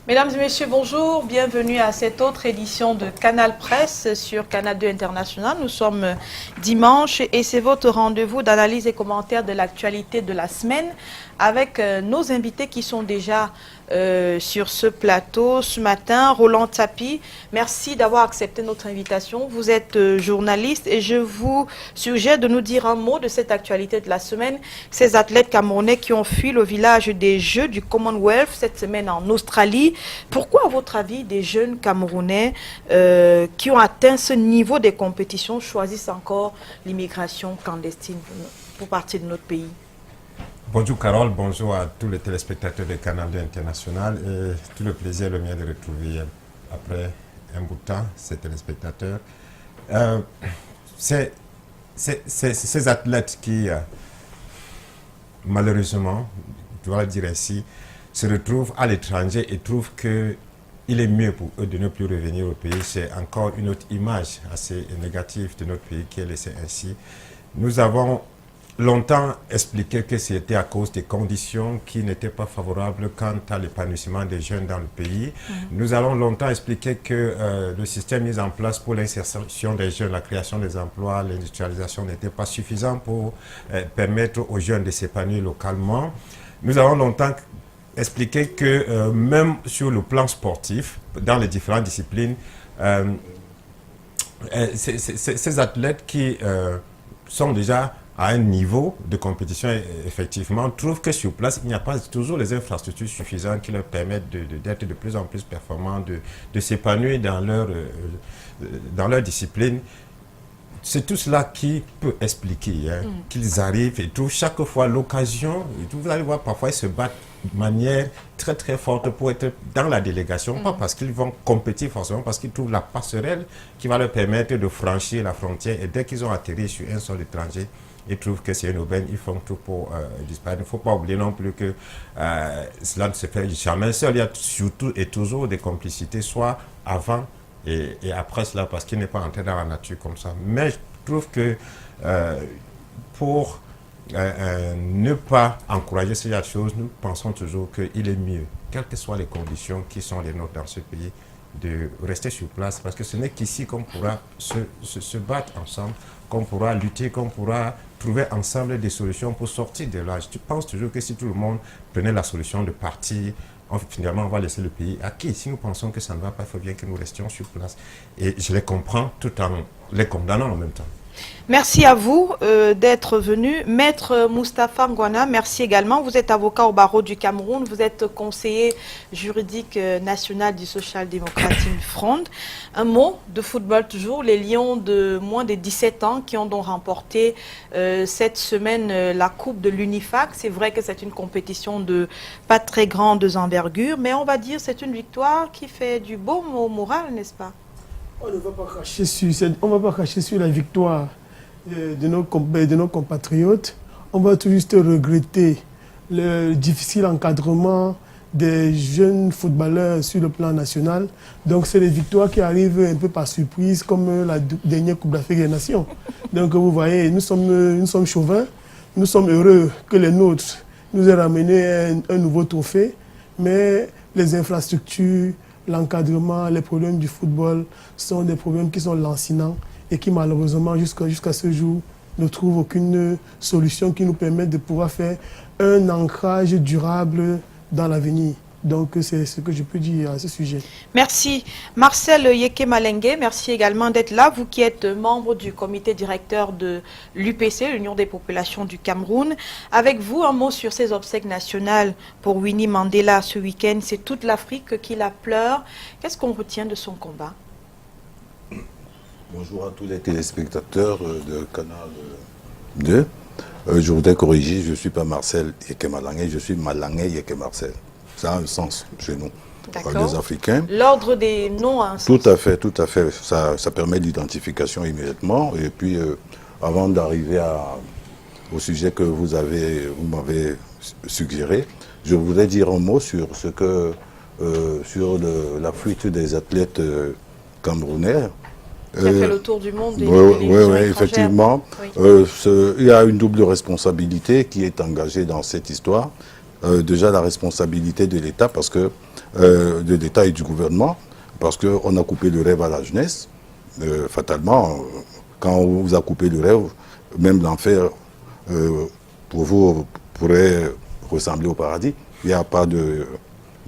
Mesdames et messieurs, bonjour. Bienvenue à cette autre édition de Canal Presse sur Canal 2 International. Nous sommes dimanche et c'est votre rendez-vous d'analyse et commentaire de l'actualité de la semaine avec nos invités qui sont déjà sur ce plateau ce matin. Roland Tapi, merci d'avoir accepté notre invitation. Vous êtes journaliste et je vous suggère de nous dire un mot de cette actualité de la semaine. Ces athlètes camerounais qui ont fui le village des Jeux du Commonwealth cette semaine en Australie. Pourquoi, à votre avis, des jeunes Camerounais qui ont atteint ce niveau des compétitions choisissent encore l'immigration clandestine pour partir de notre pays? Bonjour Carole, bonjour à tous les téléspectateurs de Canal 2 International et tout le plaisir le mien de retrouver après un bout de temps ces téléspectateurs. Ces athlètes qui, malheureusement, je dois le dire ainsi, se retrouvent à l'étranger et trouvent qu'il est mieux pour eux de ne plus revenir au pays. C'est encore une autre image assez négative de notre pays qui est laissée ainsi. Nous avons longtemps expliqué que c'était à cause des conditions qui n'étaient pas favorables quant à l'épanouissement des jeunes dans le pays. Nous allons longtemps expliquer que le système mis en place pour l'insertion des jeunes, la création des emplois, l'industrialisation n'était pas suffisant pour permettre aux jeunes de s'épanouir localement. Nous avons longtemps expliqué que même sur le plan sportif, dans les différentes disciplines, ces athlètes qui sont déjà à un niveau de compétition, effectivement, trouvent que sur place, il n'y a pas toujours les infrastructures suffisantes qui leur permettent d'être de plus en plus performants, de s'épanouir dans leur discipline. C'est tout cela qui peut expliquer qu'ils arrivent et trouvent chaque fois l'occasion. Vous allez voir, parfois, ils se battent de manière très très forte pour être dans la délégation, pas parce qu'ils vont compétir forcément, parce qu'ils trouvent la passerelle qui va leur permettre de franchir la frontière. Et dès qu'ils ont atterri sur un sol étranger, ils trouvent que c'est une aubaine, ils font tout pour disparaître. Il ne faut pas oublier non plus que cela ne se fait jamais seul. Il y a surtout et toujours des complicités, soit avant et après cela, parce qu'il n'est pas entré dans la nature comme ça. Mais je trouve que pour ne pas encourager ce genre de choses, nous pensons toujours qu'il est mieux, quelles que soient les conditions qui sont les nôtres dans ce pays, de rester sur place, parce que ce n'est qu'ici qu'on pourra se battre ensemble, qu'on pourra lutter, qu'on pourra trouver ensemble des solutions pour sortir de là. Je pense toujours que si tout le monde prenait la solution de partir, finalement on va laisser le pays à qui? Si nous pensons que ça ne va pas, il faut bien que nous restions sur place. Et je les comprends tout en les condamnant en même temps. Merci à vous d'être venu. Maître Moustapha Ngwana, merci également. Vous êtes avocat au barreau du Cameroun. Vous êtes conseiller juridique national du Social Democratic Front. Un mot de football toujours. Les Lions de moins de 17 ans qui ont donc remporté cette semaine la Coupe de l'Unifac. C'est vrai que c'est une compétition de pas très grande envergure, mais on va dire que c'est une victoire qui fait du baume au moral, n'est-ce pas? On ne va pas cracher sur la victoire de nos compatriotes. On va tout juste regretter le difficile encadrement des jeunes footballeurs sur le plan national. Donc c'est des victoires qui arrivent un peu par surprise, comme la dernière Coupe d'Afrique des Nations. Donc vous voyez, nous sommes chauvins, nous sommes heureux que les nôtres nous aient ramené un nouveau trophée, mais les infrastructures, l'encadrement, les problèmes du football sont des problèmes qui sont lancinants et qui malheureusement jusqu'à ce jour ne trouvent aucune solution qui nous permette de pouvoir faire un ancrage durable dans l'avenir. Donc c'est ce que je peux dire à ce sujet. Merci. Marcel Yeke-Malengue, merci également d'être là. Vous qui êtes membre du comité directeur de l'UPC, l'Union des populations du Cameroun. Avec vous, un mot sur ces obsèques nationales pour Winnie Mandela ce week-end. C'est toute l'Afrique qui la pleure. Qu'est-ce qu'on retient de son combat? Bonjour à tous les téléspectateurs de Canal 2. Je voudrais corriger, je ne suis pas Marcel Yeke-Malengue, je suis Malangue Yeke-Marcel. Ça a un sens chez nous, les Africains. L'ordre des noms a un sens. Tout à fait, tout à fait. Ça permet l'identification immédiatement. Et puis, avant d'arriver au sujet que vous m'avez suggéré, je voudrais dire un mot sur sur la fuite des athlètes camerounais. Qui a fait le tour du monde. Oui, effectivement. Oui. Il y a une double responsabilité qui est engagée dans cette histoire. déjà la responsabilité de l'État, parce que de l'État et du gouvernement, parce qu'on a coupé le rêve à la jeunesse. Fatalement, quand on vous a coupé le rêve, même l'enfer, pour vous, pourrait ressembler au paradis. Il n'y a pas de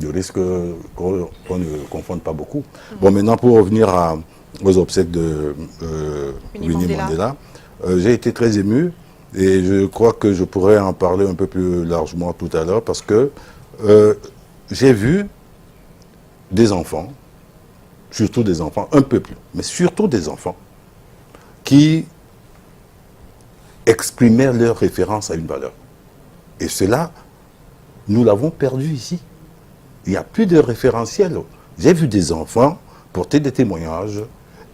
risque qu'on ne confonde pas beaucoup. Bon, maintenant, pour revenir aux obsèques de Winnie Mandela, j'ai été très ému et je crois que je pourrais en parler un peu plus largement tout à l'heure parce que j'ai vu des enfants, surtout des enfants, un peu plus, mais surtout des enfants, qui exprimaient leur référence à une valeur. Et cela, nous l'avons perdu ici. Il n'y a plus de référentiel. J'ai vu des enfants porter des témoignages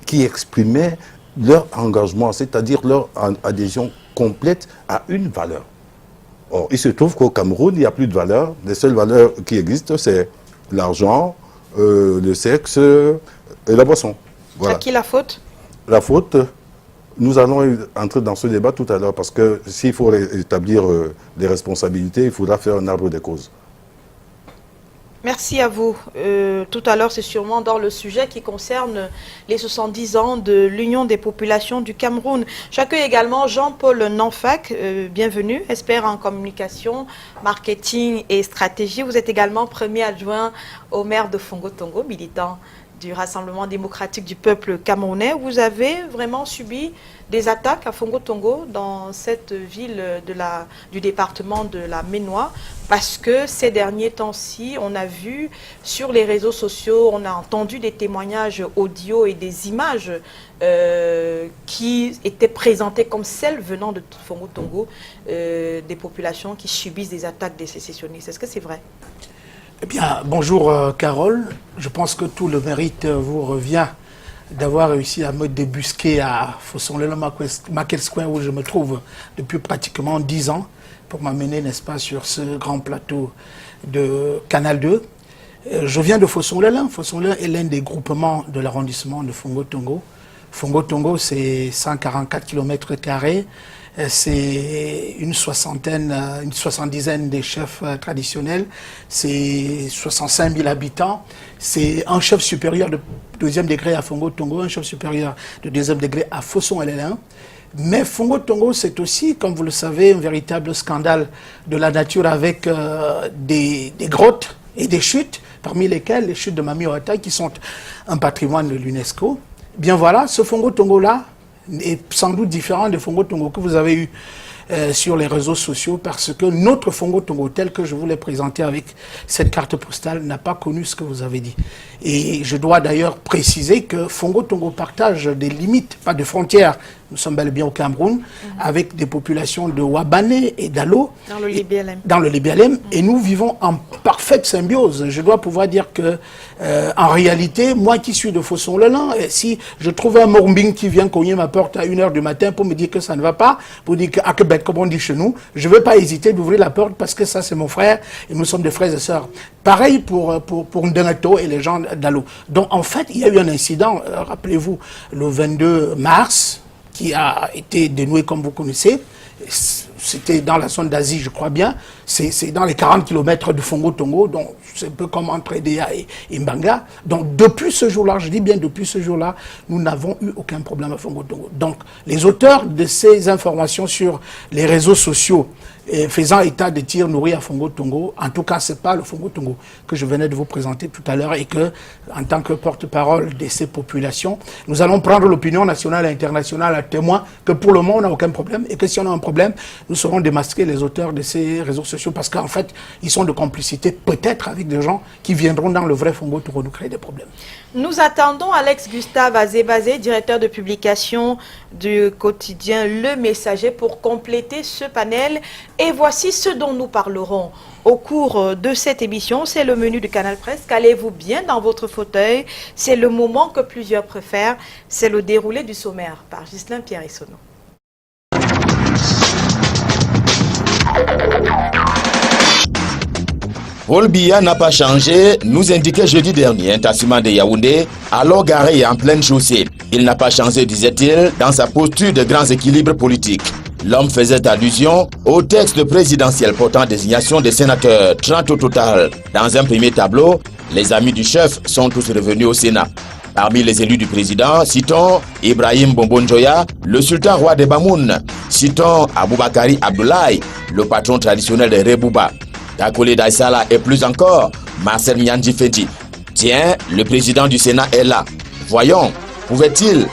qui exprimaient leur engagement, c'est-à-dire leur adhésion complète à une valeur. Or, il se trouve qu'au Cameroun, il n'y a plus de valeurs. Les seules valeurs qui existent, c'est l'argent, le sexe et la boisson. Voilà. À qui la faute? La faute, nous allons entrer dans ce débat tout à l'heure parce que s'il faut établir les responsabilités, il faudra faire un arbre des causes. Merci à vous. Tout à l'heure, c'est sûrement dans le sujet qui concerne les 70 ans de l'Union des populations du Cameroun. J'accueille également Jean-Paul Nanfac, bienvenue, expert en communication, marketing et stratégie. Vous êtes également premier adjoint au maire de Fongo-Tongo, militant du Rassemblement démocratique du peuple camerounais. Vous avez vraiment subi des attaques à Fongo-Tongo dans cette ville du département de la Ménois parce que ces derniers temps-ci, on a vu sur les réseaux sociaux, on a entendu des témoignages audio et des images qui étaient présentées comme celles venant de Fongo-Tongo, des populations qui subissent des attaques des sécessionnistes. Est-ce que c'est vrai? Eh bien, bonjour Carole. Je pense que tout le mérite vous revient d'avoir réussi à me débusquer à Fossonlela Market Square où je me trouve depuis pratiquement 10 ans pour m'amener, n'est-ce pas, sur ce grand plateau de Canal 2. Je viens de Fossonlela. Fossonlela est l'un des groupements de l'arrondissement de Fongo-Tongo. Fongo-Tongo, c'est 144 km². C'est une soixantaine des chefs traditionnels, c'est 65 000 habitants, c'est un chef supérieur de deuxième degré à Fongo-Tongo, un chef supérieur de deuxième degré à Fossonlela. Mais Fongo-Tongo, c'est aussi, comme vous le savez, un véritable scandale de la nature avec des grottes et des chutes, parmi lesquelles les chutes de Mami Oata, qui sont un patrimoine de l'UNESCO. Bien voilà, ce Fongo-Tongo-là est sans doute différent des Fongo-Tongo que vous avez eu sur les réseaux sociaux parce que notre Fongo-Tongo tel que je vous l'ai présenté avec cette carte postale n'a pas connu ce que vous avez dit. Et je dois d'ailleurs préciser que Fongo-Tongo partage des limites, pas de frontières. Nous sommes bel et bien au Cameroun, avec des populations de Wabane et d'Alo. Dans le LBLM. Dans le LBLM. Et nous vivons en parfaite symbiose. Je dois pouvoir dire que, en réalité, moi qui suis de Fossonlela, si je trouve un Morbing qui vient cogner ma porte à 1h du matin pour me dire que ça ne va pas, pour dire que Québec, comme on dit chez nous, je ne vais pas hésiter d'ouvrir la porte parce que ça, c'est mon frère et nous sommes des frères et sœurs. Pareil pour Ndenato et les gens d'Alo. Donc, en fait, il y a eu un incident, rappelez-vous, le 22 mars, qui a été dénoué comme vous connaissez. C'était dans la zone d'Asie, je crois bien. C'est dans les 40 km de Fongo-Tongo, donc c'est un peu comme entre Edea et Mbanga. Donc depuis ce jour-là, je dis bien depuis ce jour-là, nous n'avons eu aucun problème à Fongo-Tongo. Donc les auteurs de ces informations sur les réseaux sociaux faisant état de tirs nourris à Fongo-Tongo, en tout cas, ce n'est pas le Fongo-Tongo que je venais de vous présenter tout à l'heure et que, en tant que porte-parole de ces populations, nous allons prendre l'opinion nationale et internationale à témoin que pour le moment, on n'a aucun problème et que si on a un problème, nous saurons démasquer les auteurs de ces réseaux sociaux parce qu'en fait, ils sont de complicité peut-être avec des gens qui viendront dans le vrai Fongo-Tongo nous créer des problèmes. Nous attendons Alex Gustave Azébazé, directeur de publication du quotidien Le Messager, pour compléter ce panel. Et voici ce dont nous parlerons au cours de cette émission. C'est le menu de Canal Presse. Calez-vous bien dans votre fauteuil. C'est le moment que plusieurs préfèrent. C'est le déroulé du sommaire par Ghislain Pierre-Essonneau. Paul Biya n'a pas changé, nous indiquait jeudi dernier un taximan de Yaoundé, alors garé en pleine chaussée. Il n'a pas changé, disait-il, dans sa posture de grands équilibres politiques. L'homme faisait allusion au texte présidentiel portant désignation des sénateurs, 30 au total. Dans un premier tableau, les amis du chef sont tous revenus au Sénat. Parmi les élus du président, citons Ibrahim Bombonjoya, le sultan roi des Bamoun. Citons Aboubakari Abdoulaye, le patron traditionnel de Rebouba. Takole Daïsala et plus encore, Marcel Nyandji Fenti. Tiens, le président du Sénat est là. Voyons, pourrait-il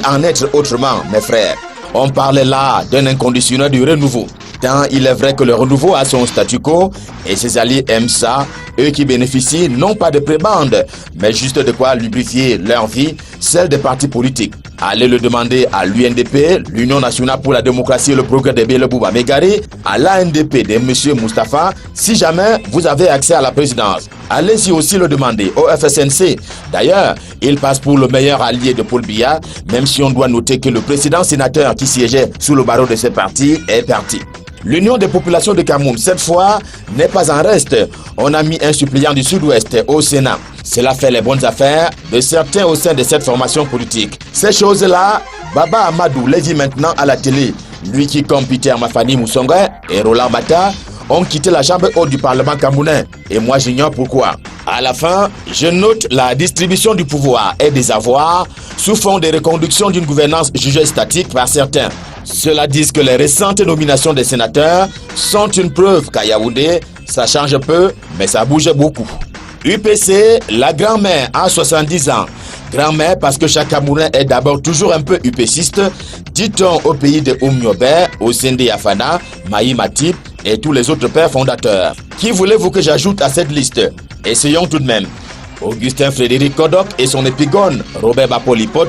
en être autrement, mes frères? On parlait là d'un inconditionnel du renouveau. Tant il est vrai que le renouveau a son statu quo et ses alliés aiment ça, eux qui bénéficient non pas de prébendes, mais juste de quoi lubrifier leur vie, celle des partis politiques. Allez le demander à l'UNDP, l'Union nationale pour la démocratie et le progrès de Belebouba Megari, à l'ANDP de M. Moustapha, si jamais vous avez accès à la présidence. Allez-y aussi le demander au FSNC. D'ailleurs, il passe pour le meilleur allié de Paul Biya, même si on doit noter que le président sénateur qui siégeait sous le barreau de ce parti est parti. L'Union des populations de Cameroun, cette fois, n'est pas en reste. On a mis un suppléant du Sud-Ouest au Sénat. Cela fait les bonnes affaires de certains au sein de cette formation politique. Ces choses-là, Baba Amadou les vit maintenant à la télé. Lui qui, comme Peter Mafani Moussonga et Roland Mata, ont quitté la chambre haute du Parlement camerounais. Et moi, j'ignore pourquoi. À la fin, je note la distribution du pouvoir et des avoirs sous fond de reconduction d'une gouvernance jugée statique par certains. Cela dit que les récentes nominations des sénateurs sont une preuve qu'à Yaoundé, ça change peu, mais ça bouge beaucoup. UPC, la grand-mère a 70 ans. Grand-mère parce que chaque Camerounais est d'abord toujours un peu UPCiste, dit-on au pays de Oumniobé, au Sende Yafana, Maï Matip et tous les autres pères fondateurs. Qui voulez-vous que j'ajoute à cette liste? Essayons tout de même. Augustin Frédéric Kodok et son épigone, Robert Bapolipot,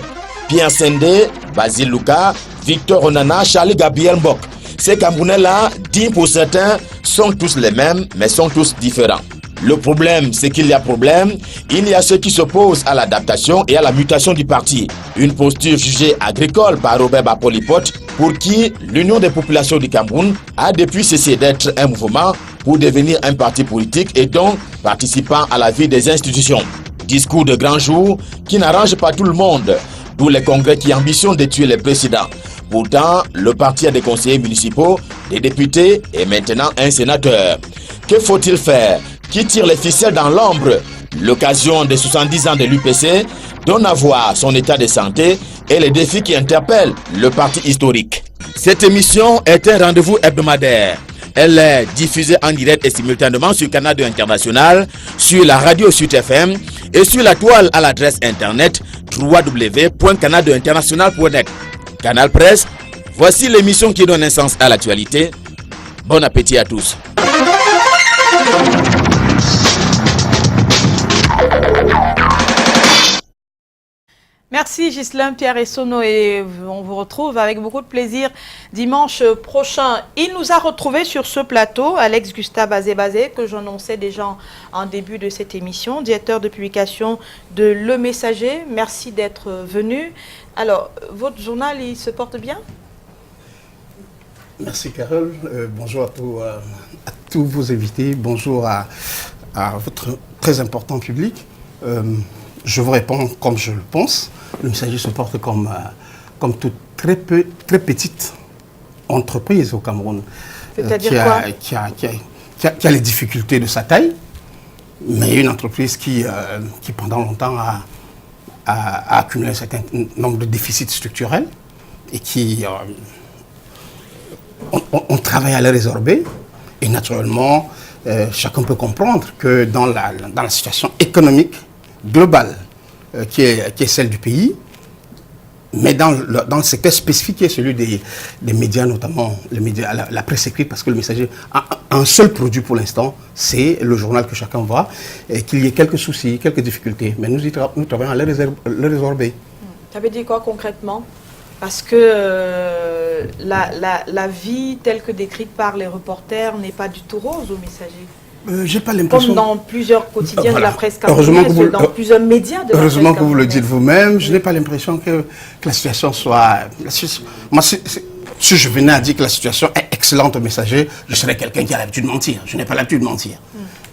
Pierre Sende, Basile Luka, Victor Onana, Charlie Gabriel Mbok. Ces Camerounais-là, dignes pour certains, sont tous les mêmes, mais sont tous différents. Le problème, c'est qu'il y a problème. Il y a ceux qui s'opposent à l'adaptation et à la mutation du parti. Une posture jugée agricole par Robert Bapolipot, pour qui l'Union des populations du Cameroun a depuis cessé d'être un mouvement pour devenir un parti politique et donc participant à la vie des institutions. Discours de grand jour qui n'arrange pas tout le monde, d'où les congrès qui ambitionnent de tuer les présidents. Pourtant, le parti a des conseillers municipaux, des députés et maintenant un sénateur. Que faut-il faire? Qui tire les ficelles dans l'ombre? L'occasion des 70 ans de l'UPC donne à voir son état de santé et les défis qui interpellent le parti historique. Cette émission est un rendez-vous hebdomadaire. Elle est diffusée en direct et simultanément sur Canal 2 International, sur la radio Sud FM et sur la toile à l'adresse internet www.canal2international.net. Canal Presse, voici l'émission qui donne un sens à l'actualité. Bon appétit à tous. Merci Ghislain, Pierre et Sono, et on vous retrouve avec beaucoup de plaisir dimanche prochain. Il nous a retrouvés sur ce plateau, Alex Gustave Azé-Bazé, que j'annonçais déjà en début de cette émission, directeur de publication de Le Messager. Merci d'être venu. Alors, votre journal, il se porte bien? Merci Carole, bonjour à tous vos invités, bonjour à votre très important public. Je vous réponds comme je le pense. Le Messager se porte comme toute très petite entreprise au Cameroun. C'est-à-dire quoi? Qui a les difficultés de sa taille, mais une entreprise qui pendant longtemps a accumulé un certain nombre de déficits structurels et qui on travaille à les résorber. Et naturellement, chacun peut comprendre que dans la situation économique globale qui est celle du pays, mais dans le secteur spécifique qui est celui des médias, notamment les médias, la presse écrite, parce que Le Messager a un seul produit pour l'instant, c'est le journal que chacun voit, et qu'il y ait quelques soucis, quelques difficultés, mais nous travaillons à les résorber. Ça veut dire quoi concrètement? Parce que la vie telle que décrite par les reporters n'est pas du tout rose au Messager. J'ai pas l'impression. Comme dans plusieurs quotidiens de la presse camerounaise, dans plusieurs médias de la presse camerounaise. Heureusement que vous le dites vous-même, je n'ai pas l'impression que la situation soit... Moi, si je venais à dire que la situation est excellente au Messager, je serais quelqu'un qui a l'habitude de mentir. Je n'ai pas l'habitude de mentir.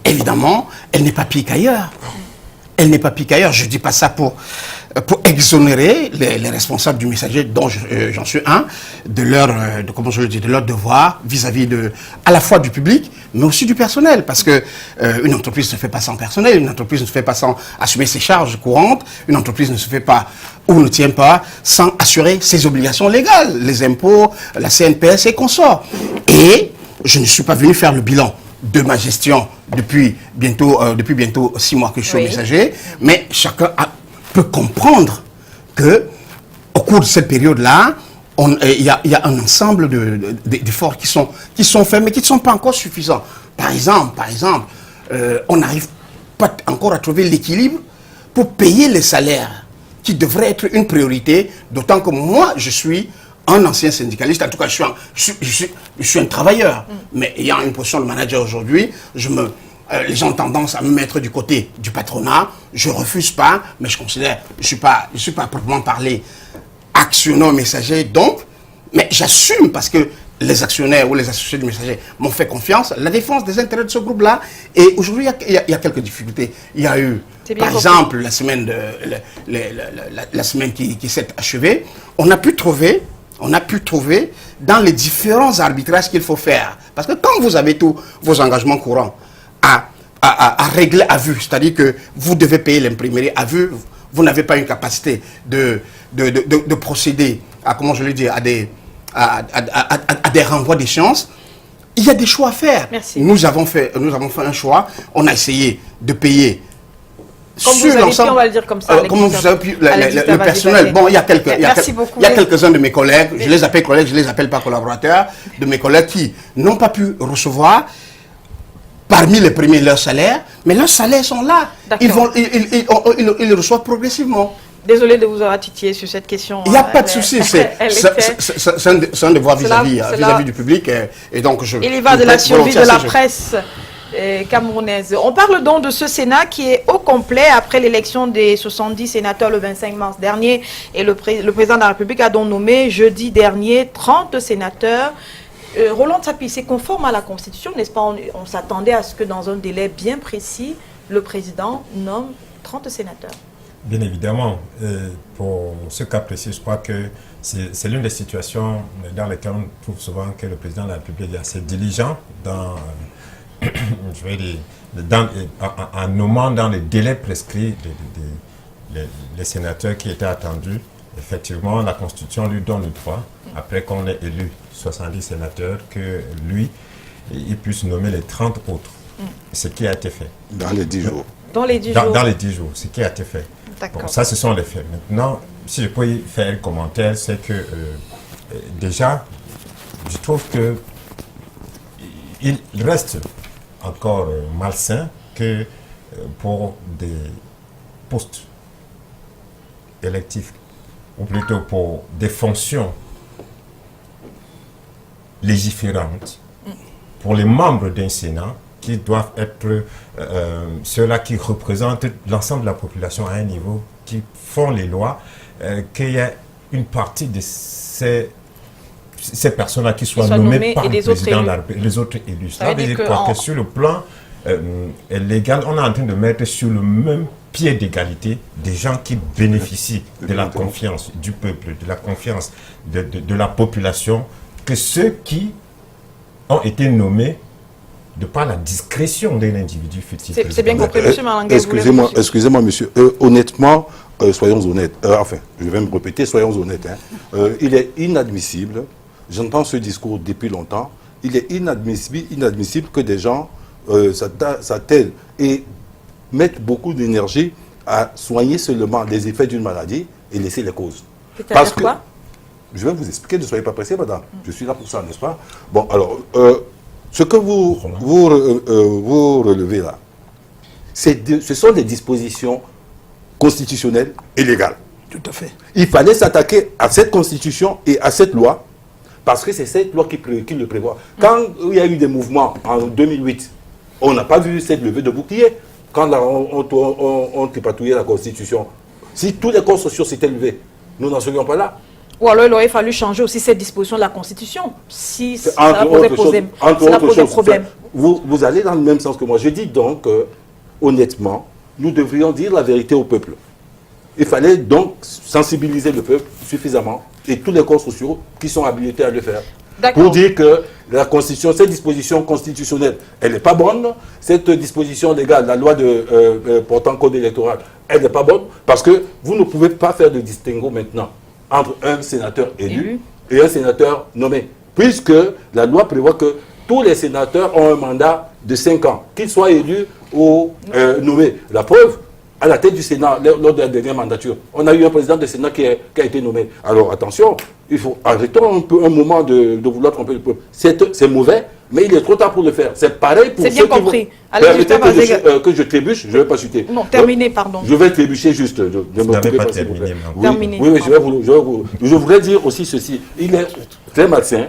Évidemment, elle n'est pas pire qu'ailleurs. Elle n'est pas pire qu'ailleurs. Je ne dis pas ça pour pour exonérer les responsables du messager, dont j'en suis un, de leur devoir vis-à-vis à la fois du public, mais aussi du personnel. Parce que une entreprise ne se fait pas sans personnel, une entreprise ne se fait pas sans assumer ses charges courantes, une entreprise ne se fait pas ou ne tient pas sans assurer ses obligations légales, les impôts, la CNPS et consorts. Et je ne suis pas venu faire le bilan de ma gestion depuis bientôt 6 mois que je suis au messager, mais chacun peut comprendre que au cours de cette période-là, il y a un ensemble d'efforts qui sont faits, mais qui ne sont pas encore suffisants. Par exemple, on n'arrive pas encore à trouver l'équilibre pour payer les salaires, qui devrait être une priorité, d'autant que moi, je suis un ancien syndicaliste, en tout cas, je suis un travailleur. Mais ayant une position de manager aujourd'hui, les gens ont tendance à me mettre du côté du patronat. Je ne refuse pas, mais je considère, je ne suis pas proprement parlé actionnaire messager, donc, mais j'assume parce que les actionnaires ou les associés du messager m'ont fait confiance, la défense des intérêts de ce groupe-là. Et aujourd'hui, il y a quelques difficultés. Il y a eu, par exemple, la semaine qui s'est achevée, on a pu trouver dans les différents arbitrages qu'il faut faire. Parce que quand vous avez tous vos engagements courants à régler à vue, c'est-à-dire que vous devez payer l'imprimerie à vue, vous n'avez pas une capacité de procéder à, comment je le dis, à des renvois d'échéance, il y a des choix à faire. Merci. Nous avons fait un choix, on a essayé de payer comme sur l'ensemble, on va le dire comme ça, le personnel. Bon, il y a quelques-uns de mes collègues, je les appelle collègues, je les appelle pas collaborateurs, de mes collègues qui n'ont pas pu recevoir parmi les premiers leurs salaires, mais leurs salaires sont là. Ils le reçoivent progressivement. Désolé de vous avoir titillé sur cette question. Il n'y a pas de souci, c'est un devoir vis-à-vis du public. Et donc il y va de la survie de la presse camerounaise. On parle donc de ce Sénat qui est au complet après l'élection des 70 sénateurs le 25 mars dernier. Et le président de la République a donc nommé jeudi dernier 30 sénateurs. Roland Tsapi, c'est conforme à la Constitution, n'est-ce pas? On s'attendait à ce que dans un délai bien précis, le président nomme 30 sénateurs. Bien évidemment, pour ce cas précis, je crois que c'est l'une des situations dans lesquelles on trouve souvent que le président de la République est assez diligent dans, je vais dire, en nommant dans les délais prescrits les sénateurs qui étaient attendus. Effectivement, la Constitution lui donne le droit, après qu'on ait élu 70 sénateurs, que lui, il puisse nommer les 30 autres. Ce qui a été fait. Dans les 10 jours. Dans les 10 jours. Dans les 10 jours, ce qui a été fait. Bon, ça, ce sont les faits. Maintenant, si je peux y faire un commentaire, c'est que déjà, je trouve que il reste encore malsain que pour des postes électifs, ou plutôt pour des fonctions légiférantes, pour les membres d'un Sénat, qui doivent être ceux-là qui représentent l'ensemble de la population à un niveau, qui font les lois, qu'il y ait une partie de ces personnes-là qui soient nommées par le président de la République, les autres élus. Ça veut dire que sur le plan légal, on est en train de mettre sur le même pied d'égalité des gens qui bénéficient de la confiance du peuple, de la confiance de la population, que ceux qui ont été nommés de par la discrétion d'un individu fictif. C'est bien compris, M. Malanga. Excusez-moi, monsieur. Honnêtement, soyons honnêtes. Enfin, je vais me répéter, soyons honnêtes. Il est inadmissible, j'entends ce discours depuis longtemps, il est inadmissible que des gens s'attellent et mettent beaucoup d'énergie à soigner seulement les effets d'une maladie et laisser les causes. C'est-à-dire quoi? Je vais vous expliquer, ne soyez pas pressés, madame. Je suis là pour ça, n'est-ce pas? Bon, alors, ce que vous relevez là, ce sont des dispositions constitutionnelles et légales. Tout à fait. Il fallait s'attaquer à cette constitution et à cette loi, parce que c'est cette loi qui le prévoit. Quand il y a eu des mouvements en 2008, on n'a pas vu cette levée de bouclier. Quand on tripatouillait la constitution, si tous les corps sociaux s'étaient levés, nous n'en serions pas là. Ou alors il aurait fallu changer aussi cette disposition de la Constitution, si ça posait problème. Vous allez dans le même sens que moi. Je dis donc, honnêtement, nous devrions dire la vérité au peuple. Il fallait donc sensibiliser le peuple suffisamment et tous les corps sociaux qui sont habilités à le faire. Pour dire que la Constitution, cette disposition constitutionnelle, elle n'est pas bonne. Cette disposition légale, la loi portant code électoral, elle n'est pas bonne parce que vous ne pouvez pas faire de distinguo maintenant entre un sénateur élu et un sénateur nommé. Puisque la loi prévoit que tous les sénateurs ont un mandat de 5 ans, qu'ils soient élus ou nommés. La preuve, à la tête du Sénat, lors de la dernière mandature, on a eu un président du Sénat qui a été nommé. Alors attention, arrêtons un peu un moment de vouloir tromper le peuple. C'est mauvais, mais il est trop tard pour le faire. C'est pareil pour ceux bien compris. Permettez que je trébuche, je ne vais pas chuter. Non, terminez, pardon. Je vais trébucher juste. Vous n'avez pas terminé. Oui, je voudrais dire aussi ceci. Il est très malsain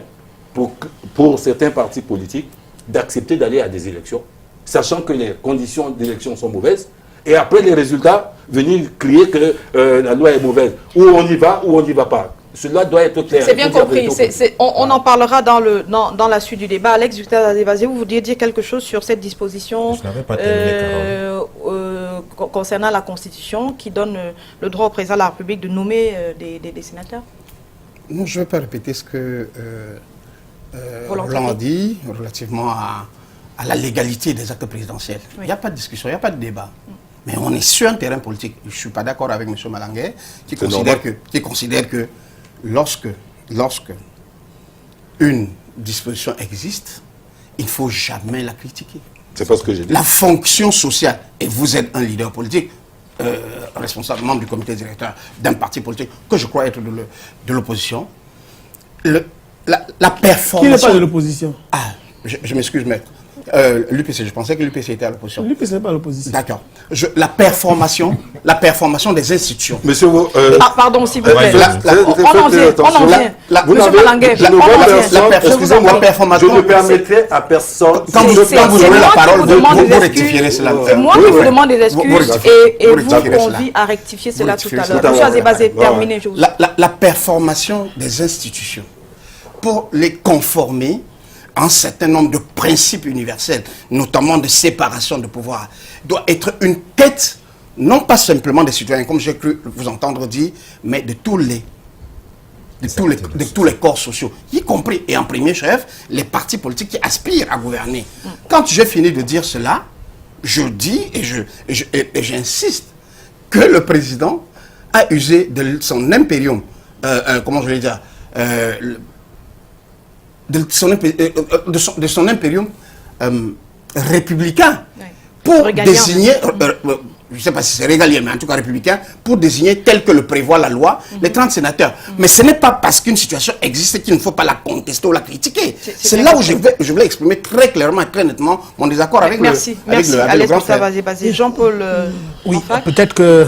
pour certains partis politiques d'accepter d'aller à des élections, sachant que les conditions d'élection sont mauvaises, et après les résultats, venir crier que la loi est mauvaise. Ou on y va, ou on n'y va pas. Cela doit être clair. C'est bien compris. On en parlera dans la suite du débat. Alex Victor-Adévazé, vous vouliez dire quelque chose sur cette disposition concernant la Constitution qui donne le droit au président de la République de nommer des sénateurs? Non, je ne vais pas répéter ce que Roland a dit relativement à la légalité des actes présidentiels. Il n'y a pas de discussion, il n'y a pas de débat. Mais on est sur un terrain politique. Je ne suis pas d'accord avec M. Malangué qui considère que lorsque une disposition existe, il ne faut jamais la critiquer. C'est pas ce que j'ai dit. La fonction sociale, et vous êtes un leader politique, responsable, membre du comité directeur d'un parti politique, que je crois être de l'opposition, la performance... Qui n'est pas de l'opposition? Ah, je m'excuse, mais... l'UPC, je pensais que l'UPC était à l'opposition. L'UPC n'est pas à l'opposition. D'accord. La performation des institutions. Monsieur, pardon, s'il vous plaît. on en vient. Monsieur Malangué, excusez-moi, je ne permettrai à personne. Quand vous aurez la parole, vous rectifierez cela. C'est moi qui vous demande des excuses et vous convie à rectifier cela tout à l'heure. Monsieur Azébazé, terminez, je vous prie. La performance des institutions, pour les conformer un certain nombre de principes universels, notamment de séparation de pouvoir, doit être une quête, non pas simplement des citoyens, comme j'ai cru vous entendre dire, mais de tous les corps sociaux, y compris, et en premier chef, les partis politiques qui aspirent à gouverner. Quand j'ai fini de dire cela, je dis et j'insiste que le président a usé de son impérium, comment je vais dire, de son impérium républicain pour désigner, je ne sais pas si c'est régalien, mais en tout cas républicain, pour désigner tel que le prévoit la loi, les 30 sénateurs. Mais ce n'est pas parce qu'une situation existe qu'il ne faut pas la contester ou la critiquer. C'est là où je voulais exprimer très clairement et très nettement mon désaccord avec le grand frère. Jean-Paul, oui, peut-être que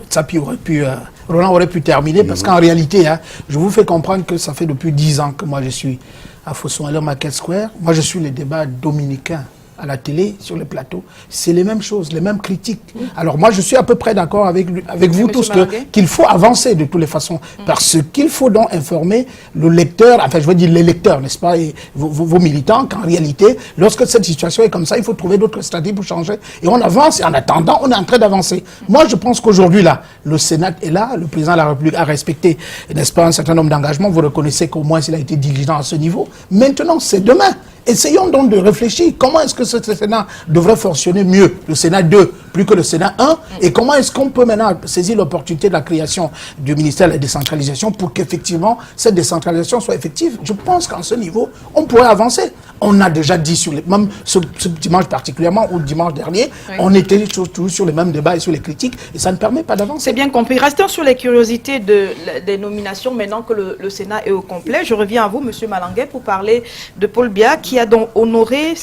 Tsapi aurait pu... Roland aurait pu terminer, parce qu'en réalité, je vous fais comprendre que ça fait depuis 10 ans que moi je suis à Fossons-Aller Market Square. Moi je suis les débats dominicains à la télé, sur les plateaux. C'est les mêmes choses, les mêmes critiques. Alors moi je suis à peu près d'accord avec vous tous qu'il faut avancer de toutes les façons. Parce qu'il faut donc informer le lecteur, enfin je veux dire les lecteurs, n'est-ce pas, et vos militants, qu'en réalité, lorsque cette situation est comme ça, il faut trouver d'autres stratégies pour changer. Et on avance, et en attendant, on est en train d'avancer. Moi je pense qu'aujourd'hui là, le Sénat est là, le président de la République a respecté, n'est-ce pas, un certain nombre d'engagements. Vous reconnaissez qu'au moins il a été diligent à ce niveau. Maintenant, c'est demain. Essayons donc de réfléchir comment est-ce que ce Sénat devrait fonctionner mieux, le Sénat 2 plus que le Sénat 1, et comment est-ce qu'on peut maintenant saisir l'opportunité de la création du ministère de la décentralisation pour qu'effectivement cette décentralisation soit effective. Je pense qu'en ce niveau, on pourrait avancer. On a déjà dit, même ce dimanche particulièrement, ou dimanche dernier, on était toujours sur les mêmes débats et sur les critiques, et ça ne permet pas d'avancer. C'est bien compris. Restons sur les curiosités des nominations, maintenant que le Sénat est au complet. Je reviens à vous, M. Malangué, pour parler de Paul Biya, qui a donc honoré,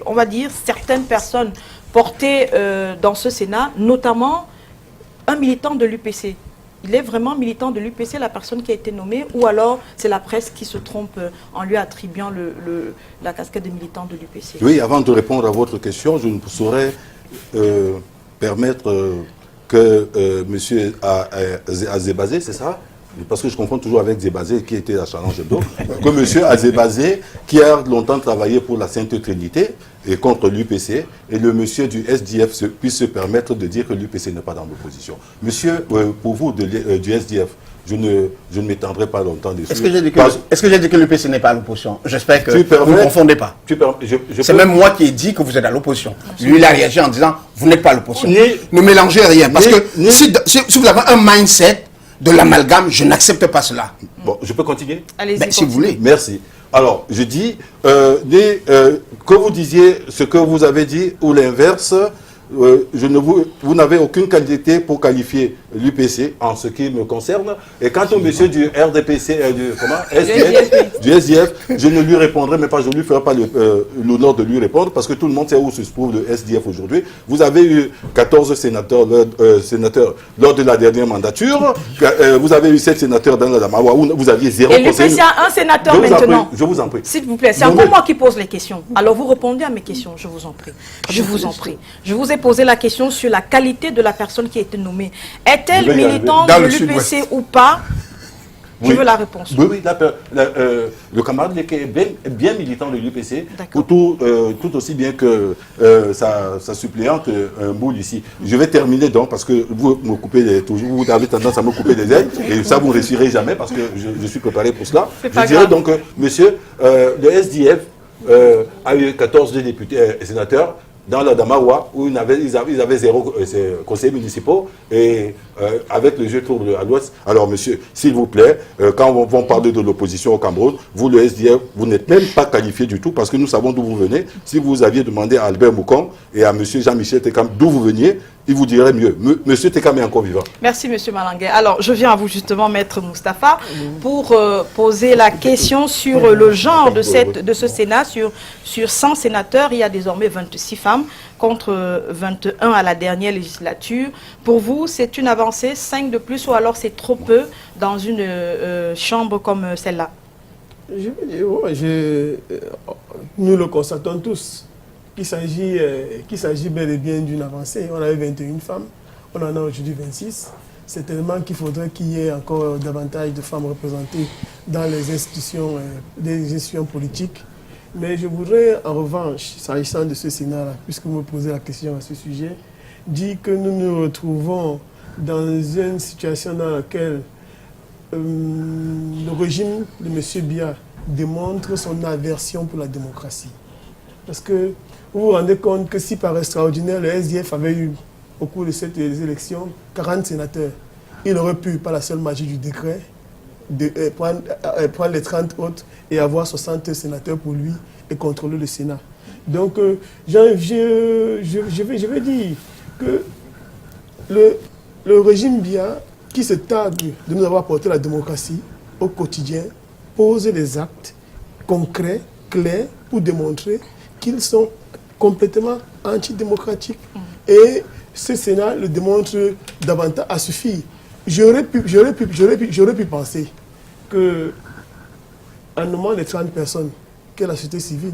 on va dire, certaines personnes portées dans ce Sénat, notamment un militant de l'UPC. Il est vraiment militant de l'UPC, la personne qui a été nommée, ou alors c'est la presse qui se trompe en lui attribuant la casquette de militant de l'UPC? Oui, avant de répondre à votre question, je ne saurais permettre que M. Azébazé, c'est ça, parce que je confonds toujours avec Zébazé qui était à Challenge Hebdo, que monsieur Azébazé, qui a longtemps travaillé pour la Sainte Trinité et contre l'UPC, et le monsieur du SDF puisse se permettre de dire que l'UPC n'est pas dans l'opposition. Monsieur, pour vous, du SDF, je ne m'étendrai pas longtemps dessus. Est-ce que j'ai dit que l'UPC n'est pas à l'opposition? J'espère que vous ne confondez pas. C'est même moi qui ai dit que vous êtes à l'opposition. Lui, il a réagi en disant, vous n'êtes pas à l'opposition. Ne mélangez rien. Parce que si vous avez un mindset de l'amalgame, je n'accepte pas cela. Bon, je peux continuer? Allez-y, si vous voulez. Merci. Alors, je dis, que vous disiez ce que vous avez dit ou l'inverse, vous n'avez aucune qualité pour qualifier l'UPC en ce qui me concerne. Et quant au monsieur du RDPC, du SDF, je ne lui répondrai même pas, je ne lui ferai pas l'honneur de lui répondre parce que tout le monde sait où se trouve le SDF aujourd'hui. Vous avez eu 14 sénateurs lors de la dernière mandature. Vous avez eu 7 sénateurs dans la Damawa où vous aviez 0 conseiller. Et l'UPC a un sénateur maintenant. Je vous en prie. S'il vous plaît, c'est encore moi qui pose les questions. Alors vous répondez à mes questions, je vous en prie. Je vous en prie. Je vous ai posé la question sur la qualité de la personne qui a été nommée. Est-elle militante de l'UPC ou pas? Je veux la réponse. Oui, le camarade est bien militant de l'UPC, tout aussi bien que sa suppléante Moule ici. Je vais terminer donc parce que vous me coupez toujours, vous avez tendance à me couper des ailes et ça vous ne réussirez jamais parce que je suis préparé pour cela. Je dirais donc, monsieur, le SDF a eu 14 députés et sénateurs dans la Damawa, où ils avaient 0 conseillers municipaux, et avec le jeu trouble à l'ouest. Alors, monsieur, s'il vous plaît, quand on va parler de l'opposition au Cameroun, vous, le SDF, vous n'êtes même pas qualifié du tout, parce que nous savons d'où vous venez. Si vous aviez demandé à Albert Moukong et à monsieur Jean-Michel Tekam d'où vous veniez, il vous dirait mieux. Monsieur Tekam est encore vivant. Merci, monsieur Malangé. Alors, je viens à vous justement, maître Moustapha, pour poser la question sur le genre de ce Sénat. Sur 100 sénateurs, il y a désormais 26 femmes contre 21 à la dernière législature. Pour vous, c'est une avancée, 5 de plus, ou alors c'est trop peu dans une chambre comme celle-là? Nous le constatons tous. Qu'il s'agit bel et bien d'une avancée. On avait 21 femmes, on en a aujourd'hui 26. C'est tellement qu'il faudrait qu'il y ait encore davantage de femmes représentées dans les institutions politiques. Mais je voudrais, en revanche, s'agissant de ce Sénat-là, puisque vous me posez la question à ce sujet, dire que nous nous retrouvons dans une situation dans laquelle le régime de M. Biya démontre son aversion pour la démocratie. Parce que vous vous rendez compte que si par extraordinaire, le SDF avait eu, au cours de cette élection, 40 sénateurs, il aurait pu, par la seule magie du décret, prendre les 30 autres et avoir 60 sénateurs pour lui et contrôler le Sénat. Donc, je vais dire que le régime Biya, qui se targue de nous avoir apporté la démocratie au quotidien, pose des actes concrets, clairs, pour démontrer qu'ils sont complètement antidémocratiques. Et ce Sénat le démontre davantage à suffire. J'aurais pu penser que, en nommant les 30 personnes, que la société civile,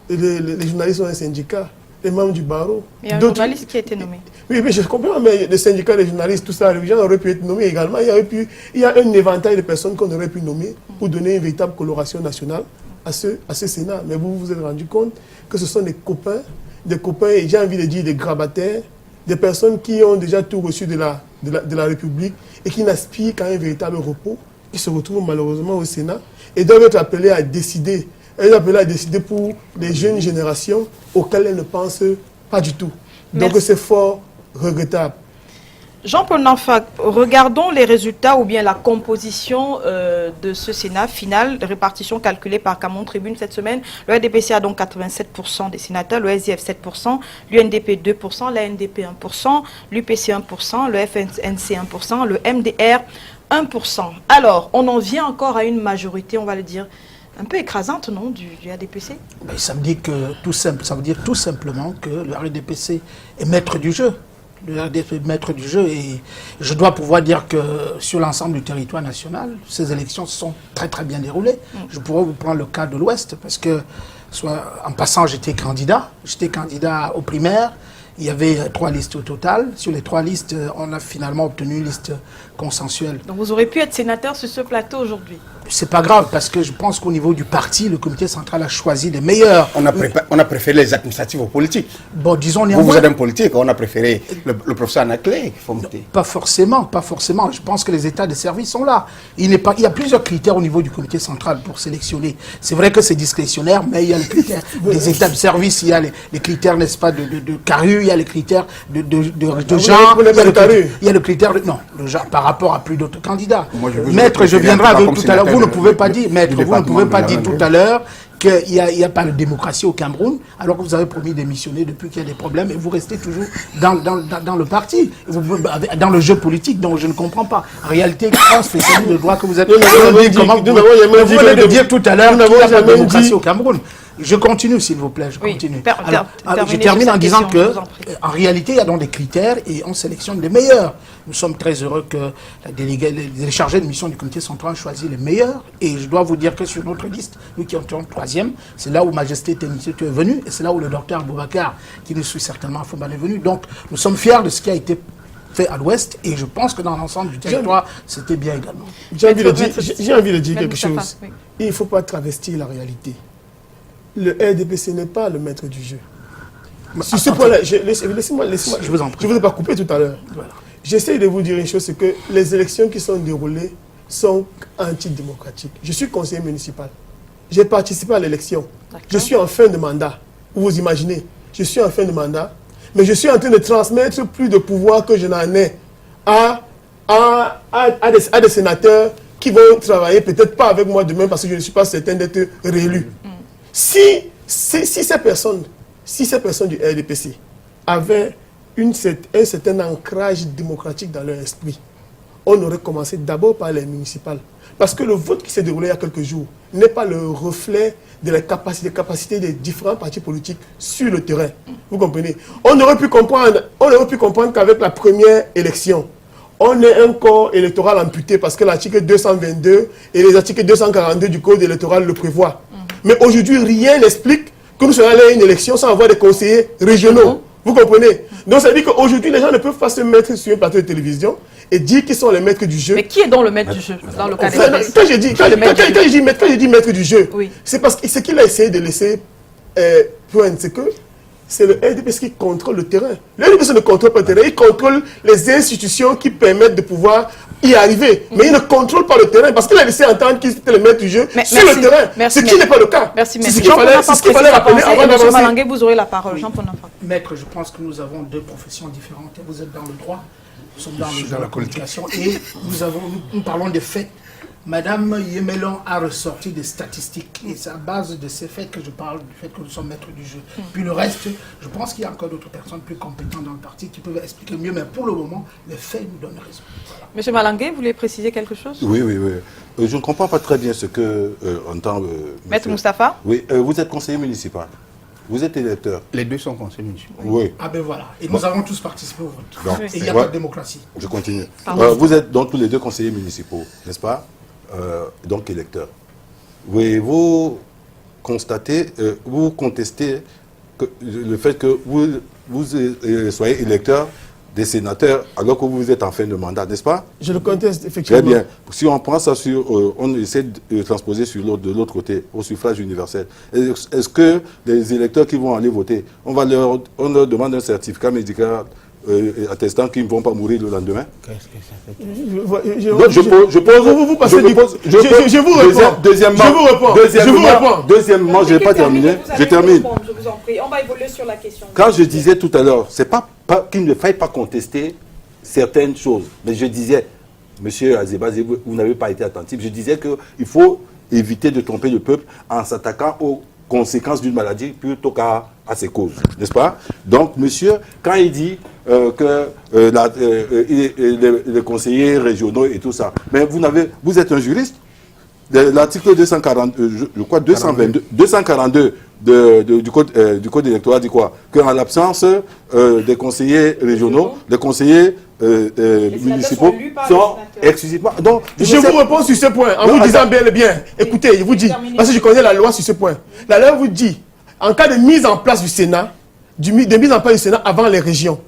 les journalistes ont un syndicat, les membres du barreau. Il y a un journaliste qui a été nommé. Oui, mais je comprends, mais les syndicats, les journalistes, tout ça, les gens auraient pu être nommés également. Il y a un éventail de personnes qu'on aurait pu nommer pour donner une véritable coloration nationale à ce Sénat. Mais vous vous êtes rendu compte que ce sont des copains, et j'ai envie de dire des grabataires, des personnes qui ont déjà tout reçu de la République et qui n'aspirent qu'à un véritable repos, qui se retrouvent malheureusement au Sénat et doivent être appelés à décider. Elles sont appelées à décider pour les jeunes générations auxquelles elles ne pensent pas du tout. Donc c'est fort regrettable. Jean-Paul Nanfa, regardons les résultats ou bien la composition de ce Sénat final, de répartition calculée par Camon Tribune cette semaine. Le RDPC a donc 87% des sénateurs, le SDF 7%, l'UNDP 2%, la NDP 1%, l'UPC 1%, le FNC 1%, le MDR 1%. Alors, on en vient encore à une majorité, on va le dire, un peu écrasante, non, du RDPC? Ben, ça veut dire tout simplement que le RDPC est maître du jeu. Le RDPC est maître du jeu et je dois pouvoir dire que sur l'ensemble du territoire national, ces élections se sont très très bien déroulées. Je pourrais vous prendre le cas de l'Ouest parce que, en passant, j'étais candidat aux primaires. il y avait 3 listes au total. Sur les 3 listes, on a finalement obtenu une liste consensuelle. Donc vous aurez pu être sénateur sur ce plateau aujourd'hui. C'est pas grave, parce que je pense qu'au niveau du parti, le comité central a choisi les meilleurs. On a préféré les administratifs aux politiques. Bon, disons Vous néanmoins... êtes un politique, on a préféré le professeur Anaclé. Pas forcément, pas forcément. Je pense que les états de service sont là. Il y a plusieurs critères au niveau du comité central pour sélectionner. C'est vrai que c'est discrétionnaire, mais il y a les critères des états de service, il y a les critères, n'est-ce pas, de carrure, il y a les critères de genre, il y a le critère de... Non, le genre par rapport à plus d'autres candidats. Maître, je viendrai avec vous tout à l'heure. Vous ne pouvez pas dire, maître, vous ne pouvez pas dire tout à l'heure qu'il n'y a pas de démocratie au Cameroun, alors que vous avez promis d'émissionner depuis qu'il y a des problèmes et vous restez toujours dans le parti, dans le jeu politique, donc je ne comprends pas. En réalité, quand spécialiste de droit que vous êtes... Vous venez de dire tout à l'heure qu'il n'y a pas de démocratie au Cameroun. Je continue, s'il vous plaît, je continue. Je termine en disant que, en réalité, il y a donc des critères et on sélectionne les meilleurs. Nous sommes très heureux que les chargés de mission du comité central ont choisi les meilleurs. Et je dois vous dire que sur notre liste, nous qui étions 3e, c'est là où Majesté Ténissé est venu et c'est là où le docteur Boubacar, qui nous suit certainement à Foumbal, est venu. Donc, nous sommes fiers de ce qui a été fait à l'ouest et je pense que dans l'ensemble du territoire, c'était bien également. J'ai envie de dire quelque chose. Il ne faut pas travestir la réalité. Le RDPC n'est pas le maître du jeu. Sur ce point-là, laissez-moi, je vous en prie. Je ne vous ai pas coupé tout à l'heure. Voilà. J'essaie de vous dire une chose, c'est que les élections qui sont déroulées sont antidémocratiques. Je suis conseiller municipal. J'ai participé à l'élection. Je suis en fin de mandat. Vous imaginez, je suis en fin de mandat, mais je suis en train de transmettre plus de pouvoir que je n'en ai à des sénateurs qui vont travailler peut-être pas avec moi demain parce que je ne suis pas certain d'être réélu. Si ces personnes du RDPC avaient un certain ancrage démocratique dans leur esprit, on aurait commencé d'abord par les municipales. Parce que le vote qui s'est déroulé il y a quelques jours n'est pas le reflet de la capacité des différents partis politiques sur le terrain. Vous comprenez? On aurait pu comprendre qu'avec la première élection, on est un corps électoral amputé parce que l'article 222 et les articles 242 du code électoral le prévoient. Mais aujourd'hui, rien n'explique que nous soyons allés à une élection sans avoir des conseillers régionaux. Vous comprenez? Donc ça veut dire qu'aujourd'hui, les gens ne peuvent pas se mettre sur un plateau de télévision et dire qu'ils sont les maîtres du jeu. Mais qui est donc le maître du jeu dans le cas des quand je dis maître du jeu, c'est parce que ce qu'il a essayé de laisser poindre, c'est que c'est le RDPC qui contrôle le terrain. Le RDPC ne contrôle pas le terrain, il contrôle les institutions qui permettent de pouvoir y arriver. Mais il ne contrôle pas le terrain parce qu'il a laissé entendre qu'il était le maître du jeu sur le terrain. Ce qui n'est pas le cas. Merci, c'est ce qu'il fallait rappeler avant d'avancer. M. Malangué, vous aurez la parole. Jean-Paul Nafak. Maître, je pense que nous avons 2 professions différentes. Vous êtes dans le droit, nous sommes dans la communication et nous parlons des faits. Madame Yemelon a ressorti des statistiques et c'est à base de ces faits que je parle du fait que nous sommes maîtres du jeu. Puis le reste, je pense qu'il y a encore d'autres personnes plus compétentes dans le parti qui peuvent expliquer mieux, mais pour le moment, les faits nous donnent raison. Voilà. Monsieur Malangué, vous voulez préciser quelque chose? Oui. Je ne comprends pas très bien ce que entend... Maître Moustapha? Oui, vous êtes conseiller municipal. Vous êtes électeur. Les 2 sont conseillers municipaux. Oui. Ah ben voilà. Et nous avons tous participé au vote. Donc, et il n'y a pas de démocratie. Je continue. Vous êtes donc tous les 2 conseillers municipaux, n'est-ce pas? Donc électeurs. Vous constatez, vous contestez le fait que vous soyez électeur des sénateurs alors que vous êtes en fin de mandat, n'est-ce pas? Je le conteste, effectivement. Très bien. Si on prend ça on essaie de transposer de l'autre côté, au suffrage universel. Est-ce que les électeurs qui vont aller voter, on leur demande un certificat médical attestant qu'ils ne vont pas mourir le lendemain? Qu'est-ce que ça fait? Deuxièmement, je n'ai pas terminé. Je termine. Je vous en prie. On va évoluer sur la question. Quand je disais tout à l'heure, c'est pas qu'il ne faille pas contester certaines choses. Mais je disais, monsieur Azeba, vous n'avez pas été attentif. Je disais qu'il faut éviter de tromper le peuple en s'attaquant aux conséquences d'une maladie plutôt qu'à ses causes, n'est-ce pas? Donc, monsieur, quand il dit que les conseillers régionaux et tout ça, mais vous êtes un juriste. L'article 242 du code électoral dit quoi? Qu'en l'absence des conseillers régionaux, les conseillers municipaux sont exclusivement... Donc, je vous réponds sur ce point en vous disant bien et bien. Écoutez, je vous dis, parce que je connais la loi sur ce point. La loi vous dit, en cas de mise en place du Sénat, de mise en place du Sénat avant les régions.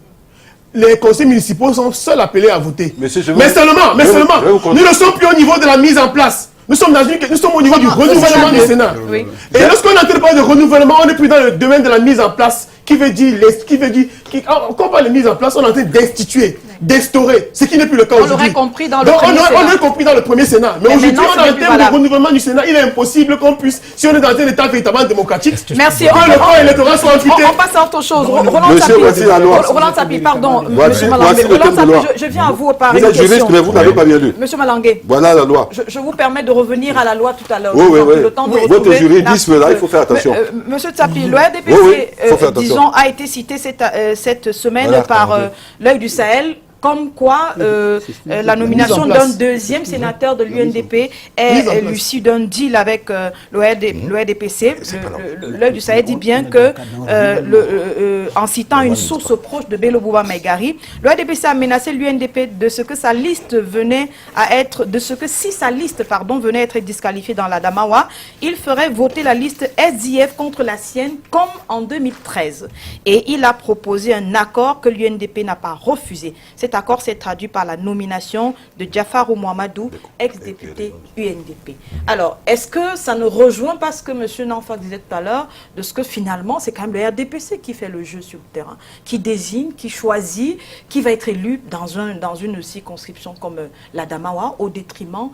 Les conseils municipaux sont seuls appelés à voter. Mais seulement, nous ne sommes plus au niveau de la mise en place. Nous sommes au niveau du renouvellement du Sénat. Oui. Et lorsqu'on entend parler de renouvellement, on n'est plus dans le domaine de la mise en place, quand on parle de mise en place, on est en train d'instituer, d'instaurer, ce qui n'est plus le cas aujourd'hui. On l'aurait compris dans le premier Sénat. On l'aurait compris dans le premier Sénat. Mais aujourd'hui, on est en termes de renouvellement du Sénat. Il est impossible qu'on puisse, si on est dans un état véritablement démocratique, merci. que le corps électoral soit amputé. On passe à autre chose. Roland Sapi, pardon. Monsieur Malangué, je viens à vous par une question. Vous êtes juriste, mais vous n'avez pas bien lu. Monsieur Malangué. Voilà la loi. Je vous permets de revenir à la loi tout à l'heure. Oui. Le temps de Votre juridisme, là, il faut faire attention. Monsieur Tsapi, le RDPC, disons, a été cité cette semaine par l'œil du Sahel, comme quoi la nomination d'un deuxième sénateur de l'UNDP est l'issue d'un deal avec le RDPC. L'œil du Sahel dit bien que, en citant une source proche de Bello Bouba Maïgari, le RDPC a menacé l'UNDP de ce que sa liste venait à être, si sa liste, venait à être disqualifiée dans la Damawa, il ferait voter la liste SDF contre la sienne comme en 2013. Et il a proposé un accord que l'UNDP n'a pas refusé. Cet accord s'est traduit par la nomination de Jafarou Mohamedou, ex-député UNDP. Alors, est-ce que ça ne rejoint pas ce que M. Nanfa disait tout à l'heure, de ce que finalement, c'est quand même le RDPC qui fait le jeu sur le terrain, qui désigne, qui choisit, qui va être élu dans une circonscription comme la Damawa, au détriment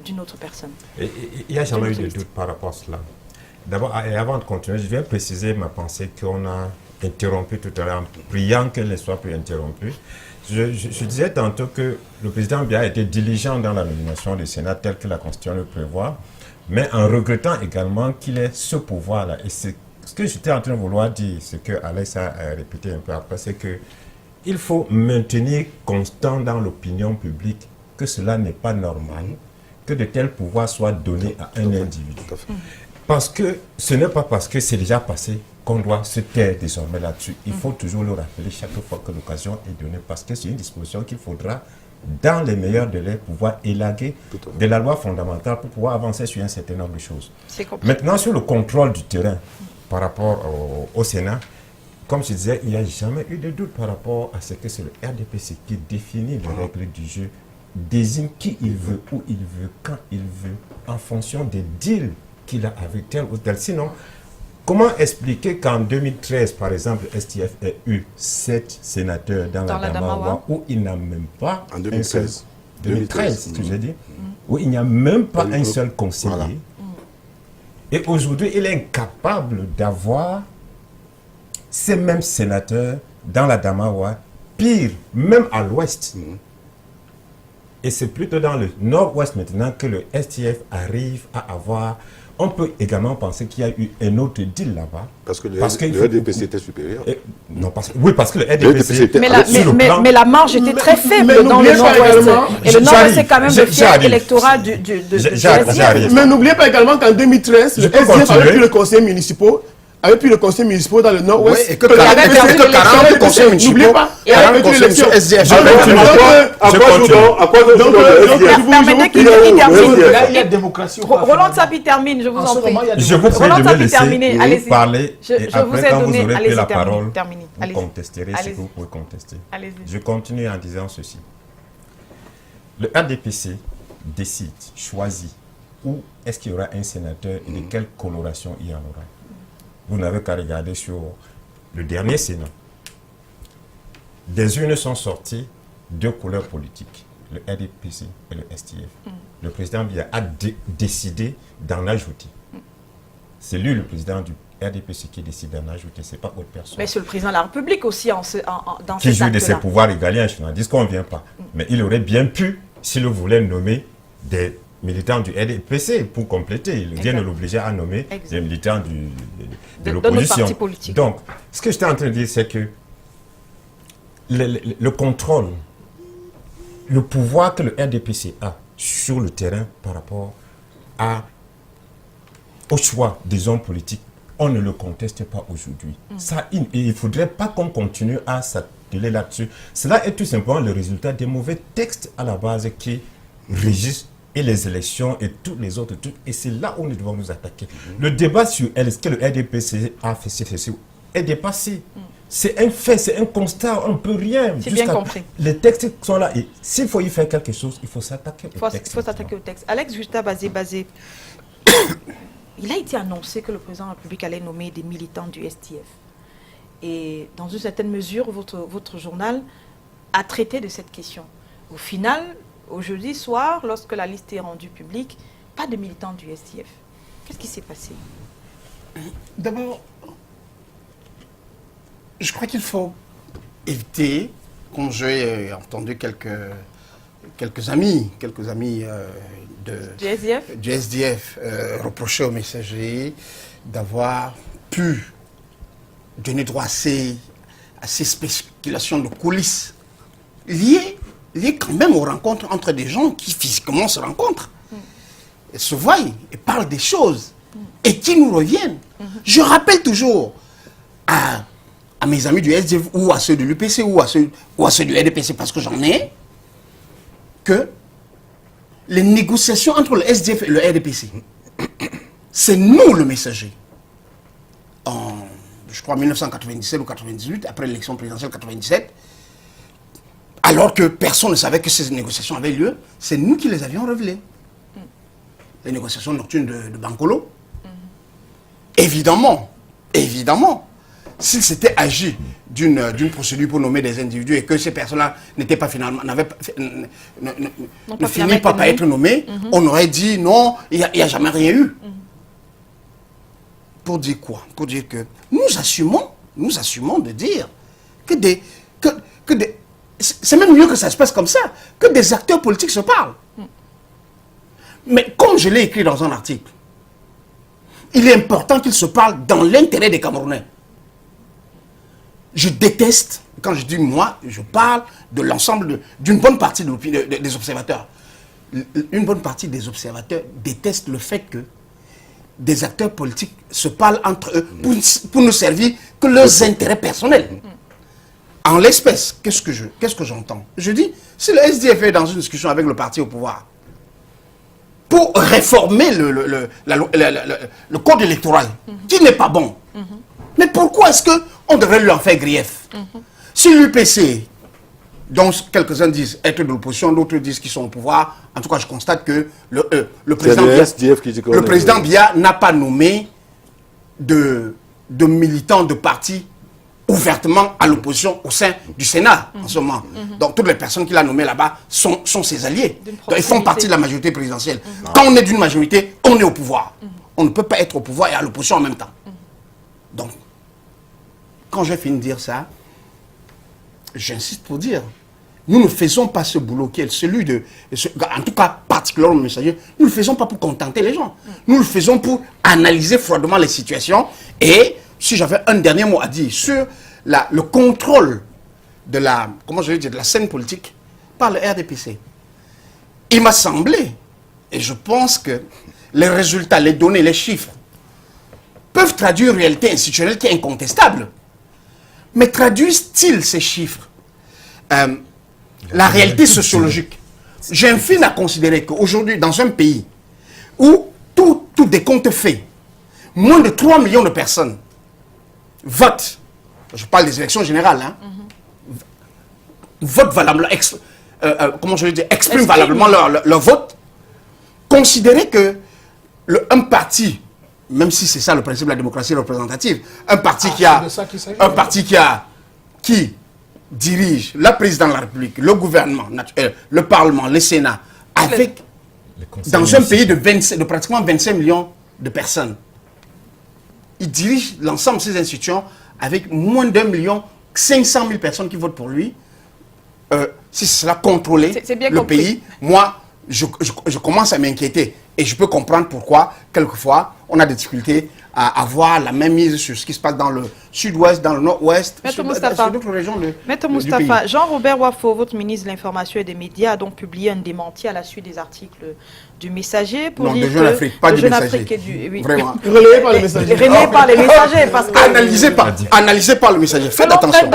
d'une autre personne? Il n'y a jamais eu de doute par rapport à cela. D'abord, et avant de continuer, je viens préciser ma pensée qu'on a interrompue tout à l'heure, en priant qu'elle ne soit plus interrompue. Je disais tantôt que le président Biya a été diligent dans la nomination du Sénat tel que la Constitution le prévoit, mais en regrettant également qu'il ait ce pouvoir-là. Et ce que j'étais en train de vouloir dire, ce que Alex a répété un peu après, c'est que il faut maintenir constant dans l'opinion publique que cela n'est pas normal, que de tels pouvoirs soient donnés à un individu. Parce que ce n'est pas parce que c'est déjà passé qu'on doit se taire désormais là-dessus. Il faut toujours le rappeler chaque fois que l'occasion est donnée, parce que c'est une disposition qu'il faudra, dans les meilleurs délais, pouvoir élaguer de la loi fondamentale pour pouvoir avancer sur un certain nombre de choses. Maintenant, sur le contrôle du terrain par rapport au Sénat, comme je disais, il n'y a jamais eu de doute par rapport à ce que c'est le RDPC qui définit les règles du jeu, désigne qui il veut, où il veut, quand il veut, en fonction des deals qu'il a avec tel ou tel. Sinon, comment expliquer qu'en 2013, par exemple, STF ait eu 7 sénateurs dans la Damawa, où il n'a même pas... En 2013. 2013, c'est ce que j'ai dit. Où il n'y a même pas un seul conseiller. Voilà. Et aujourd'hui, il est incapable d'avoir ces mêmes sénateurs dans la Damawa, pire, même à l'ouest. Et c'est plutôt dans le nord-ouest maintenant que le STF arrive à avoir... On peut également penser qu'il y a eu un autre deal là-bas. Parce que le RDPC était supérieur. Oui, parce que le RDPC était... Mais la marge était très faible dans le nord-ouest. Et le nord-ouest, c'est quand même le fief électoral du SDF. Mais n'oubliez pas également qu'en 2013, le SDF avait pris le conseil municipal. Avait pris le conseil municipal dans le nord-ouest. Oui, et que 40 conseils municipaux. N'oubliez pas. Et avec l'élection SDF. Permettez qu'il termine. Il y a démocratie. Roland Sapi termine, je vous en prie. Je vous prie de me laisser parler. Et après, quand vous aurez pris la parole, vous contesterez ce que vous pouvez contester. Je continue en disant ceci. Le RDPC décide, choisit où est-ce qu'il y aura un sénateur et de quelle coloration il y en aura. Vous n'avez qu'à regarder sur le dernier Sénat. Des urnes sont sorties, 2 couleurs politiques, le RDPC et le STF. Le président Biya a décidé d'en ajouter. C'est lui, le président du RDPC, qui décide d'en ajouter, ce n'est pas autre personne. Mais c'est le président de la République aussi dans ces actes-là. Qui joue de ses pouvoirs régaliens, je n'en dis qu'on ne vient pas. Mais il aurait bien pu, s'il voulait nommer des militants du RDPC pour compléter. Rien ne l'obligeait à nommer des militants de l'opposition. Donc, ce que j'étais en train de dire, c'est que le contrôle, le pouvoir que le RDPC a sur le terrain par rapport au choix des hommes politiques, on ne le conteste pas aujourd'hui. Il ne faudrait pas qu'on continue à s'atteler là-dessus. Cela est tout simplement le résultat des mauvais textes à la base qui régissent et les élections et tous les autres trucs. Et c'est là où nous devons nous attaquer. Le débat sur est-ce que le RDPC a fait ceci, est dépassée. C'est un fait, c'est un constat, on ne peut rien. C'est bien compris. Les textes sont là et s'il faut y faire quelque chose, il faut s'attaquer au texte. Il faut s'attaquer au texte. Alex Justin Bazé, il a été annoncé que le président de la République allait nommer des militants du SDF. Et dans une certaine mesure, votre journal a traité de cette question. Au final, au jeudi soir, lorsque la liste est rendue publique, pas de militants du SDF. Qu'est-ce qui s'est passé? D'abord, je crois qu'il faut éviter, comme j'ai entendu quelques amis du SDF reprocher aux messagers d'avoir pu donner droit à ces spéculations de coulisses liées quand même aux rencontres entre des gens qui physiquement se rencontrent, et se voient et parlent des choses et qui nous reviennent. Je rappelle toujours à mes amis du SDF ou à ceux de l'UPC ou à ceux du RDPC, parce que j'en ai, que les négociations entre le SDF et le RDPC, c'est nous le messager. En, je crois, 1997 ou 98, après l'élection présidentielle 97, alors que personne ne savait que ces négociations avaient lieu, c'est nous qui les avions révélées. Les négociations nocturnes de Bankolo. Évidemment, s'il s'était agi d'une procédure pour nommer des individus et que ces personnes-là n'étaient pas finalement, ne finissent pas par être nommées, on aurait dit non, il n'y a jamais rien eu. Pour dire quoi? Pour dire que nous assumons de dire que c'est même mieux que ça se passe comme ça, que des acteurs politiques se parlent. Mais comme je l'ai écrit dans un article, il est important qu'ils se parlent dans l'intérêt des Camerounais. Je déteste, quand je dis moi, je parle de l'ensemble d'une bonne partie des observateurs. Une bonne partie des observateurs détestent le fait que des acteurs politiques se parlent entre eux pour ne servir que leurs intérêts personnels. En l'espèce, qu'est-ce que j'entends? Je dis, si le SDF est dans une discussion avec le parti au pouvoir pour réformer le code électoral, qui n'est pas bon, mais pourquoi est-ce qu'on devrait lui en faire grief? Si l'UPC, dont quelques-uns disent être de l'opposition, d'autres disent qu'ils sont au pouvoir, en tout cas je constate que le président Biya n'a pas nommé de militants de partis ouvertement à l'opposition au sein du Sénat en ce moment. Donc toutes les personnes qu'il a nommées là-bas sont ses alliés. Donc, ils font partie de la majorité présidentielle. Quand on est d'une majorité, on est au pouvoir. On ne peut pas être au pouvoir et à l'opposition en même temps. Donc, quand j'ai fini de dire ça, j'insiste pour dire, nous ne faisons pas ce boulot qui est celui de, en tout cas particulièrement le messager, nous ne le faisons pas pour contenter les gens. Nous le faisons pour analyser froidement les situations. Et si j'avais un dernier mot à dire sur le contrôle de la, comment je vais dire, de la scène politique par le RDPC, il m'a semblé, et je pense que les résultats, les données, les chiffres peuvent traduire une réalité institutionnelle qui est incontestable. Mais traduisent-ils ces chiffres la réalité sociologique? J'incline à considérer qu'aujourd'hui, dans un pays où tout décompte fait, moins de 3 millions de personnes votent, je parle des élections générales, hein, votent valablement, expriment valablement leur vote, considérer que un parti, même si c'est ça le principe de la démocratie représentative, un parti qui dirige la présidence de la République, le gouvernement, le Parlement, le Sénat, avec, dans un pays de pratiquement 25 millions de personnes, il dirige l'ensemble de ces institutions avec moins d'1,5 million personnes qui votent pour lui. Si cela contrôlait le pays, moi, je commence à m'inquiéter. Et je peux comprendre pourquoi, quelquefois, on a des difficultés à avoir la même mise sur ce qui se passe dans le sud-ouest, dans le nord-ouest, sur d'autres régions du pays. Jean-Robert Wafo, votre ministre de l'Information et des Médias, a donc publié un démenti à la suite des articles du Messager pour dire de Jeune Afrique, pas du Messager. Vraiment. Relayé par les messagers. Relayé par les messagers, parce que... Analysé par le Messager. Faites attention.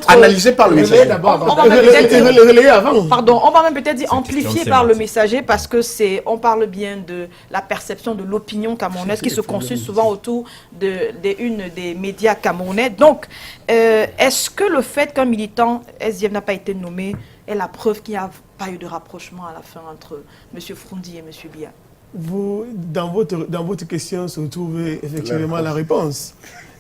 Analysé par le Messager. Relayé avant. Pardon, on va même peut-être dire amplifié par le Messager, parce que on parle bien de la perception de l'opinion camerounaise qui se construit souvent autour d'une des médias camerounais. Donc, est-ce que le fait qu'un militant SDF n'a pas été nommé est la preuve qu'il n'y a pas eu de rapprochement à la fin entre M. Froundi et M. Biya? Vous, dans votre question se trouve effectivement la réponse.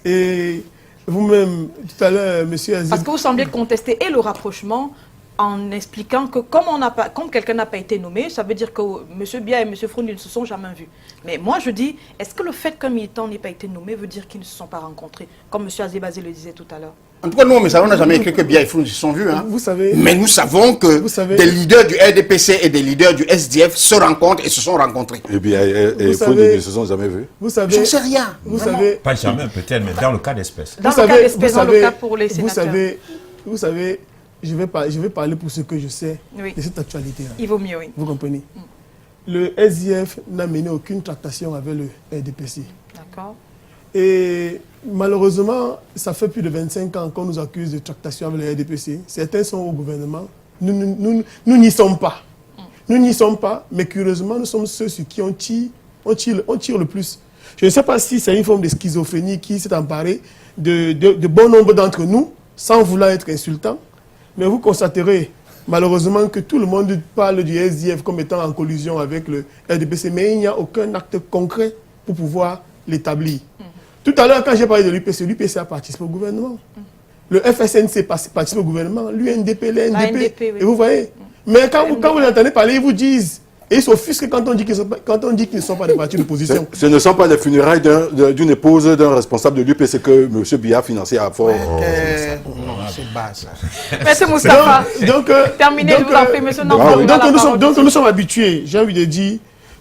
Et vous-même, tout à l'heure, M. Azib... Parce que vous semblez contester et le rapprochement en expliquant que comme quelqu'un n'a pas été nommé, ça veut dire que M. Biya et M. Froundi ne se sont jamais vus. Mais moi, je dis, est-ce que le fait qu'un militant n'ait pas été nommé veut dire qu'ils ne se sont pas rencontrés, comme M. Azébazé le disait tout à l'heure? En tout cas, nous, on n'a jamais écrit que Biya et Froundi se sont vus. Hein. Vous savez, mais nous savons que des leaders du RDPC et des leaders du SDF se rencontrent et se sont rencontrés. Et Biya et Froundi ne se sont jamais vus. Vous savez, je ne sais rien. Vous savez, Pas jamais peut-être, mais dans le cas d'espèce. Dans le cas d'espèce, dans le cas pour les sénateurs. Vous savez, je vais parler pour ce que je sais de cette actualité-là. Il vaut mieux, oui. Vous comprenez? Le SDF n'a mené aucune tractation avec le RDPC. D'accord. Et malheureusement, ça fait plus de 25 ans qu'on nous accuse de tractation avec le RDPC. Certains sont au gouvernement. Nous n'y sommes pas. Nous n'y sommes pas, mais curieusement, nous sommes ceux sur qui on tire le plus. Je ne sais pas si c'est une forme de schizophrénie qui s'est emparée de bon nombre d'entre nous, sans vouloir être insultant. Mais vous constaterez malheureusement que tout le monde parle du SDF comme étant en collusion avec le RDPC, mais il n'y a aucun acte concret pour pouvoir l'établir. Tout à l'heure, quand j'ai parlé de l'UPC a participé au gouvernement. Le FSNC participe au gouvernement, l'UNDP, l'NDP. Oui. Et vous voyez. Mais quand vous l'entendez parler, ils vous disent, et ils s'offusquent quand on dit qu'ils ne sont pas des partis d'opposition. Ce ne sont pas les funérailles d'une épouse d'un responsable de l'UPC que M. Biya a financé à fort. Non, c'est bas ça. Merci Moustapha. Terminez, je vous en prie, M. Donc nous sommes habitués, j'ai envie de dire,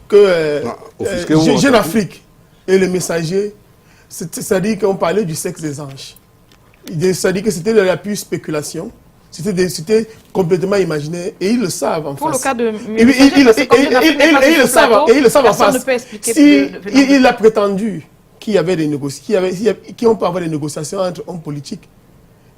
que Jeune Afrique et le messager, c'est-à-dire qu'on parlait du sexe des anges. C'est-à-dire que c'était de la pure spéculation. C'était complètement imaginaire et ils le savent en Pour face. le cas de... Ils le savent en face. Il a prétendu qu'il y avait des négociations, qu'on peut avoir des négociations entre hommes politiques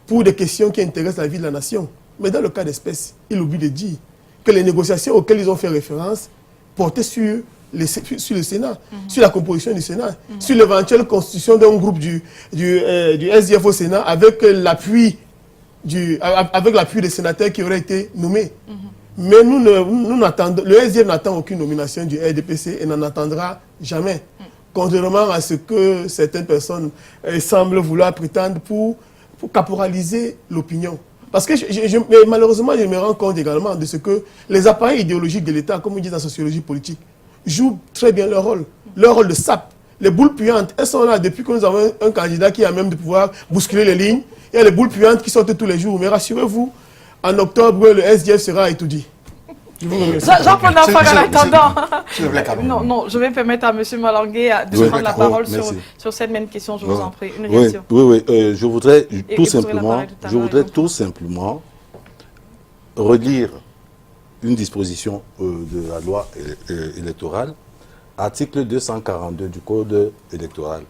pour des questions qui intéressent la vie de la nation. Mais dans le cas d'espèce, il oublie de dire que les négociations auxquelles ils ont fait référence portaient sur le Sénat, sur la composition du Sénat, sur l'éventuelle constitution d'un groupe du SDF au Sénat avec l'appui des sénateurs qui auraient été nommés. Mais le SDF n'attend aucune nomination du RDPC et n'en attendra jamais. Contrairement à ce que certaines personnes semblent vouloir prétendre pour caporaliser l'opinion. Parce que mais malheureusement, je me rends compte également de ce que les appareils idéologiques de l'État, comme on dit dans la sociologie politique, jouent très bien leur rôle de sape. Les boules puantes, elles sont là depuis que nous avons un candidat qui a même de pouvoir bousculer les lignes. Il y a les boules puantes qui sortent tous les jours. Mais rassurez-vous, en octobre, le SDF sera étudié. Jean-Paul Nafag, en attendant. Non, je vais permettre à M. Malangué de prendre la parole sur cette même question, je vous en prie. Une réaction. Oui, je voudrais tout simplement relire une disposition de la loi électorale, article 242 du Code électoral.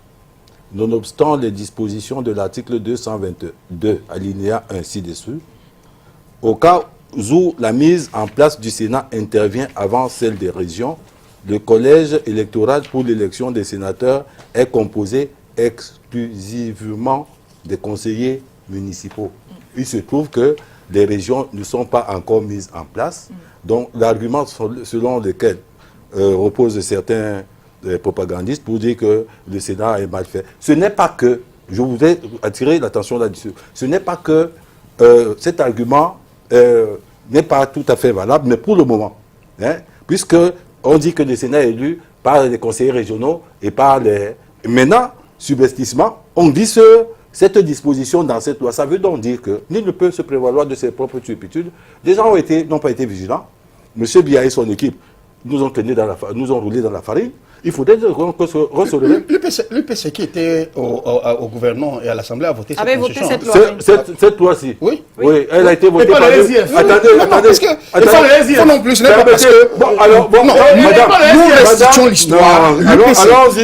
Nonobstant les dispositions de l'article 222, alinéa 1 ci-dessous, au cas où la mise en place du Sénat intervient avant celle des régions, le collège électoral pour l'élection des sénateurs est composé exclusivement des conseillers municipaux. Il se trouve que les régions ne sont pas encore mises en place. Donc l'argument selon lequel reposent certains propagandistes pour dire que le Sénat est mal fait. Ce n'est pas que, je voudrais attirer l'attention là-dessus, ce n'est pas que cet argument n'est pas tout à fait valable, mais pour le moment, puisque on dit que le Sénat est élu par les conseillers régionaux et par les... Maintenant, subrepticement, on dit cette disposition dans cette loi. Ça veut donc dire que nul ne peut se prévaloir de ses propres turpitudes. Les gens n'ont pas été vigilants. M. Biya et son équipe nous ont roulé dans la farine. Il faudrait qu'on se relève. L'UPC qui était au gouvernement et à l'Assemblée a voté cette constitution. Cette loi-ci. Oui, elle a été votée par le SDF. Attendez. Il faut non plus, ce n'est pas parce que... nous restituons l'histoire.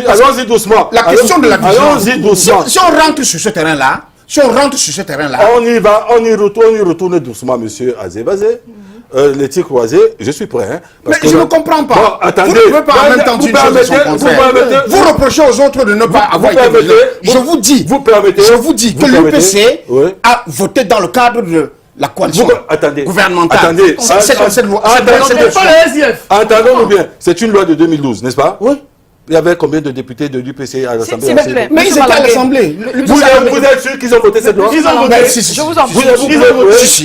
Allons-y doucement. La question de la vigilance. Allons-y doucement. Si on rentre sur ce terrain-là, on y va, on y retourne doucement, M. Azébazé. les tirs croisés, je suis prêt. Hein, mais je ne comprends pas. Bon, attendez. Vous ne pouvez pas en même temps dire une chose et son contraire. Vous reprochez aux autres de ne pas avoir été vigilants. Je vous dis que l'UPC a voté dans le cadre de la coalition gouvernementale. Attendez. Entendons-nous bien. C'est une loi de 2012, n'est-ce pas? Oui. Il y avait combien de députés de l'UPC à l'Assemblée? Mais ils étaient à l'Assemblée. Vous êtes sûr qu'ils ont voté cette loi? Ils ont voté. Je vous en prie.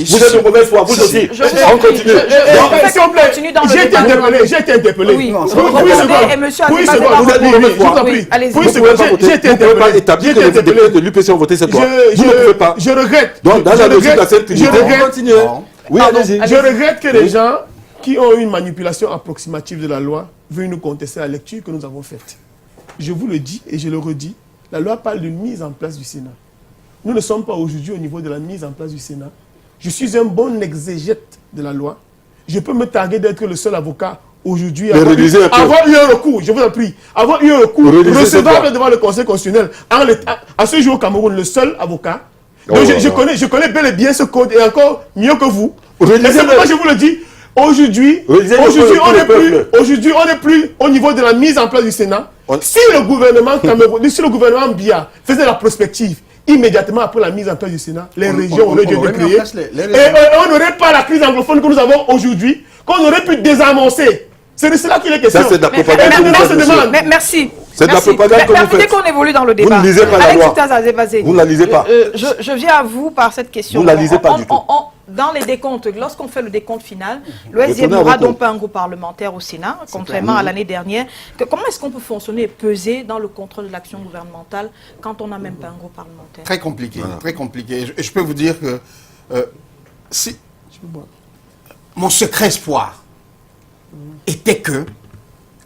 Vous êtes de mauvaise foi, vous aussi. On continue. J'ai été interpellé. Oui, et monsieur Vous êtes de mauvaise foi. Allez-y. Vous ne pouvez pas établir que les députés de l'UPC ont voté cette loi. Vous ne pouvez pas. Je regrette. Donc, dans la logique de la Sainte Trinité, on continue. Oui, allez-y. Je regrette que les gens qui ont une manipulation approximative de la loi veuillent nous contester la lecture que nous avons faite. Je vous le dis et je le redis, la loi parle d'une mise en place du Sénat. Nous ne sommes pas aujourd'hui au niveau de la mise en place du Sénat. Je suis un bon exégète de la loi. Je peux me targuer d'être le seul avocat aujourd'hui à avoir eu un recours, je vous en prie, avoir eu un recours recevable devant le Conseil constitutionnel. À ce jour au Cameroun, le seul avocat. Donc je connais bel et bien ce code et encore mieux que vous. Et c'est pourquoi je vous le dis. Aujourd'hui, on n'est plus au niveau de la mise en place du Sénat. Si le gouvernement Biya faisait la prospective immédiatement après la mise en place du Sénat, les régions auraient dû être créées. Et on n'aurait pas la crise anglophone que nous avons aujourd'hui, qu'on aurait pu désamorcer. C'est de cela qu'il est question. Ça, c'est de la propagande. Merci. C'est de la propagande que vous faites. Permettez qu'on évolue dans le débat. Vous ne lisez pas la loi. Vous ne la lisez pas. Je viens à vous par cette question. Vous ne la lisez pas du tout. Dans les décomptes, lorsqu'on fait le décompte final, l'OSDF n'aura donc pas un groupe parlementaire au Sénat, contrairement à l'année dernière. Comment est-ce qu'on peut fonctionner et peser dans le contrôle de l'action gouvernementale quand on n'a même pas un groupe parlementaire? Très compliqué, très compliqué. Je peux vous dire que si mon secret espoir était que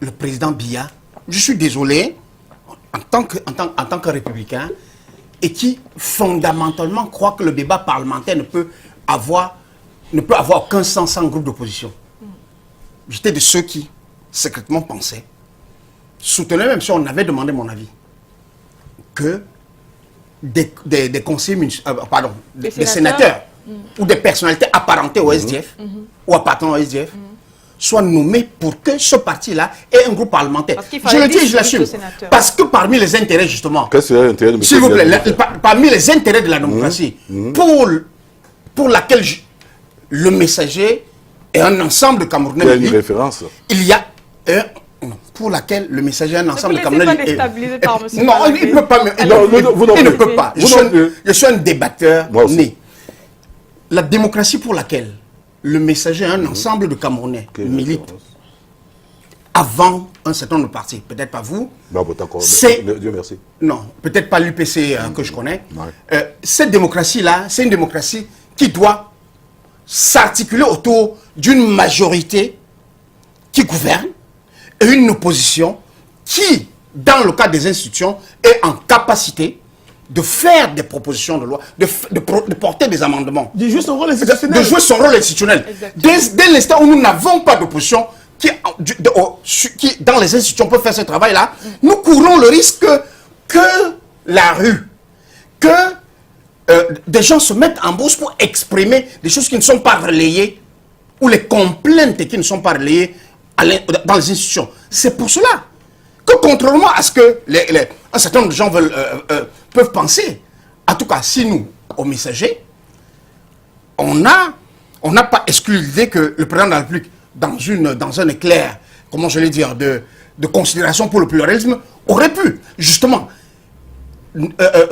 le président Biya, je suis désolé, en tant que républicain, et qui fondamentalement croit que le débat parlementaire ne peut avoir aucun sens sans groupe d'opposition. J'étais de ceux qui, secrètement, pensaient, soutenaient, même si on avait demandé mon avis, que des conseillers municipaux, des sénateurs ou des personnalités apparentées au SDF ou appartenant au SDF soient nommés pour que ce parti-là ait un groupe parlementaire. Je le dis et je l'assume. Parce que parmi les intérêts, justement, quel serait l'intérêt de s'il vous plaît, parmi les intérêts de la démocratie, pour laquelle le messager est un ensemble de Camerounais. Il y a une référence. Il y a pour laquelle le messager est un ensemble de Camerounais. Non, il ne peut pas. Il ne peut pas. Je suis un débatteur né. La démocratie pour laquelle le messager est un ensemble de Camerounais milite avant un certain nombre de partis, peut-être pas vous. Dieu merci. Non, peut-être pas l'UPC que je connais. Cette démocratie-là, c'est une démocratie qui doit s'articuler autour d'une majorité qui gouverne et une opposition qui, dans le cadre des institutions, est en capacité de faire des propositions de loi, de porter des amendements. De jouer son rôle institutionnel. De jouer son rôle institutionnel. Dès l'instant où nous n'avons pas d'opposition qui, dans les institutions, peut faire ce travail-là, nous courons le risque que la rue, que des gens se mettent en bourse pour exprimer des choses qui ne sont pas relayées, ou les complaintes qui ne sont pas relayées dans les institutions. C'est pour cela que, contrairement à ce que un certain nombre de gens peuvent penser, en tout cas, si nous, au messager, on n'a pas exclu l'idée que le président de la République, dans un éclair, comment je vais dire, de considération pour le pluralisme, aurait pu, justement,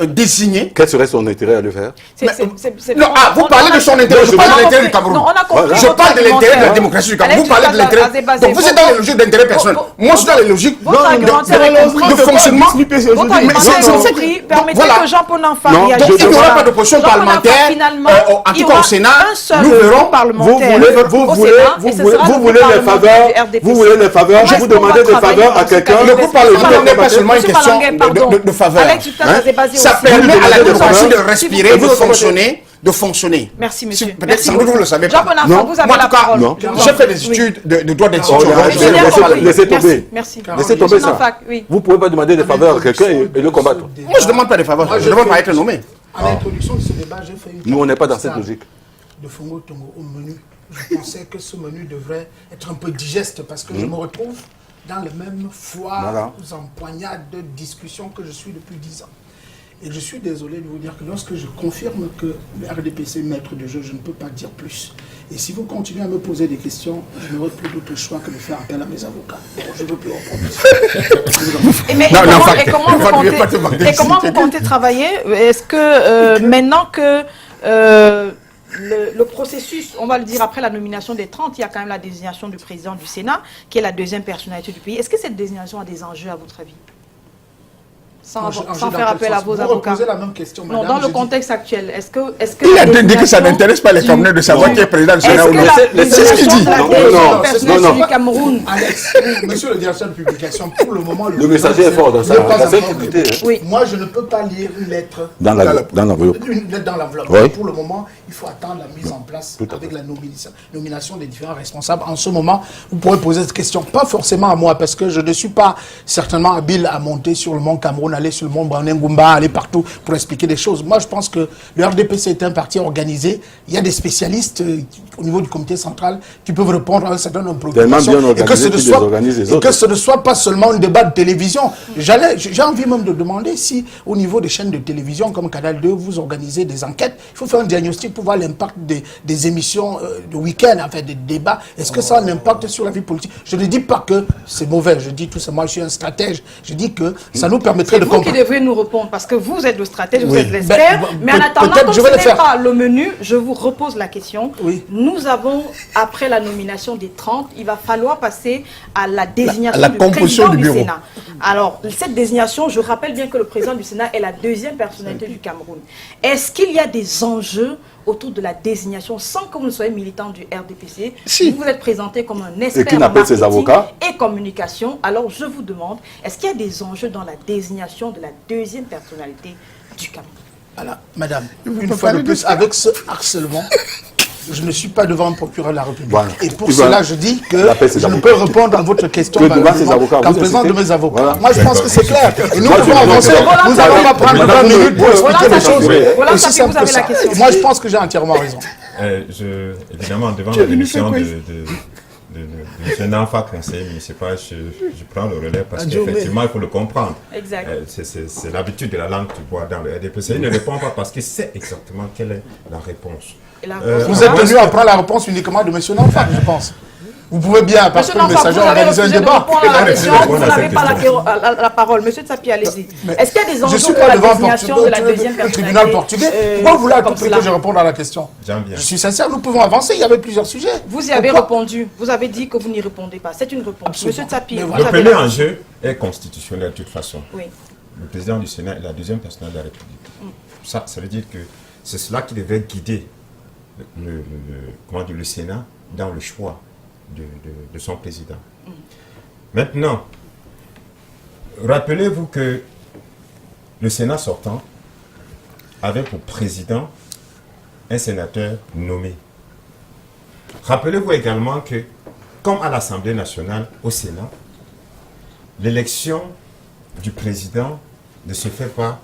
désigner... Quel serait son intérêt à le faire? Vous parlez de son intérêt, je parle de l'intérêt du Cameroun. Je parle de l'intérêt de la démocratie du Cameroun. Vous parlez de l'intérêt... Donc vous êtes dans les logiques d'intérêt personnel. Moi, je suis dans les logiques de fonctionnement. Permettez que Jean-Paul Nanfa réagisse. Donc il n'y aura pas d'opposition parlementaire. En tout cas au Sénat, nous verrons... Vous voulez les faveurs, vous demandez des faveurs à quelqu'un. Le groupe parlementaire n'est pas seulement une question de faveur. Ça permet à la démocratie de respirer, de fonctionner. Merci, monsieur. Peut-être sans doute vous le savez pas. Vous avez la parole. J'ai fait des études de droit d'institution. Laissez tomber. Merci. Laissez tomber ça. Vous ne pouvez pas demander des faveurs à quelqu'un et le combattre. Moi, je ne demande pas des faveurs. Je ne demande pas à être nommé. À l'introduction de ce débat, j'ai fait Nous, on n'est pas dans cette logique. De Fongo Tongo au menu je pensais que ce menu devrait être un peu digeste parce que je me retrouve dans les mêmes foires, empoignades de discussions que je suis depuis 10 ans. Et je suis désolé de vous dire que lorsque je confirme que le RDPC est maître de jeu, je ne peux pas dire plus. Et si vous continuez à me poser des questions, je n'aurai plus d'autre choix que de faire appel à mes avocats. Bon, je ne veux plus reprendre. Et comment vous comptez travailler? Est-ce que maintenant que le processus, on va le dire après la nomination des 30, il y a quand même la désignation du président du Sénat, qui est la deuxième personnalité du pays. Est-ce que cette désignation a des enjeux à votre avis? Sans faire appel à vos avocats. Vous reposez la même question, madame. Non, dans le contexte actuel, est-ce que il a dit que ça n'intéresse pas les Camerounais de savoir qui est président du Sénat ou non. C'est ce qu'il dit. Non. Du Cameroun. Alex, monsieur le directeur de publication, pour le moment, le messager est fort dans ça. Oui. Moi, je ne peux pas lire une lettre dans l'enveloppe. Une lettre dans l'enveloppe. Oui. Pour le moment, il faut attendre la mise en place avec la nomination des différents responsables. En ce moment, vous pourrez poser cette question, pas forcément à moi, parce que je ne suis pas certainement habile à monter sur le mont Cameroun, aller sur le mont Brandengumba, aller partout pour expliquer des choses. Moi, je pense que le RDPC est un parti organisé. Il y a des spécialistes au niveau du comité central qui peuvent répondre à un certain nombre de préoccupations. Et que ce ne soit pas seulement un débat de télévision. J'ai envie même de demander si, au niveau des chaînes de télévision comme Canal 2, vous organisez des enquêtes. Il faut faire un diagnostic pour voir l'impact des émissions de week-end, en fait, des débats. Est-ce que ça a un impact sur la vie politique? Je ne dis pas que c'est mauvais. Je dis tout ça. Moi, je suis un stratège. Je dis que ça nous permettrait de comprendre. Vous qui devrez nous répondre, parce que vous êtes le stratège, vous êtes l'expert. Mais en attendant, comme ce n'est pas le menu, je vous repose la question. Oui. Nous avons, après la nomination des 30, il va falloir passer à la désignation du président du Sénat. Alors, cette désignation, je rappelle bien que le président du Sénat est la deuxième personnalité du Cameroun. Est-ce qu'il y a des enjeux autour de la désignation, sans que vous ne soyez militant du RDPC, si vous êtes présenté comme un expert en marketing et communication, alors je vous demande, est-ce qu'il y a des enjeux dans la désignation de la deuxième personnalité du Cameroun? Voilà, madame, une fois de plus, avec ce harcèlement, je ne suis pas devant un procureur de la République. Voilà. Et pour cela, je dis que je ne peux répondre à votre question qu'en présence de mes avocats. Voilà. Moi, je pense que c'est clair. Et nous pouvons avancer. Nous n'allons pas prendre 20 minutes pour expliquer les choses. Voilà, ça, vous avez la question. Moi, je pense que j'ai entièrement raison. Évidemment, devant la démission de M. Nanfa, conseiller municipal, je prends le relais parce qu'effectivement, il faut le comprendre. Exact. C'est l'habitude de la langue du bois dans le RDPC. Il ne répond pas parce qu'il sait exactement quelle est la réponse. Vous êtes venu à prendre la réponse uniquement de M. Nanfa, je pense. Vous pouvez bien, parce que le messager a organisé un débat. Vous n'avez pas la parole. Monsieur Tsapi, allez-y. Est-ce qu'il y a des enjeux pour la désignation de la deuxième personnalité? Le tribunal portugais. Pourquoi vous voulez à tout prix que je réponde à la question? Je suis sincère, nous pouvons avancer. Il y avait plusieurs sujets. Vous y avez répondu. Vous avez dit que vous n'y répondez pas. C'est une réponse. Monsieur Tsapi, le premier enjeu est constitutionnel de toute façon. Oui. Le président du Sénat est la deuxième personnalité de la République. Ça veut dire que c'est cela qui devait guider le Sénat dans le choix de son président. Maintenant, rappelez-vous que le Sénat sortant avait pour président un sénateur nommé. Rappelez-vous également que, comme à l'Assemblée nationale, au Sénat, l'élection du président ne se fait pas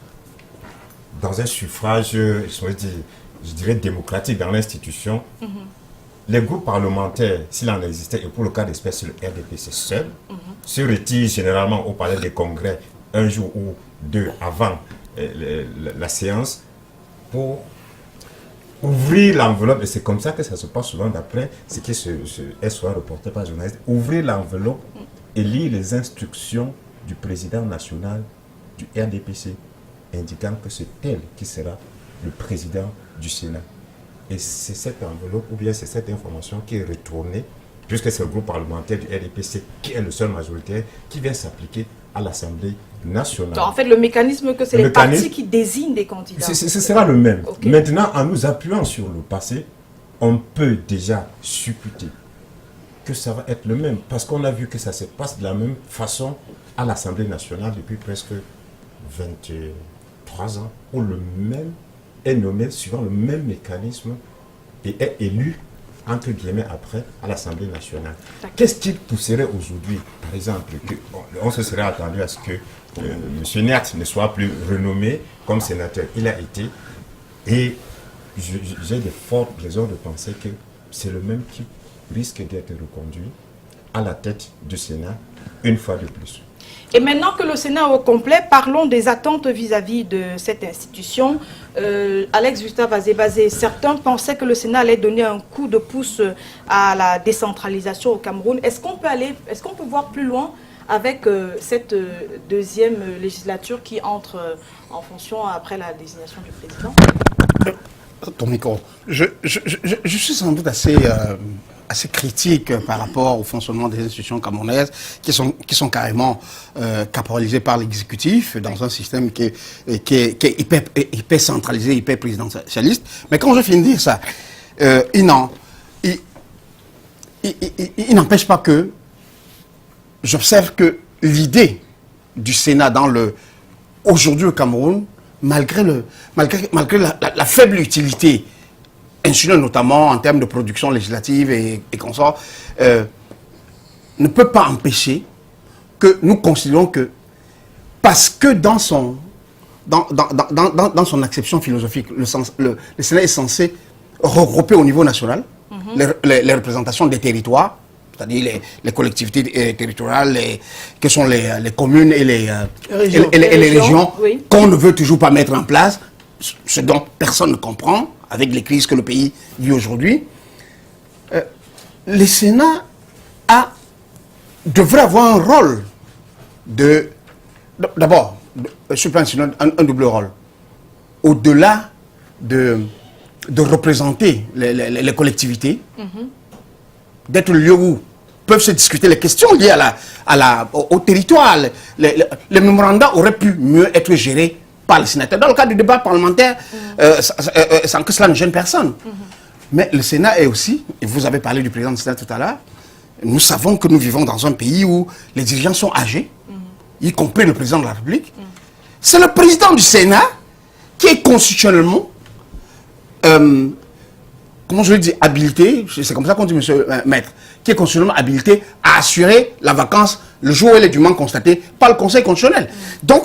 dans un suffrage, je dirais, démocratique dans l'institution. Les groupes parlementaires, s'il en existait, et pour le cas d'espèce, c'est le RDPC seul, se retirent généralement au palais des congrès un jour ou deux avant la séance pour ouvrir l'enveloppe, et c'est comme ça que ça se passe souvent d'après ce qui est soit reporté par les journalistes, ouvrir l'enveloppe et lire les instructions du président national du RDPC, indiquant que c'est elle qui sera le président du Sénat. Et c'est cette enveloppe, ou bien c'est cette information qui est retournée, puisque c'est le groupe parlementaire du RDPC qui est le seul majoritaire, qui vient s'appliquer à l'Assemblée nationale. Donc, en fait, le mécanisme que c'est les partis qui désignent des candidats. Ce sera le même. Okay. Maintenant, en nous appuyant sur le passé, on peut déjà supputer que ça va être le même, parce qu'on a vu que ça se passe de la même façon à l'Assemblée nationale depuis presque 23 ans, où le même est nommé suivant le même mécanisme et est élu, entre guillemets, après, à l'Assemblée nationale. Qu'est-ce qui pousserait aujourd'hui, par exemple, on se serait attendu à ce que M. Nert ne soit plus renommé comme sénateur. Il a été, et j'ai de fortes raisons de penser que c'est le même qui risque d'être reconduit à la tête du Sénat une fois de plus. Et maintenant que le Sénat est au complet, parlons des attentes vis-à-vis de cette institution. Alex Gustave Azébazé, certains pensaient que le Sénat allait donner un coup de pouce à la décentralisation au Cameroun. Est-ce qu'on peut voir plus loin avec cette deuxième législature qui entre en fonction après la désignation du président? Ton micro. Je suis sans doute assez critique par rapport au fonctionnement des institutions camerounaises qui sont carrément caporalisées par l'exécutif dans un système qui est hyper centralisé, hyper présidentialiste. Mais quand je finis de dire ça, il n'empêche pas que j'observe que l'idée du Sénat aujourd'hui au Cameroun, malgré la faible utilité institutionnelle, notamment en termes de production législative et consorts, ne peut pas empêcher que nous considérons que, parce que dans son acception philosophique, le Sénat est censé regrouper au niveau national les représentations des territoires, c'est-à-dire les collectivités territoriales, que sont les communes et les régions, oui, qu'on ne veut toujours pas mettre en place, ce dont personne ne comprend, avec les crises que le pays vit aujourd'hui. Le Sénat devrait avoir un rôle d'abord, je pense un double rôle. Au-delà de représenter les collectivités, d'être le lieu où peuvent se discuter les questions liées au territoire. Les mémorandums auraient pu mieux être gérés par les sénateurs. Dans le cadre du débat parlementaire, sans que cela ne gêne personne. Mais le Sénat est aussi, et vous avez parlé du président du Sénat tout à l'heure, nous savons que nous vivons dans un pays où les dirigeants sont âgés, y compris le président de la République. C'est le président du Sénat qui est constitutionnellement comment je le dis, habilité, c'est comme ça qu'on dit, monsieur Maître, qui est constitutionnellement habilité à assurer la vacance le jour où elle est dûment constatée par le Conseil constitutionnel. Donc,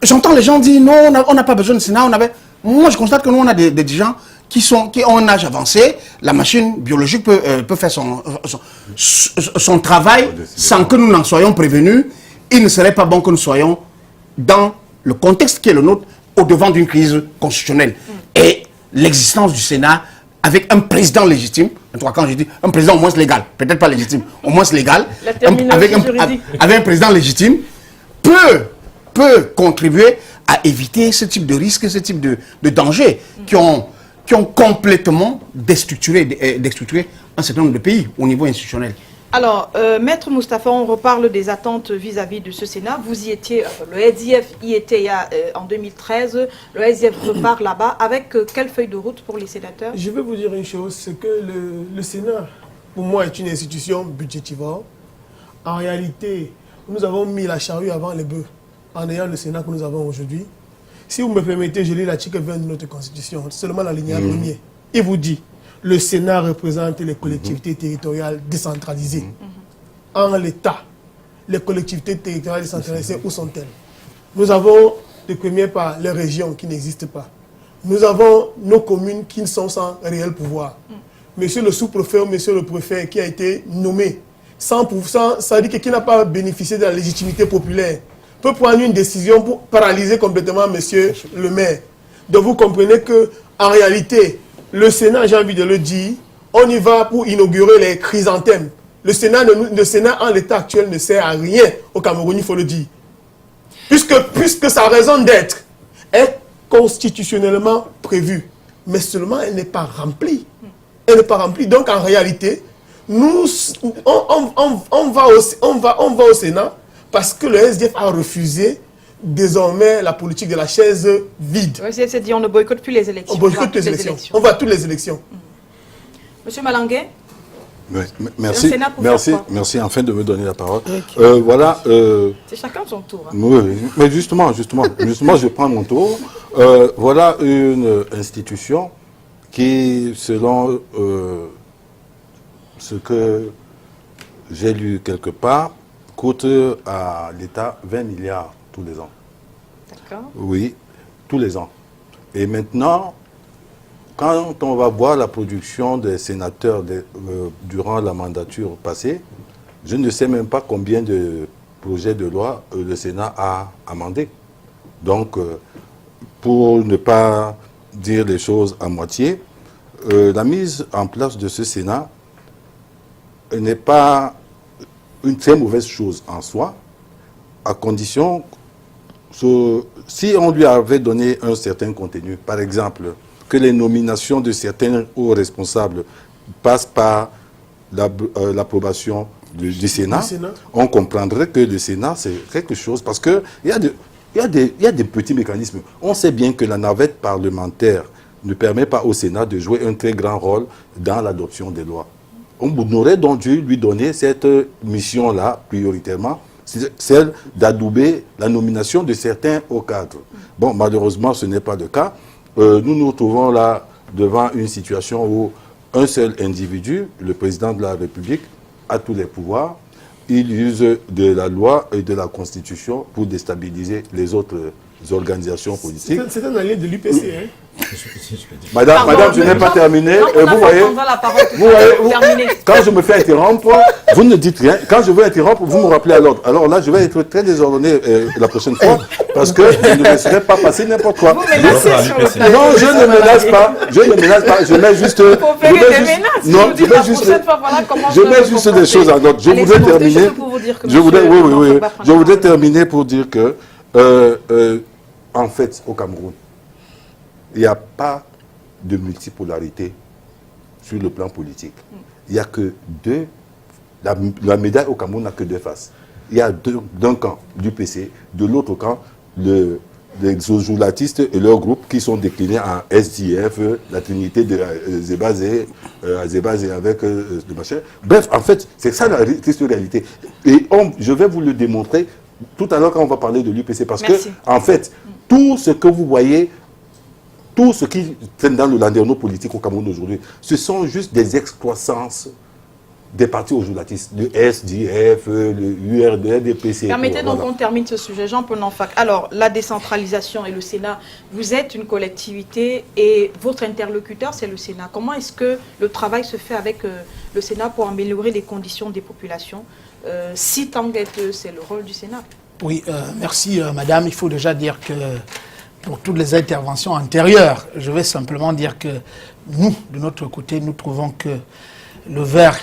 j'entends les gens dire non, on n'a pas besoin de Sénat. Moi, je constate que nous, on a des gens qui ont un âge avancé. La machine biologique peut faire son travail sans que nous n'en soyons prévenus. Il ne serait pas bon que nous soyons dans le contexte qui est le nôtre au devant d'une crise constitutionnelle. Et l'existence du Sénat avec un président légitime, en tout cas quand je dis un président au moins légal, peut-être pas légitime, au moins légal, avec un président légitime, peut contribuer à éviter ce type de risques, ce type de dangers qui ont complètement déstructuré un certain nombre de pays au niveau institutionnel. Alors, Maître Moustapha, on reparle des attentes vis-à-vis de ce Sénat. Vous y étiez, le SDF y était en 2013, le SDF repart là-bas. Avec quelle feuille de route pour les sénateurs? Je vais vous dire une chose, c'est que le Sénat, pour moi, est une institution budgétivore. En réalité, nous avons mis la charrue avant les bœufs, en ayant le Sénat que nous avons aujourd'hui. Si vous me permettez, je lis l'article 20 de notre Constitution, seulement la ligne première. Il vous dit: le Sénat représente les collectivités territoriales décentralisées. En l'État, les collectivités territoriales décentralisées, où sont-elles? Nous avons, de premier part, les régions qui n'existent pas. Nous avons nos communes qui sont sans réel pouvoir. Monsieur le sous-préfet ou monsieur le préfet qui a été nommé 100%, ça veut dire qu'il n'a pas bénéficié de la légitimité populaire, peut prendre une décision pour paralyser complètement monsieur le maire. Donc vous comprenez qu'en réalité, le Sénat, j'ai envie de le dire, on y va pour inaugurer les chrysanthèmes. Le Sénat en l'état actuel ne sert à rien au Cameroun, il faut le dire. Puisque sa raison d'être est constitutionnellement prévue. Mais seulement elle n'est pas remplie. Elle n'est pas remplie. Donc en réalité, on va au Sénat parce que le SDF a refusé désormais la politique de la chaise vide. Oui, c'est dit, on ne boycotte plus les élections. On boycotte les élections. On va à toutes les élections. Monsieur Malangué, merci enfin de me donner la parole. Voilà. C'est chacun son tour. Hein. Oui, mais justement, je prends mon tour. Voilà une institution qui, selon ce que j'ai lu quelque part, coûte à l'État 20 milliards tous les ans. D'accord. Oui, tous les ans. Et maintenant, quand on va voir la production des sénateurs durant la mandature passée, je ne sais même pas combien de projets de loi le Sénat a amendé. Donc, pour ne pas dire les choses à moitié, la mise en place de ce Sénat n'est pas une très mauvaise chose en soi, à condition, si on lui avait donné un certain contenu, par exemple, que les nominations de certains hauts responsables passent par l'approbation du Sénat, on comprendrait que le Sénat, c'est quelque chose, parce qu'il y a des petits mécanismes. On sait bien que la navette parlementaire ne permet pas au Sénat de jouer un très grand rôle dans l'adoption des lois. On aurait donc dû lui donner cette mission-là, prioritairement, celle d'adouber la nomination de certains hauts cadres. Bon, malheureusement, ce n'est pas le cas. Nous nous trouvons là devant une situation où un seul individu, le président de la République, a tous les pouvoirs. Il use de la loi et de la Constitution pour déstabiliser les autres organisations politiques. C'est un allié de l'UPC, hein? Madame, je n'ai pas terminé. Vous voyez, quand je me fais interrompre, vous ne dites rien. Quand je veux interrompre, vous me rappelez à l'ordre. Alors là, je vais être très désordonné la prochaine fois, parce que je ne me laisserai pas passer n'importe quoi. Vous menacez sur le plateau. Non, je ne menace pas. Je ne menace pas. Je mets juste. Je mets juste des choses en ordre. Je voudrais terminer. Je voudrais terminer pour dire que, en fait, au Cameroun, il n'y a pas de multipolarité sur le plan politique. Il n'y a que deux. La médaille au Cameroun n'a que deux faces. Il y a d'un camp du PC, de l'autre camp, les zoulatistes et leur groupe qui sont déclinés en SDF, la trinité de Zébazé avec le machin. Bref, en fait, c'est ça la triste réalité. Et je vais vous le démontrer tout à l'heure quand on va parler de l'UPC. Parce que, en fait, tout ce que vous voyez, tout ce qui traîne dans le landerneau politique au Cameroun aujourd'hui, ce sont juste des excroissances des partis aujourd'hui, le SDF, le URD, le PC. Permettez donc qu'on termine ce sujet. Jean-Paul Nanfac. Alors, la décentralisation et le Sénat, vous êtes une collectivité et votre interlocuteur, c'est le Sénat. Comment est-ce que le travail se fait avec le Sénat pour améliorer les conditions des populations, si tant que c'est le rôle du Sénat? Oui, merci madame. Il faut déjà dire que pour toutes les interventions antérieures, je vais simplement dire que nous, de notre côté, nous trouvons que le verre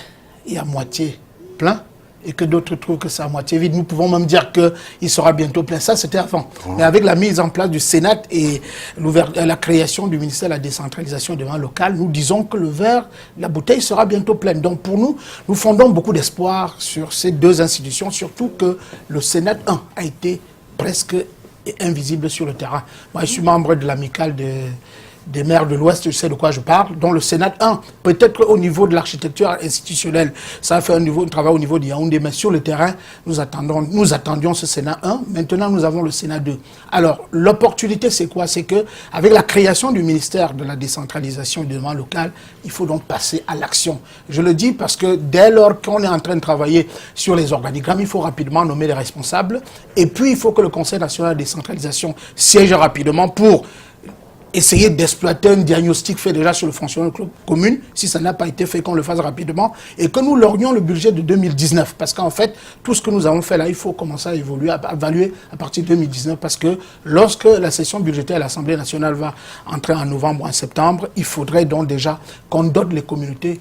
est à moitié plein et que d'autres trouvent que c'est à moitié vide. Nous pouvons même dire qu'il sera bientôt plein. Ça, c'était avant. Mais avec la mise en place du Sénat et la création du ministère de la décentralisation et du développement local, nous disons que le verre, la bouteille sera bientôt pleine. Donc pour nous, nous fondons beaucoup d'espoir sur ces deux institutions, surtout que le Sénat 1 a été presque invisible sur le terrain. Moi, je suis membre de l'amicale des maires de l'Ouest, je sais de quoi je parle, dont le Sénat 1, peut-être au niveau de l'architecture institutionnelle, ça a fait un travail au niveau de Yaoundé, mais sur le terrain, nous attendions ce Sénat 1, maintenant nous avons le Sénat 2. Alors, l'opportunité, c'est quoi? C'est que avec la création du ministère de la décentralisation et du développement local, il faut donc passer à l'action. Je le dis parce que dès lors qu'on est en train de travailler sur les organigrammes, il faut rapidement nommer les responsables, et puis il faut que le Conseil national de décentralisation siège rapidement pour essayer d'exploiter un diagnostic fait déjà sur le fonctionnement de la commune, si ça n'a pas été fait, qu'on le fasse rapidement, et que nous lorgnions le budget de 2019. Parce qu'en fait, tout ce que nous avons fait là, il faut commencer à évoluer, à évaluer à partir de 2019, parce que lorsque la session budgétaire à l'Assemblée nationale va entrer en novembre ou en septembre, il faudrait donc déjà qu'on dote les communautés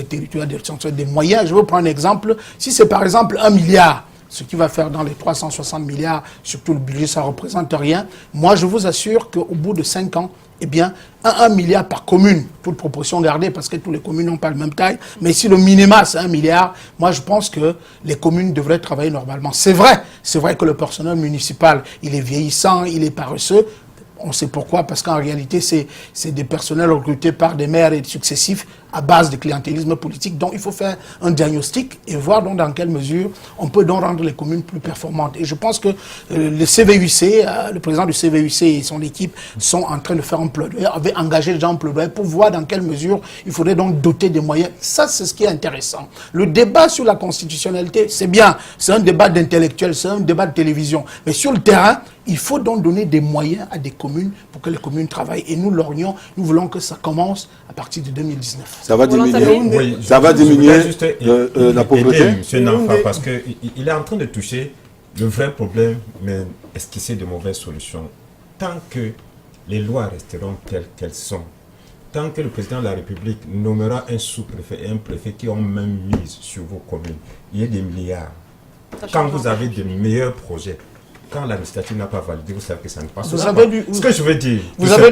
territoriales des moyens. Je veux prendre un exemple. Si c'est par exemple 1 milliard, ce qui va faire dans les 360 milliards, surtout le budget, ça ne représente rien. Moi, je vous assure qu'au bout de 5 ans, eh bien, 1 milliard par commune, toute proportion gardée, parce que toutes les communes n'ont pas la même taille, mais si le minima, c'est 1 milliard, moi, je pense que les communes devraient travailler normalement. C'est vrai que le personnel municipal, il est vieillissant, il est paresseux. On sait pourquoi, parce qu'en réalité, c'est des personnels recrutés par des maires et successifs à base de clientélisme politique. Donc il faut faire un diagnostic et voir donc dans quelle mesure on peut donc rendre les communes plus performantes. Et je pense que le CVUC, le président du CVUC et son équipe sont en train de faire un plaidoyer, avaient engagé les gens en plaidoyer pour voir dans quelle mesure il faudrait donc doter des moyens. Ça, c'est ce qui est intéressant. Le débat sur la constitutionnalité, c'est bien, c'est un débat d'intellectuels, c'est un débat de télévision. Mais sur le terrain, il faut donc donner des moyens à des communes pour que les communes travaillent. Et nous, l'Orient, nous voulons que ça commence à partir de 2019. Ça va diminuer, Oui, ça va diminuer juste la pauvreté. M. Nanfa, parce qu'il est en train de toucher le vrai problème, mais esquisser de mauvaises solutions. Tant que les lois resteront telles qu'elles sont, tant que le président de la République nommera un sous-préfet et un préfet qui ont même mise sur vos communes, il y a des milliards. Quand vous avez de meilleurs projets, quand l'administratif n'a pas validé, vous savez que ça ne passe pas. Ce que je veux dire, vous avez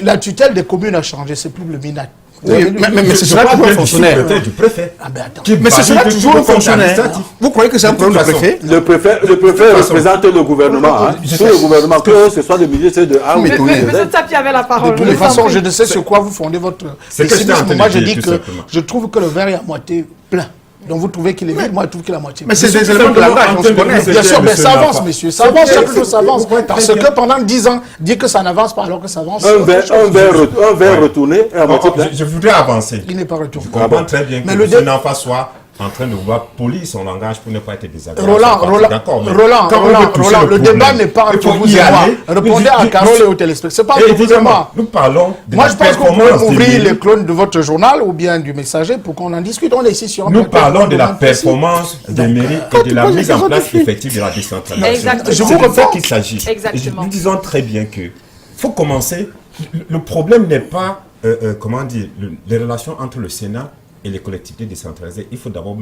la tutelle des communes a changé, c'est plus le MINAT. Oui, mais c'est cela toujours fonctionnaire. Du préfet. Ah ben attends. Mais c'est cela toujours fonctionnaire. Vous croyez que c'est un problème de préfet? Le préfet représente le gouvernement. Tout le gouvernement, que ce soit le ministre de Monsieur Tapi avait la parole. De toute façon, je ne sais sur quoi vous fondez votre pessimisme. Moi, je dis que je trouve que le verre est à moitié plein. Donc vous trouvez qu'il est vide, moi je trouve qu'il est à moitié. Mais c'est des éléments de langage, on se connaît. Bien sûr, mais ça avance, monsieur. Ça avance, chaque jour ça avance. Parce que pendant 10 ans, dire que ça n'avance pas alors que ça avance. Un verre retourné et à moitié plein. Je voudrais avancer. Il n'est pas retourné. Je comprends très bien que M. Nanfa soit en train de vouloir polir son langage pour ne pas être désagréable. Roland, le débat n'est pas entre vous et moi. Répondez à Carole et aux téléspectateurs. C'est pas entre vous et moi. Nous parlons de moi, je pense qu'on peut ouvrir les clones de votre journal ou bien du Messager pour qu'on en discute. On est ici sur un Nous parlons de la performance des mairies et de la mise en place effective de la décentralisation. Exactement. Je vous répète qu'il s'agit. Exactement. Nous disons très bien que faut commencer. Le problème n'est pas, comment dire, les relations entre le Sénat et les collectivités décentralisées. Il faut d'abord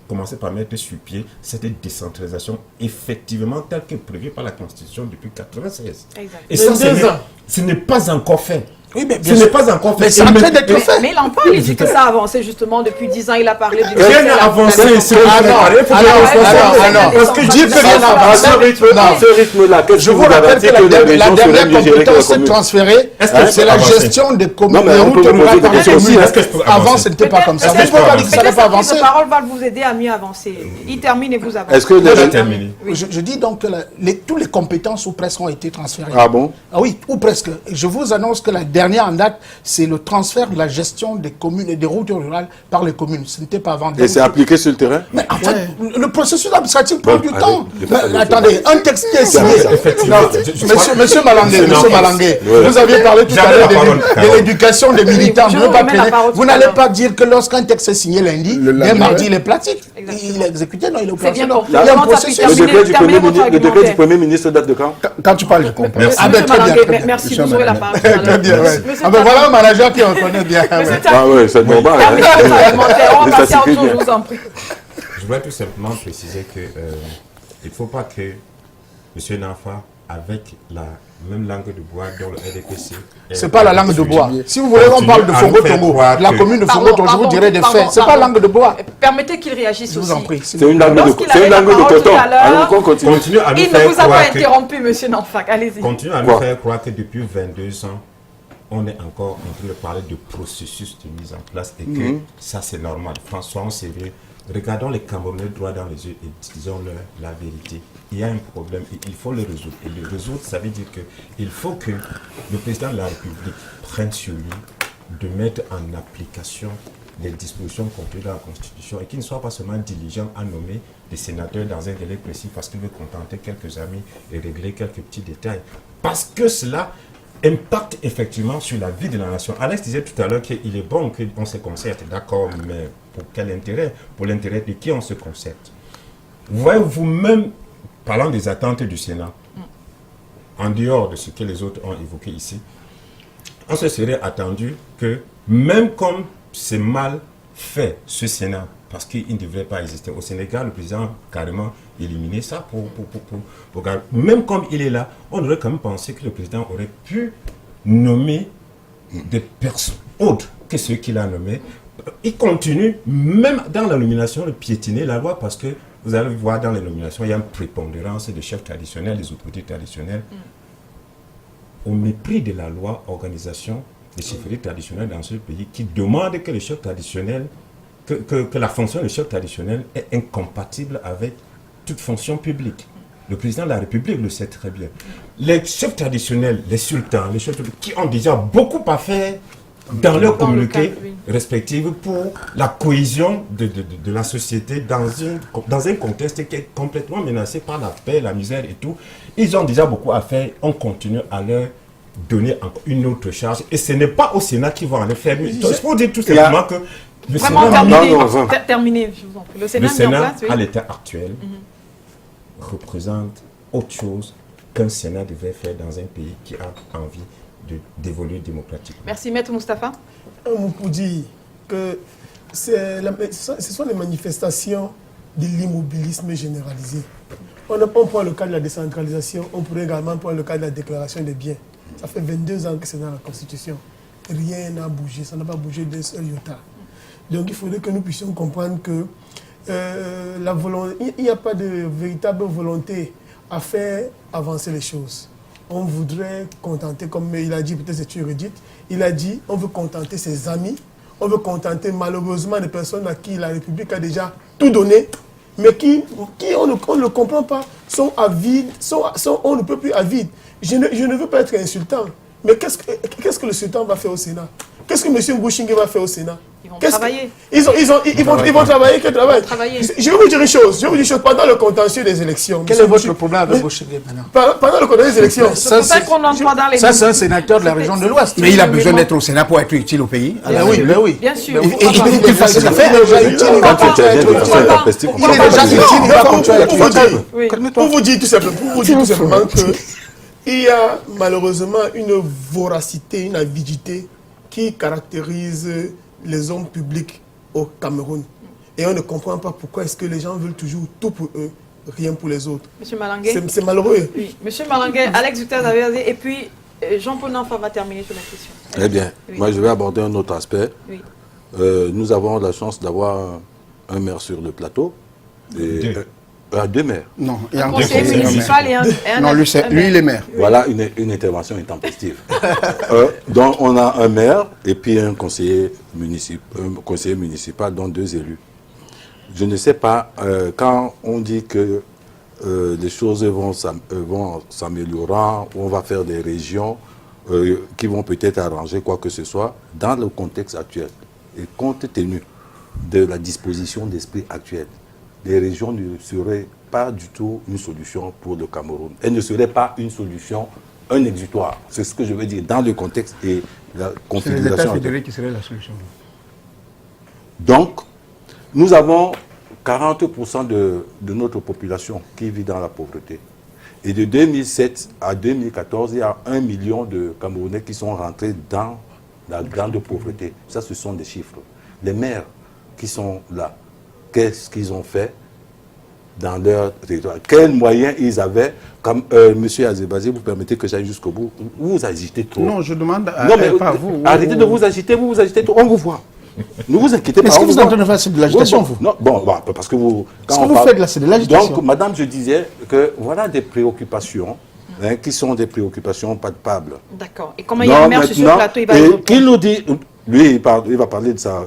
commencer par mettre sur pied cette décentralisation effectivement telle que prévue par la Constitution depuis 1996. Et ça, ce n'est pas encore fait. Oui, mais ce n'est pas encore fait. Mais c'est en train d'être fait. Mais il en parle, il dit que ça a avancé justement depuis 10 ans. Il a parlé du... Rien n'a avancé. Parce que dire que rien n'a avancé, ce rythme-là, je vous rappelle que la dernière compétence transférée, c'est la gestion des communes. Avant, ce n'était pas comme ça. Vous ne pouvez pas dire que ça n'a pas avancé. La parole va vous aider à mieux avancer. Il termine et vous avancez. Est-ce que déjà terminé? Je dis donc que toutes les compétences ou presque ont été transférées. Ah bon? Ah oui, ou presque. Je vous annonce que la dernière en date, c'est le transfert de la gestion des communes et des routes rurales par les communes. Ce n'était pas avant. Et c'est appliqué sur le terrain? Mais en fait, le processus administratif prend du temps. Attendez, un texte qui est signé. Monsieur Malangué, vous aviez parlé tout à l'heure de l'éducation des militants. Vous n'allez pas dire que lorsqu'un texte est signé lundi, dès mardi, il est pratique. Il est exécuté, non, il est opérationnel. Il y a un processus. Le décret du Premier ministre date de quand? Quand tu parles, je comprends. Merci, vous aurez la parole. Ah ben voilà un manager qui reconnaît bien. Ah oui, c'est normal. On va passer à autre chose, je vous en prie. Je voudrais tout simplement préciser que il ne faut pas que M. Nanfa, avec la même langue de bois dans le RDPC... C'est pas la langue de bois. Si vous voulez qu'on parle de Fongo-Tongo, de la commune de Fongo-Tongo, je vous dirai des faits. C'est pas la langue de bois. Permettez qu'il réagisse aussi. Je vous en prie. C'est une langue de coton. Alors qu'on continue. Il ne vous a pas interrompu, M. Nanfa. Allez-y. Continue à nous faire croire que depuis 22 ans, on est encore en train de parler de processus de mise en place et que ça c'est normal. Soyons sérieux. Regardons les Camerounais droit dans les yeux et disons-leur la vérité. Il y a un problème et il faut le résoudre. Et le résoudre, ça veut dire qu'il faut que le président de la République prenne sur lui de mettre en application les dispositions contenues dans la Constitution et qu'il ne soit pas seulement diligent à nommer des sénateurs dans un délai précis parce qu'il veut contenter quelques amis et régler quelques petits détails. Parce que cela impacte effectivement sur la vie de la nation. Alex disait tout à l'heure qu'il est bon qu'on se concerte, d'accord, mais pour quel intérêt? Pour l'intérêt de qui on se concerte? Vous voyez, vous-même, parlant des attentes du Sénat, en dehors de ce que les autres ont évoqué ici, on se serait attendu que, même comme c'est mal fait, ce Sénat, parce qu'il ne devrait pas exister. Au Sénégal, le président a carrément éliminé ça pour même comme il est là, on aurait quand même pensé que le président aurait pu nommer des personnes autres que ceux qu'il a nommés. Il continue, même dans la nomination, de piétiner la loi parce que vous allez voir dans les nominations, il y a une prépondérance des chefs traditionnels, des autorités traditionnelles. Au mépris de la loi organisation les chefferies traditionnelles dans ce pays qui demandent que le chef traditionnel, que la fonction de chef traditionnel est incompatible avec toute fonction publique. Le président de la République le sait très bien. Les chefs traditionnels, les sultans, les chefs qui ont déjà beaucoup à faire dans leur communauté respective pour la cohésion de la société dans un contexte qui est complètement menacé par la paix, la misère et tout. Ils ont déjà beaucoup à faire. On continue à leur donner encore une autre charge. Et ce n'est pas au Sénat qu'ils vont aller faire. Il faut dire tout simplement que le terminé, je vous en prie. Le Sénat, à l'état actuel, représente autre chose qu'un Sénat devait faire dans un pays qui a envie d'évoluer démocratiquement. Merci, Maître Moustapha. Un mot pour dire que ce sont les manifestations de l'immobilisme généralisé. On prend le cas de la décentralisation, on pourrait également prendre le cas de la déclaration des biens. Ça fait 22 ans que c'est dans la Constitution. Rien n'a bougé, ça n'a pas bougé d'un seul iota. Donc il faudrait que nous puissions comprendre que il n'y a pas de véritable volonté à faire avancer les choses. On voudrait contenter, comme il a dit, peut-être c'est Redite, il a dit on veut contenter ses amis, on veut contenter malheureusement des personnes à qui la République a déjà tout donné, mais qui on ne comprend pas, sont avides, on ne peut plus avides. Je ne veux pas être insultant, mais qu'est-ce que le sultan va faire au Sénat? Qu'est-ce que M. Bouchingue va faire au Sénat? Ils vont travailler. Ils vont travailler, quel travail? Je vais vous dire une chose, pendant le contentieux des élections. Quel est votre problème avec Bouchingue maintenant? Pendant le contentieux des élections. Ça, c'est un sénateur de la région de l'Ouest. Mais il a besoin d'être au Sénat pour être utile au pays. Oui. Bien sûr. Il fait ses affaires. Pour vous dire tout simplement qu'il y a malheureusement une voracité, une avidité qui caractérise les hommes publics au Cameroun. Et on ne comprend pas pourquoi est-ce que les gens veulent toujours tout pour eux, rien pour les autres. Monsieur Malangué. C'est malheureux. Oui. Monsieur Malangué, Alex Victor Zavéazé, et puis Jean-Paul Nanfa va terminer sur la question. Eh bien, moi je vais aborder un autre aspect. Oui. Nous avons la chance d'avoir un maire sur le plateau. Et deux maires. Non, il y a un conseiller municipal et un non, lui, il est maire. Voilà une intervention intempestive. Donc, on a un maire et puis un conseiller municipal, dont 2 élus. Je ne sais pas, quand on dit que les choses vont s'améliorer, on va faire des régions qui vont peut-être arranger quoi que ce soit, dans le contexte actuel, et compte tenu de la disposition d'esprit actuelle, les régions ne seraient pas du tout une solution pour le Cameroun. Elles ne seraient pas une solution, un exutoire. C'est ce que je veux dire dans le contexte et la configuration. C'est l'État fédéré qui serait la solution. Donc, nous avons 40% de notre population qui vit dans la pauvreté. Et de 2007 à 2014, il y a 1 million de Camerounais qui sont rentrés dans la grande pauvreté. Ça, ce sont des chiffres. Les maires qui sont là, qu'est-ce qu'ils ont fait dans leur territoire? Quels moyens ils avaient? Comme Monsieur Azebazé, vous permettez que j'aille jusqu'au bout. Vous vous agitez trop. Non, je demande à pas vous. Arrêtez de vous agiter, vous agitez trop. On vous voit. Ne vous inquiétez pas. Est-ce que vous êtes en train de faire de l'agitation, vous? Non, parce que vous... Ce que vous faites là, c'est de l'agitation. Donc, madame, je disais que voilà des préoccupations qui sont des préoccupations palpables. D'accord. Et comment il y a un maire sur ce plateau, il va qu'il nous dit... Lui, il va parler de sa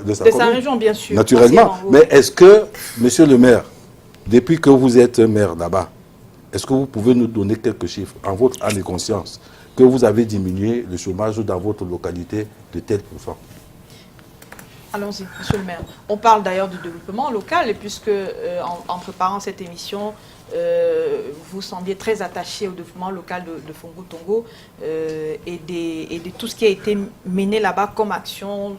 région, bien sûr. Naturellement. Mais est-ce que, monsieur le maire, depuis que vous êtes maire là-bas, est-ce que vous pouvez nous donner quelques chiffres en votre âme et conscience que vous avez diminué le chômage dans votre localité de tel %? Allons-y, monsieur le maire. On parle d'ailleurs du développement local, et puisque en préparant cette émission, vous sembliez très attaché au développement local de Fongo-Tongo et de tout ce qui a été mené là-bas comme action,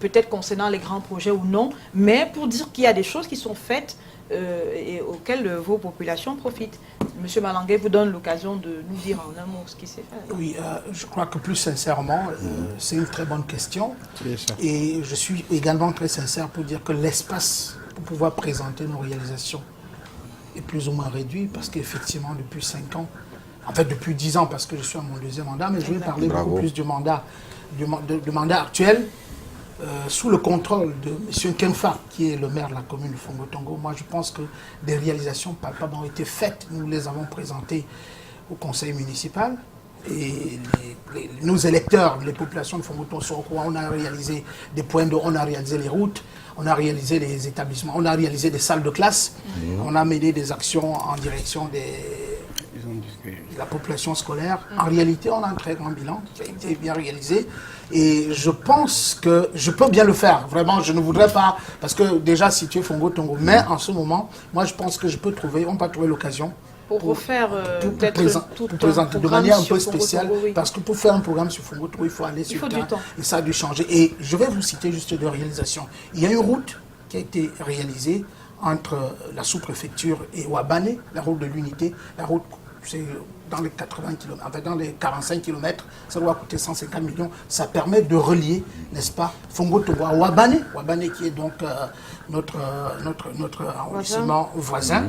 peut-être concernant les grands projets ou non, mais pour dire qu'il y a des choses qui sont faites et auxquelles vos populations profitent. Monsieur Malangué vous donne l'occasion de nous dire en un mot ce qui s'est fait. Oui, je crois que plus sincèrement, c'est une très bonne question. Et je suis également très sincère pour dire que l'espace pour pouvoir présenter nos réalisations est plus ou moins réduit, parce qu'effectivement, depuis 5 ans, en fait depuis 10 ans, parce que je suis à mon 2e mandat, mais je vais parler beaucoup plus du mandat actuel, sous le contrôle de M. Kenfa, qui est le maire de la commune de Fongo-Tongo. Moi, je pense que des réalisations palpables ont été faites. Nous les avons présentées au conseil municipal. et nos électeurs, les populations de Fongoto sont au courant. On a réalisé des points d'eau, on a réalisé les routes, on a réalisé les établissements, on a réalisé des salles de classe, on a mené des actions en direction de la population scolaire. En réalité, on a un très grand bilan qui a été bien réalisé. Et je pense que je peux bien le faire. Vraiment, je ne voudrais pas, parce que déjà situé Fongo Tongo. Mais en ce moment, moi, je pense que on peut trouver l'occasion. Pour refaire pour présenter de manière un peu spéciale, parce que pour faire un programme sur Fongo Tongo, il faut aller sur le terrain. Et ça a dû changer. Et je vais vous citer juste deux réalisations. Il y a une route qui a été réalisée entre la sous-préfecture et Ouabane, la route de l'unité. La route, c'est dans les 80 km, enfin dans les 45 km, ça doit coûter 150 millions. Ça permet de relier, n'est-ce pas, Fongo Tongo à Ouabane, qui est donc notre arrondissement voisin.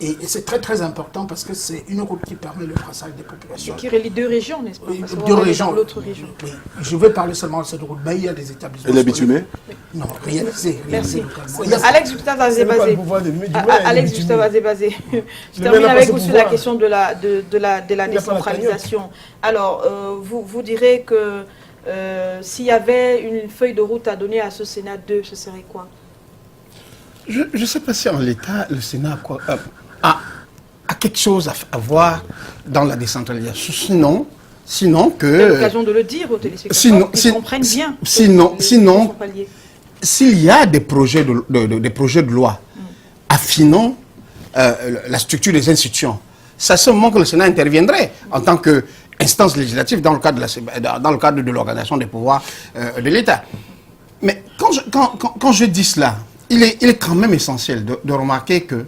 Et c'est très très important parce que c'est une route qui permet le brassage des populations. Qui relie deux régions, n'est-ce pas? Deux régions. L'autre région. Oui. Je vais parler seulement de cette route, mais il y a des établissements. Et les bitumés? Non, réalisé. Merci. Alex Gustave Azébazé. Alex Gustave Azébazé. Je termine avec vous sur la question de la décentralisation. Alors, vous direz que s'il y avait une feuille de route à donner à ce Sénat 2, ce serait quoi? Je ne sais pas si en l'état, le Sénat a quelque chose à voir dans la décentralisation. Sinon que... C'est l'occasion de le dire aux téléspectateurs, qu'ils comprennent bien. Sinon, s'il y a des projets de loi affinant la structure des institutions, c'est à ce moment que le Sénat interviendrait en tant qu'instance législative dans le cadre de l'organisation des pouvoirs de l'État. Mais quand je dis cela, il est quand même essentiel de remarquer que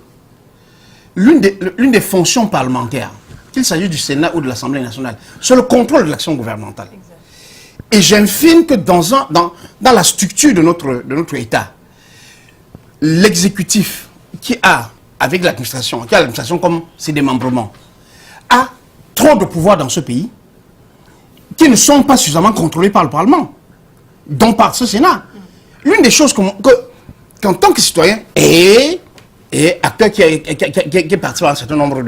l'une des fonctions parlementaires, qu'il s'agisse du Sénat ou de l'Assemblée nationale, c'est le contrôle de l'action gouvernementale. Exact. Et j'affirme que dans la structure de notre État, l'exécutif qui a, avec l'administration, qui a l'administration comme ses démembrements, a trop de pouvoirs dans ce pays qui ne sont pas suffisamment contrôlés par le Parlement, dont par ce Sénat. L'une des choses qu'en tant que citoyen et acteur qui participe à un certain nombre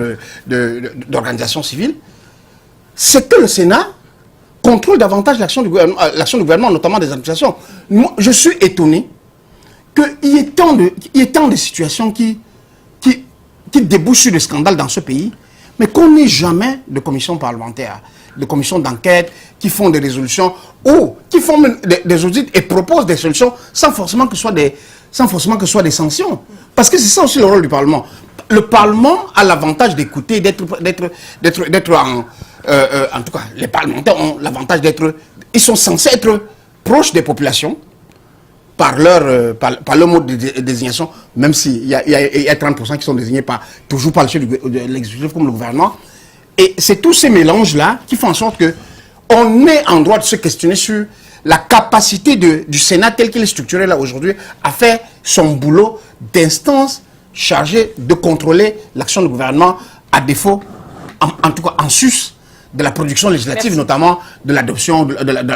d'organisations civiles, c'est que le Sénat contrôle davantage l'action du gouvernement, notamment des administrations. Moi, je suis étonné qu'il y ait tant de situations qui débouchent sur des scandales dans ce pays, mais qu'on n'ait jamais de commission parlementaire, de commission d'enquête qui font des résolutions ou qui font des audits et proposent des solutions sans forcément que ce soit des sanctions. Parce que c'est ça aussi le rôle du Parlement. Le Parlement a l'avantage d'écouter, en tout cas, les parlementaires ont l'avantage ils sont censés être proches des populations par leur mode de désignation, même s'il y a 30% qui sont désignés toujours par le chef de l'exécutif comme le gouvernement. Et c'est tous ces mélanges-là qui font en sorte qu'on est en droit de se questionner sur la capacité du Sénat tel qu'il est structuré là aujourd'hui à faire son boulot d'instance chargée de contrôler l'action du gouvernement à défaut, en tout cas en sus de la production législative, merci, notamment de l'adoption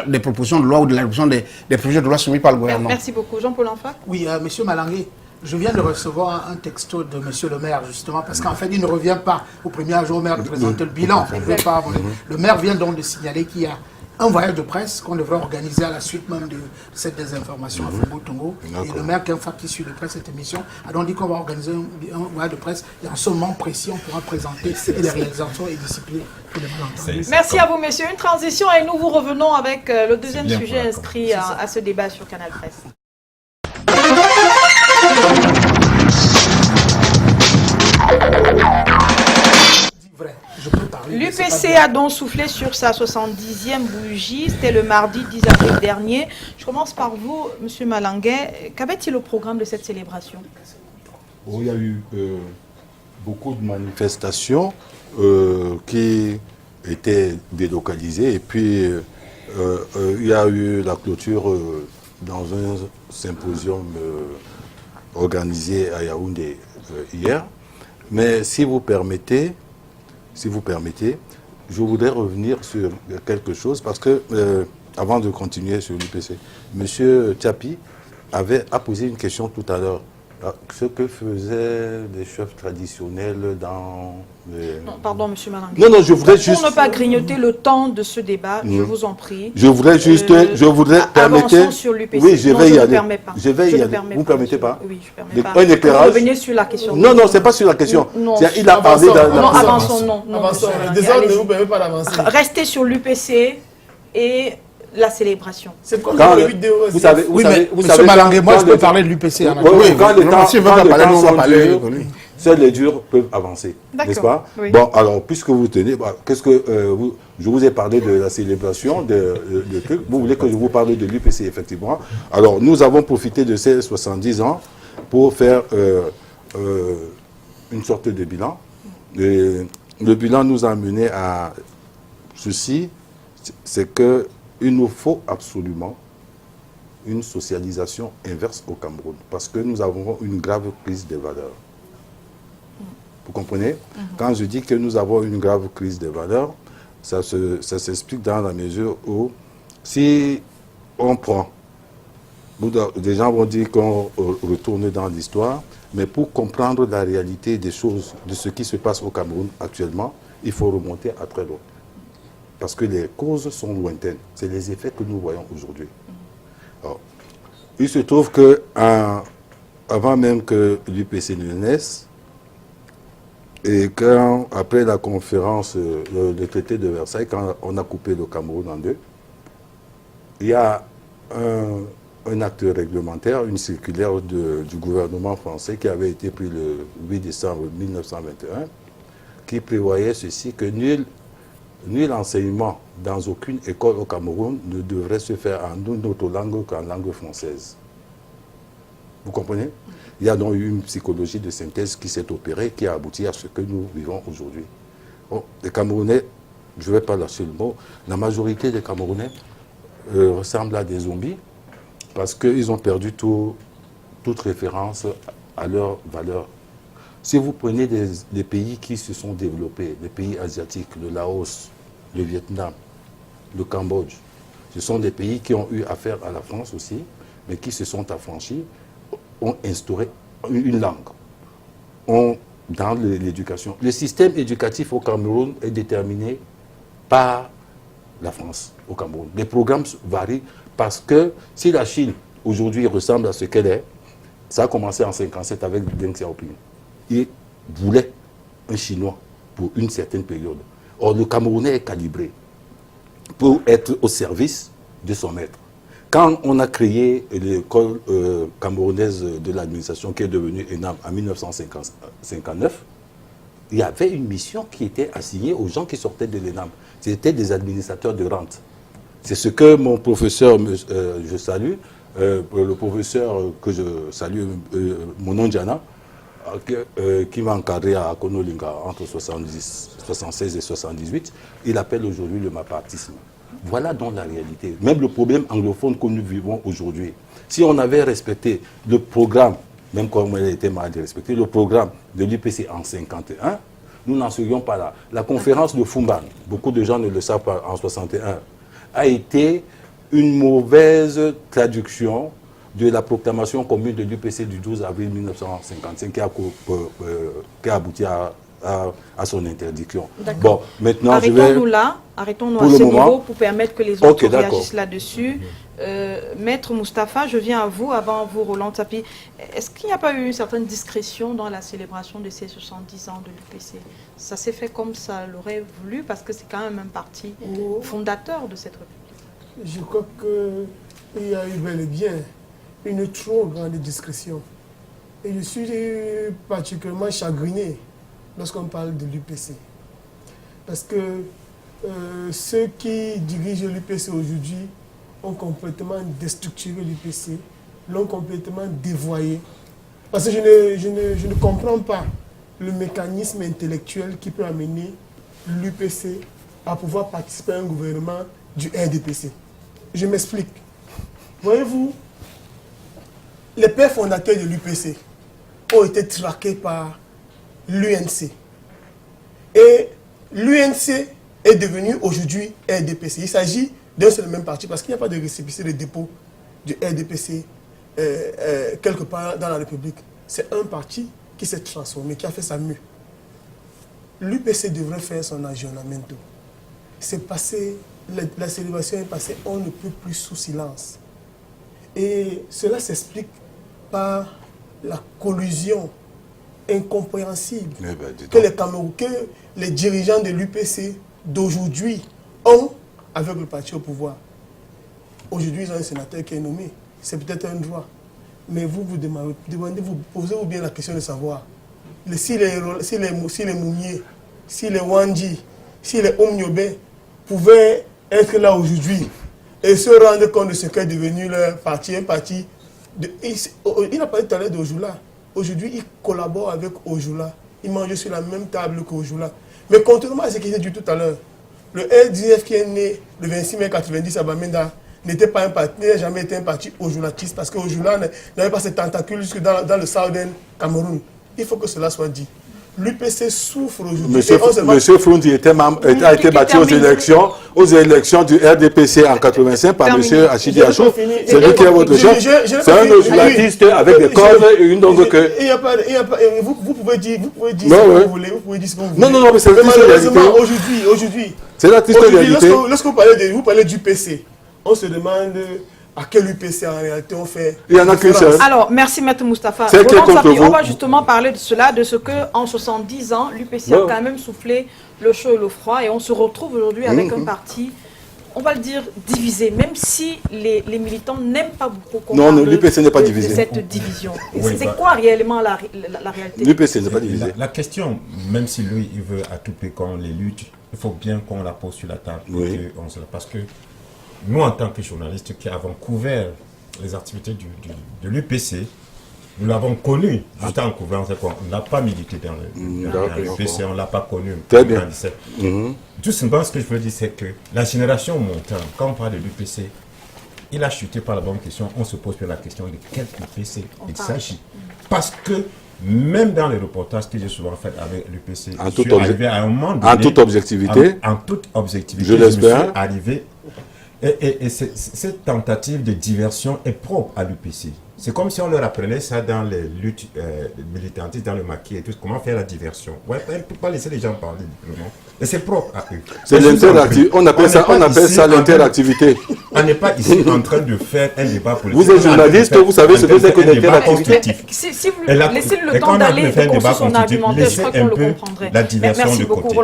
des propositions de loi ou de l'adoption des projets de loi soumis par le gouvernement. Merci beaucoup. Jean-Paul Amphah. Oui, Monsieur Malangué, je viens de recevoir un texto de Monsieur le maire, justement, parce qu'en fait, il ne revient pas au premier jour au maire de présenter le bilan. Le maire vient donc de signaler qu'il y a un voyage de presse qu'on devrait organiser à la suite même de cette désinformation à Fongo Tongo. Et le maire qui est un facteur issu de presse cette émission a donc dit qu'on va organiser un voyage de presse et en ce moment précis on pourra présenter les réalisations et discipliner tous les malentendus. Merci à vous messieurs. Une transition et nous vous revenons avec le deuxième sujet inscrit à ce débat sur Canal Presse. L'UPC a donc soufflé sur sa 70e bougie, c'était le mardi 10 avril dernier. Je commence par vous, M. Malangué. Qu'avait-il au programme de cette célébration? Il y a eu beaucoup de manifestations qui étaient délocalisées et puis il y a eu la clôture dans un symposium organisé à Yaoundé hier. Mais si vous permettez, je voudrais revenir sur quelque chose parce que, avant de continuer sur l'UPC, M. Tchapi a posé une question tout à l'heure Ce que faisaient les chefs traditionnels dans les... Non, pardon, monsieur Malangui. Non, je voudrais juste... Pour ne pas grignoter le temps de ce débat, je vous en prie. Je voudrais juste... je voudrais permettre... Avançons sur l'UPC. Oui, je vais y aller. Je vais y aller. Vous ne permettez pas? Oui, je ne permets pas. Un éclairage. Revenez sur la question. Non, ce n'est pas sur la question. Non. Il a parlé dans Non, la... avançons, non. Avançons. Le désordre ne vous permet pas d'avancer. Restez sur l'UPC et la célébration. C'est quoi Quand le vidéo aussi? Vous savez, Monsieur Malangui, moi je peux parler de l'UPC. Oui, quand les temps sont parler. durs, seuls les durs peuvent avancer, n'est-ce pas? Oui. Bon, alors, puisque vous tenez, qu'est-ce que je vous ai parlé de la célébration de trucs, vous voulez que je vous parle de l'UPC, effectivement. Alors, nous avons profité de ces 70 ans pour faire une sorte de bilan. Et le bilan nous a mené à ceci, c'est qu'il nous faut absolument une socialisation inverse au Cameroun, parce que nous avons une grave crise des valeurs. Vous comprenez? Quand je dis que nous avons une grave crise des valeurs, ça s'explique dans la mesure où, si on prend, des gens vont dire qu'on retourne dans l'histoire, mais pour comprendre la réalité des choses, de ce qui se passe au Cameroun actuellement, il faut remonter à très loin. Parce que les causes sont lointaines. C'est les effets que nous voyons aujourd'hui. Il se trouve que avant même que l'UPC ne naisse, et après la conférence, le traité de Versailles, quand on a coupé le Cameroun en deux, il y a un acte réglementaire, une circulaire du gouvernement français qui avait été pris le 8 décembre 1921, qui prévoyait ceci, que nul enseignement dans aucune école au Cameroun ne devrait se faire en une autre langue qu'en langue française. Vous comprenez? Il y a donc eu une psychologie de synthèse qui s'est opérée, qui a abouti à ce que nous vivons aujourd'hui. Bon, les Camerounais, je ne vais pas lâcher le mot, la majorité des Camerounais ressemblent à des zombies parce qu'ils ont perdu toute référence à leurs valeurs. Si vous prenez des pays qui se sont développés, les pays asiatiques, le Laos, le Vietnam, le Cambodge, ce sont des pays qui ont eu affaire à la France aussi, mais qui se sont affranchis, ont instauré une langue dans l'éducation. Le système éducatif au Cameroun est déterminé par la France au Cameroun. Les programmes varient parce que si la Chine aujourd'hui ressemble à ce qu'elle est, ça a commencé en 1957 avec Deng Xiaoping. Il voulait un Chinois pour une certaine période. Or, le Camerounais est calibré pour être au service de son maître. Quand on a créé l'école camerounaise de l'administration qui est devenue ENAM en 1959, il y avait une mission qui était assignée aux gens qui sortaient de l'ENAM. C'était des administrateurs de rente. C'est ce que mon professeur, je salue, le professeur que je salue, Monon Diana, qui m'a encadré à Konolinga entre 76 et 78, il appelle aujourd'hui le mapartisme. Voilà donc la réalité. Même le problème anglophone que nous vivons aujourd'hui. Si on avait respecté le programme, même comme il a été mal respecté, le programme de l'UPC en 1951, nous n'en serions pas là. La conférence de Fumban, beaucoup de gens ne le savent pas, en 1961, a été une mauvaise traduction de la proclamation commune de l'UPC du 12 avril 1955 qui a abouti à son interdiction. Bon, maintenant, arrêtons-nous là, arrêtons-nous à ce niveau pour permettre que les autres réagissent là-dessus. Maître Moustapha, je viens à vous, avant vous, Roland Tapi. Est-ce qu'il n'y a pas eu une certaine discrétion dans la célébration de ces 70 ans de l'UPC? Ça s'est fait comme ça l'aurait voulu, parce que c'est quand même un parti fondateur de cette République. Je crois qu'il y a eu bel et bien une trop grande discrétion. Et je suis particulièrement chagriné lorsqu'on parle de l'UPC. Parce que ceux qui dirigent l'UPC aujourd'hui ont complètement déstructuré l'UPC, l'ont complètement dévoyé. Parce que je ne comprends pas le mécanisme intellectuel qui peut amener l'UPC à pouvoir participer à un gouvernement du RDPC. Je m'explique. Voyez-vous, les pères fondateurs de l'UPC ont été traqués par l'UNC. Et l'UNC est devenu aujourd'hui RDPC. Il s'agit d'un seul et même parti parce qu'il n'y a pas de récépissé de dépôt du RDPC quelque part dans la République. c'est un parti qui s'est transformé, qui a fait sa mue. L'UPC devrait faire son aggiornamento. C'est passé, la célébration est passée, on ne peut plus sous silence. Et cela s'explique par la collusion incompréhensible que les dirigeants de l'UPC d'aujourd'hui ont avec le parti au pouvoir. Aujourd'hui, ils ont un sénateur qui est nommé. C'est peut-être un droit. Mais vous posez-vous bien la question de savoir si les Moumiers, si les Wandji, si les Omniobe pouvaient être là aujourd'hui et se rendre compte de ce qu'est devenu leur parti, un parti. Il a parlé tout à l'heure d'Ojula. Aujourd'hui, il collabore avec Ojula. Il mange sur la même table qu'Ojula. Mais contrairement à ce qu'il a dit tout à l'heure, le RDF qui est né le 26 mai 1990 à Bamenda n'était pas un parti, n'a jamais été un parti ojulatiste parce que Ojula n'avait pas ses tentacules jusque dans le Southern Cameroun. Il faut que cela soit dit. L'UPC souffre aujourd'hui. Monsieur Froundi a été battu aux élections du RDPC en 85 par monsieur Achidi Achou. C'est lui qui est votre chef. C'est un ojulatiste avec des cordes et une donc que... Vous pouvez dire ce que vous voulez. Vous pouvez dire ce que vous voulez. Non, mais c'est la triste réalité. Aujourd'hui, c'est la triste réalité. Lorsque vous parlez du PC, on se demande à quel UPC en réalité on fait. Il y en a qu'une seule. Alors, merci Maître Moustapha. On va justement parler de cela, de ce qu'en 70 ans, l'UPC a quand même soufflé le chaud et le froid et on se retrouve aujourd'hui avec un parti, on va le dire, divisé, même si les militants n'aiment pas beaucoup qu'on parle l'UPC n'est pas divisé. De cette division. C'est quoi réellement la réalité? L'UPC n'est pas divisé. La question, même si lui, il veut à tout prix qu'on les lutte, il faut bien qu'on la pose sur la table. Parce que nous, en tant que journalistes qui avons couvert les activités de l'UPC, nous l'avons connu. Juste en couvrant, on n'a pas milité dans l'UPC, on ne l'a pas connu. Très bien. Tout simplement, ce que je veux dire, c'est que la génération montante, quand on parle de l'UPC, il a chuté par la bonne question. On se pose bien la question de quel UPC il s'agit. Parce que même dans les reportages que j'ai souvent fait avec l'UPC, je suis arrivé à un moment donné, en toute objectivité, je l'espère, arrivé. Et cette tentative de diversion est propre à l'UPC. C'est comme si on leur apprenait ça dans les luttes militantistes, dans le maquis et tout, comment faire la diversion. Ouais, on ne peut pas laisser les gens parler librement. Et c'est propre à eux. C'est l'interactivité. On appelle ça l'interactivité. On n'est pas ici en train de faire un débat politique. Vous êtes journaliste, vous savez ce que c'est que l'interactivité. Si vous laissez le temps d'aller de construire son argumentaire, je crois qu'on le comprendrait. La diversion de côté.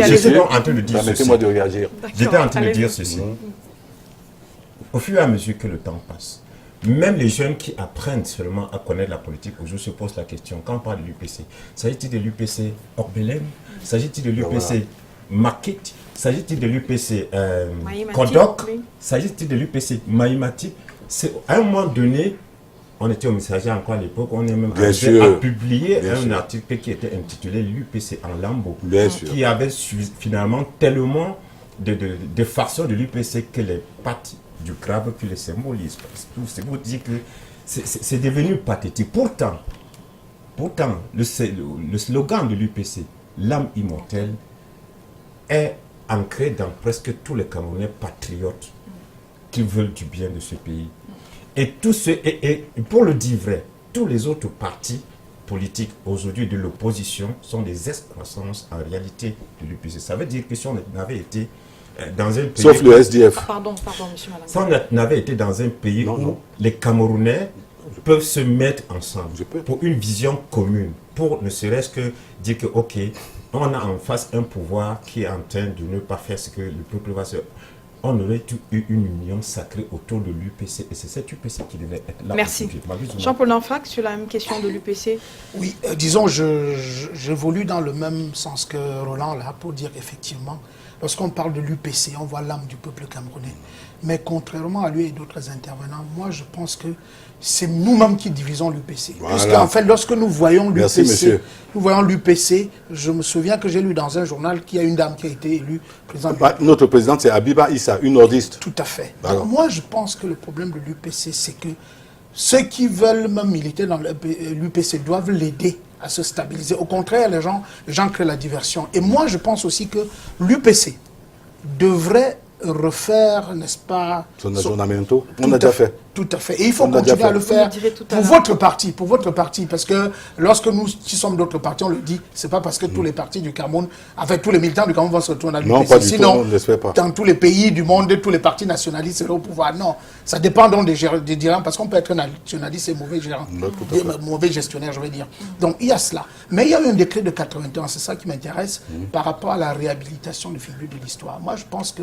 J'étais en train de dire ceci. Permettez-moi de réagir. J'étais en train de dire ceci. Au fur et à mesure que le temps passe, même les jeunes qui apprennent seulement à connaître la politique, aujourd'hui se posent la question, quand on parle de l'UPC, s'agit-il de l'UPC Orbelem? S'agit-il de l'UPC Market? S'agit-il de l'UPC Kodok? S'agit-il de l'UPC Maïmati? À un moment donné, on était au Messager encore à l'époque, on est même arrivé à publier un article qui était intitulé l'UPC en lambeaux, qui avait finalement tellement de façons de l'UPC que les pattes du crabe qui les symbolise. C'est pour dire que c'est devenu pathétique. Pourtant, le slogan de l'UPC, l'âme immortelle, est ancré dans presque tous les Camerounais patriotes qui veulent du bien de ce pays. Et pour le dire vrai, tous les autres partis politiques aujourd'hui de l'opposition sont des excroissances en réalité de l'UPC. Ça veut dire que si on avait été dans un pays... Sauf le SDF. Pardon, monsieur Malanga. Si on avait été dans un pays où les Camerounais peuvent se mettre ensemble pour une vision commune, pour ne serait-ce que dire que, ok, on a en face un pouvoir qui est en train de ne pas faire ce que le peuple va se... On aurait eu une union sacrée autour de l'UPC et c'est cette UPC qui devait être là. Merci. Jean-Paul Lanfac, sur la même question de l'UPC. Oui, disons, j'évolue dans le même sens que Roland là, pour dire effectivement, lorsqu'on parle de l'UPC, on voit l'âme du peuple camerounais. Mais contrairement à lui et d'autres intervenants, moi je pense que c'est nous-mêmes qui divisons l'UPC. Voilà. Parce qu'en fait, lorsque nous voyons l'UPC, je me souviens que j'ai lu dans un journal qu'il y a une dame qui a été élue présidente. Notre présidente, c'est Abiba Issa, une nordiste. Tout à fait. Donc, moi, je pense que le problème de l'UPC, c'est que ceux qui veulent même militer dans l'UPC doivent l'aider à se stabiliser. Au contraire, les gens créent la diversion. Et moi, je pense aussi que l'UPC devrait refaire, n'est-ce pas... Son aggiornamento, on a déjà fait. Tout à fait. Et il faut On a déjà continuer à fait. le faire Vous le direz tout à pour l'heure. votre parti, parce que lorsque nous qui sommes d'autres partis, on le dit, c'est pas parce que tous les partis du Cameroun, en fait tous les militants du Cameroun vont se retourner à l'UPC. Non, pas du tout, Sinon, on ne l'espère pas. dans tous les pays du monde, tous les partis nationalistes seraient au pouvoir. Non, ça dépend donc des dirigeants, parce qu'on peut être nationaliste et mauvais gérant, Non, tout à fait. mauvais gestionnaire, je veux dire. Donc il y a cela. Mais il y a eu un décret de 81, c'est ça qui m'intéresse, par rapport à la réhabilitation des figures de l'histoire. Moi, je pense que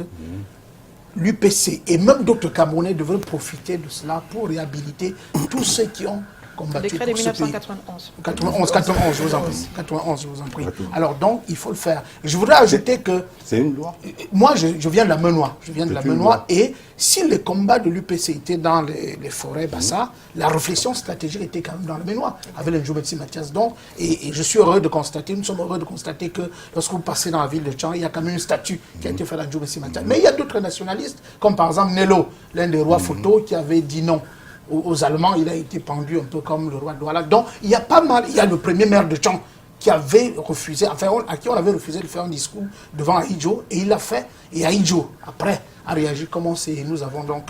l'UPC et même d'autres Camerounais devraient profiter de cela pour réhabiliter tous ceux qui ont combattu Décret de pour ce pays. 1991. 91, je vous en prie. 91, je vous en prie. Alors donc, il faut le faire. Je voudrais ajouter que C'est une loi. moi, je viens de la Menoie. Je viens de la C'est une Menoie. loi. Et si les combats de l'UPC étaient dans les forêts Bassa, la réflexion stratégique était quand même dans la Menoie, avec le Njoumetsi Mathias. Donc, et je suis heureux de constater, nous sommes heureux de constater que lorsque vous passez dans la ville de Tchang, il y a quand même une statue qui a été faite à Njoumetsi Mathias. Mais il y a d'autres nationalistes, comme par exemple Nello, l'un des rois photos, qui avait dit non aux Allemands. Il a été pendu un peu comme le roi de Douala. Donc, il y a pas mal. Il y a le premier maire de Tchang qui avait refusé, enfin, à qui on avait refusé de faire un discours devant Aïdjo, et il l'a fait. Et Aïdjo, après, a réagi comme on sait. Et nous avons donc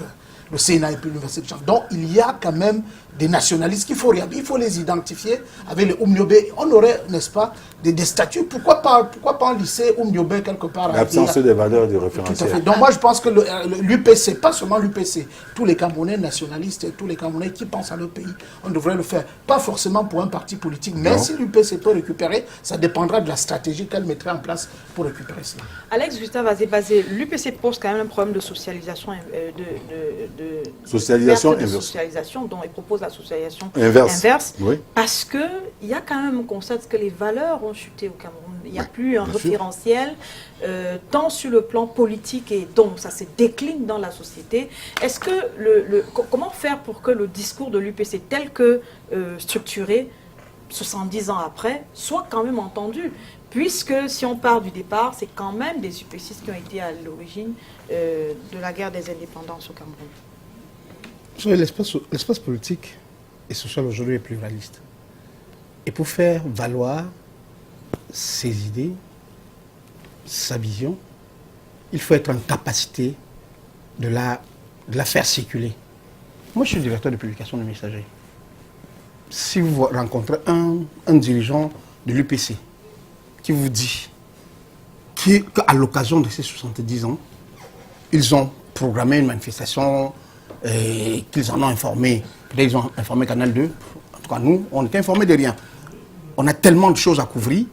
le Sénat et puis l'Université de Tchang. Donc, il y a quand même des nationalistes qu'il faut réhabiliter. Il faut les identifier avec les Oumniobé. On aurait, n'est-ce pas, des statuts. Pourquoi pas en lycée Oumniobé quelque part? L'absence des valeurs du Tout à référentiel. fait. Donc moi je pense que l'UPC, pas seulement l'UPC, tous les Camerounais nationalistes et tous les Camerounais qui pensent à leur pays, on devrait le faire. Pas forcément pour un parti politique, mais si l'UPC peut récupérer, ça dépendra de la stratégie qu'elle mettrait en place pour récupérer cela. Alex Gustave Azébazé, l'UPC pose quand même un problème de socialisation, Socialisation perte de inverse. socialisation, dont il propose la socialisation Inverse. Oui. parce qu'il y a quand même, on constate que les valeurs ont chuté au Cameroun. Il n'y a plus un bien sûr. référentiel, tant sur le plan politique, et donc ça se décline dans la société. Est-ce que comment faire pour que le discours de l'UPC tel que structuré, 70 ans après, soit quand même entendu? Puisque si on part du départ, c'est quand même des UPCistes qui ont été à l'origine de la guerre des indépendances au Cameroun. L'espace politique et social aujourd'hui est pluraliste. Et pour faire valoir ses idées, sa vision, il faut être en capacité de la faire circuler. Moi, je suis directeur de publication de Messager. Si vous rencontrez un dirigeant de l'UPC qui vous dit qu'à l'occasion de ces 70 ans, ils ont programmé une manifestation et qu'ils en ont informé, peut-être ils ont informé Canal 2, en tout cas nous, on n'était informés de rien. On a tellement de choses à couvrir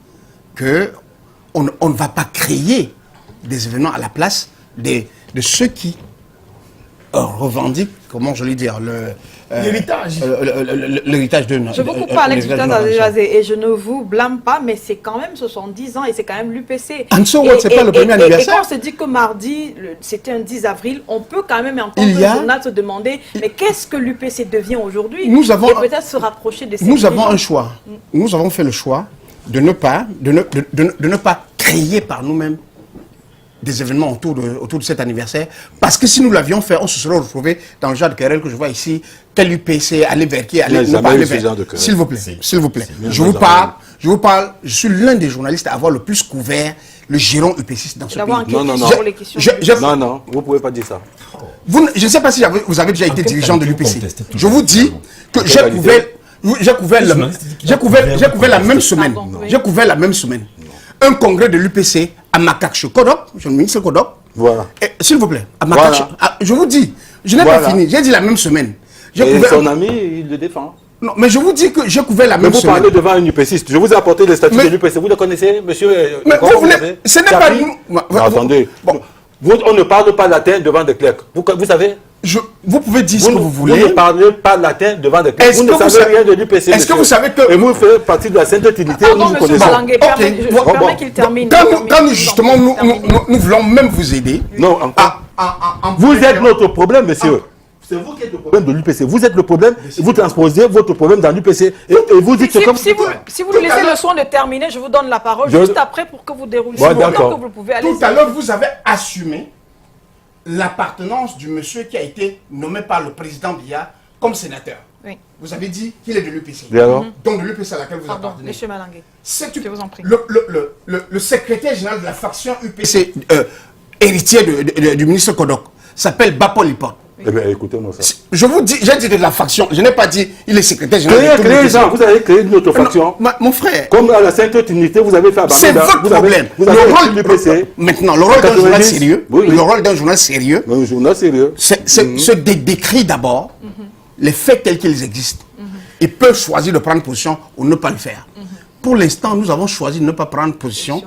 qu'on ne va pas créer des événements à la place de ceux qui revendiquent, comment je vais dire, L'héritage. L'héritage de Je vous coupe pas, Alex Gustave Azébazé, et je ne vous blâme pas, mais c'est quand même 70 ans et c'est quand même l'UPC. And so what, c'est pas le premier anniversaire. Et quand on se dit que mardi, c'était un 10 avril, on peut quand même entendre le journal se demander, mais qu'est-ce que l'UPC devient aujourd'hui? Nous avons, et peut-être se rapprocher de ces Nous avons un choix. Nous avons fait le choix de ne pas créer par nous-mêmes des événements autour de cet anniversaire, parce que si nous l'avions fait, on se serait retrouvé dans le genre de querelle que je vois ici, tel UPC, aller vers qui, aller vers... S'il vous plaît, s'il vous plaît. Je vous parle, je suis l'un des journalistes à avoir le plus couvert le giron UPC dans ce pays. Non, vous ne pouvez pas dire ça. Je ne sais pas si vous avez déjà été dirigeant de l'UPC. Je vous dis que j'ai couvert la même semaine. J'ai couvert la même semaine un congrès de l'UPC à Makakche Kodok, je me dis Kodok. Voilà. S'il vous plaît, à Makakche. Voilà. Je vous dis, je n'ai pas fini, j'ai dit la même semaine. Et son ami, il le défend. Non, mais je vous dis que j'ai couvert la même semaine. Vous parlez devant un UPCiste. Je vous ai apporté les statuts de l'UPC. Vous le connaissez, monsieur? Mais vous voulez... Ce n'est pas nous. Attendez. On ne parle pas latin devant des clercs. Vous savez? Vous pouvez dire ce que vous voulez. Vous ne parlez pas latin devant des clercs. Vous ne savez rien de l'UPC. Est-ce que vous savez que... Et vous faites partie de la Sainte Trinité. Pardon, monsieur Malangué, je permets qu'il termine. Quand justement, nous voulons même vous aider. Non, encore. Vous êtes notre problème, monsieur. C'est vous qui êtes le problème de l'UPC. Vous êtes le problème, vous transposez votre problème dans l'UPC. Et vous dites que comme... Si vous nous laissez le soin de terminer, je vous donne la parole juste après pour que vous dérouliez. Tout à l'heure, vous avez assumé l'appartenance du monsieur qui a été nommé par le président Biya comme sénateur. Oui. Vous avez dit qu'il est de l'UPC. Donc de l'UPC à laquelle vous appartenez. Monsieur Malangué, je vous en prie. Le secrétaire général de la faction UPC, héritier du ministre Kodok, s'appelle Bapol Lipot. Eh bien, écoutez-moi ça. Je vous dis, j'ai dit de la faction. Je n'ai pas dit, il est secrétaire général. Créez ça, vous avez créé une autre faction. Mon frère. Comme à la Sainte Trinité, vous avez fait à C'est Bamenda, votre problème. Vous avez l'UPC. Maintenant, le rôle d'un journal sérieux, Oui. le rôle d'un journal sérieux, Un journal sérieux. se décrit d'abord les faits tels qu'ils existent. Ils peuvent choisir de prendre position ou ne pas le faire. Pour l'instant, nous avons choisi de ne pas prendre position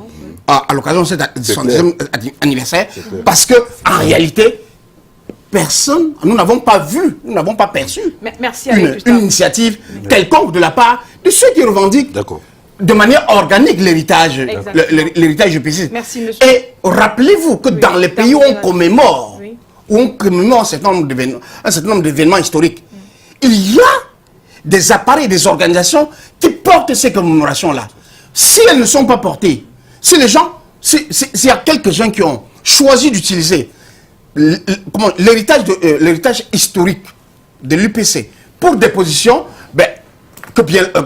à l'occasion de son 10e anniversaire parce que en réalité, personne, nous n'avons pas vu, nous n'avons pas perçu Merci une initiative quelconque de la part de ceux qui revendiquent de manière organique l'héritage UPC. Merci, monsieur. Et rappelez-vous que dans les pays où on commémore, un certain nombre d'événements historiques, il y a des appareils, des organisations qui portent ces commémorations-là. Si elles ne sont pas portées, si les gens, s'il y a quelques gens qui ont choisi d'utiliser l'héritage historique de l'UPC pour des positions, ben, que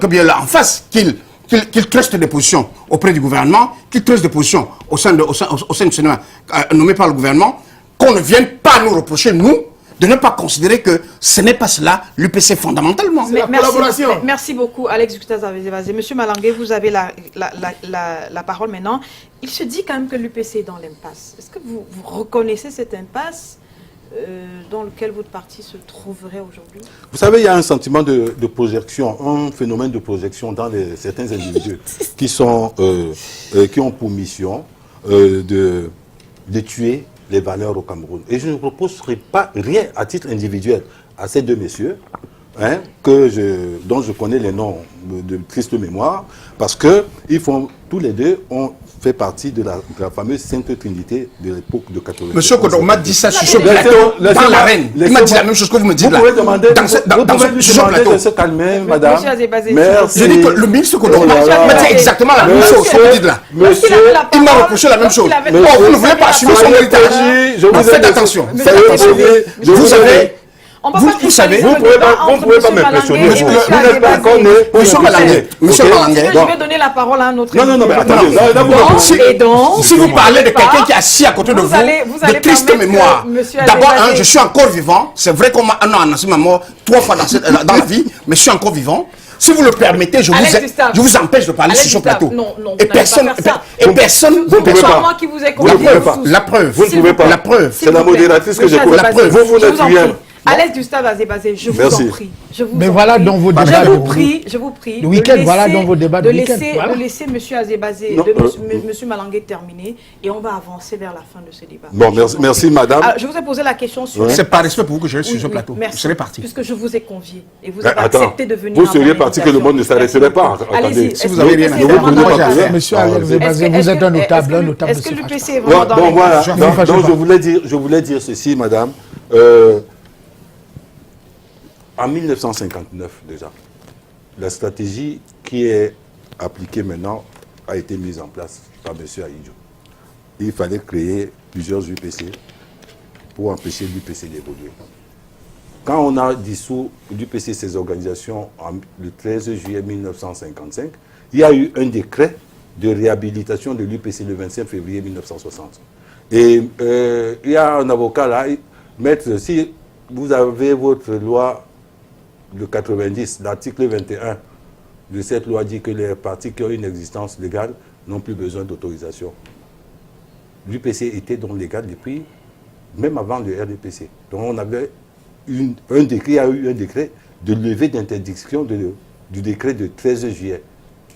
bien là en face, qu'ils trustent des positions auprès du gouvernement, qu'ils trustent des positions au sein du Sénat nommé par le gouvernement, qu'on ne vienne pas nous reprocher, nous, de ne pas considérer que ce n'est pas cela l'UPC fondamentalement. Merci beaucoup, Alex Gustave-Azebazé. Monsieur Malangué, vous avez la parole maintenant. Il se dit quand même que l'UPC est dans l'impasse. Est-ce que vous reconnaissez cette impasse dans lequel votre parti se trouverait aujourd'hui? Vous savez, il y a un sentiment de projection, un phénomène de projection dans certains individus qui ont pour mission de tuer les valeurs au Cameroun. Et je ne proposerai pas rien à titre individuel à ces deux messieurs, hein, dont je connais les noms de triste mémoire, parce que tous les deux ont fait partie de la fameuse Sainte Trinité de l'époque de 80. Monsieur Kodor m'a dit ça sur ce plateau, dans l'arène. Il m'a dit la même chose que vous me dites là. Vous pouvez demander sur ce plateau. de se calmer, madame. Merci. Je dis que le ministre Kodor m'a dit exactement la même chose que vous dites là. Il m'a reproché la même chose. Vous ne voulez pas assumer son héritage. Faites attention. Vous avez... Vous savez, vous ne pouvez pas m'impressionner. Vous n'êtes pas encore né. Monsieur Malangué. Je vais donner la parole à un autre. Non, mais attendez. Si vous parlez de quelqu'un qui est assis à côté de vous, de triste mémoire, d'abord, je suis encore vivant. C'est vrai qu'on m'a annoncé ma mort 3 fois dans la vie, mais je suis encore vivant. Si vous le permettez, je vous empêche de parler sur ce plateau. Et personne, vous ne pouvez pas. La preuve. Vous ne pouvez pas. La preuve. C'est la modératrice que j'écoute. La preuve. Vous n'êtes rien. Alex Gustave-Azebazé, je vous en prie. Mais voilà dans vos débats. Je vous prie. Le week-end, voilà dans vos débats de week-end. De laisser M. Azebazé, M. Malangué terminer et on va avancer vers la fin de ce débat. Bon, merci madame. Alors, je vous ai posé la question sur... C'est par respect pour vous que je reste sur ce plateau. Merci. Je serai parti. Puisque je vous ai convié et vous avez accepté de venir. Vous seriez parti que le monde ne s'arrêterait pas. Allez-y. Si vous avez rien à dire. Monsieur Azebazé, vous êtes un notable. Est-ce que l'UPC est vraiment dans l'impasse? Donc je voulais dire ceci, madame. En 1959 déjà, la stratégie qui est appliquée maintenant a été mise en place par M. Ahidjo. Il fallait créer plusieurs UPC pour empêcher l'UPC d'évoluer. Quand on a dissous l'UPC, ces organisations, le 13 juillet 1955, il y a eu un décret de réhabilitation de l'UPC le 25 février 1960. Et il y a un avocat là, maître, si vous avez votre loi de 90, l'article 21 de cette loi dit que les partis qui ont une existence légale n'ont plus besoin d'autorisation. L'UPC était donc légal depuis, même avant le RDPC. Donc on avait il y a eu un décret de levée d'interdiction du décret de 13 juillet.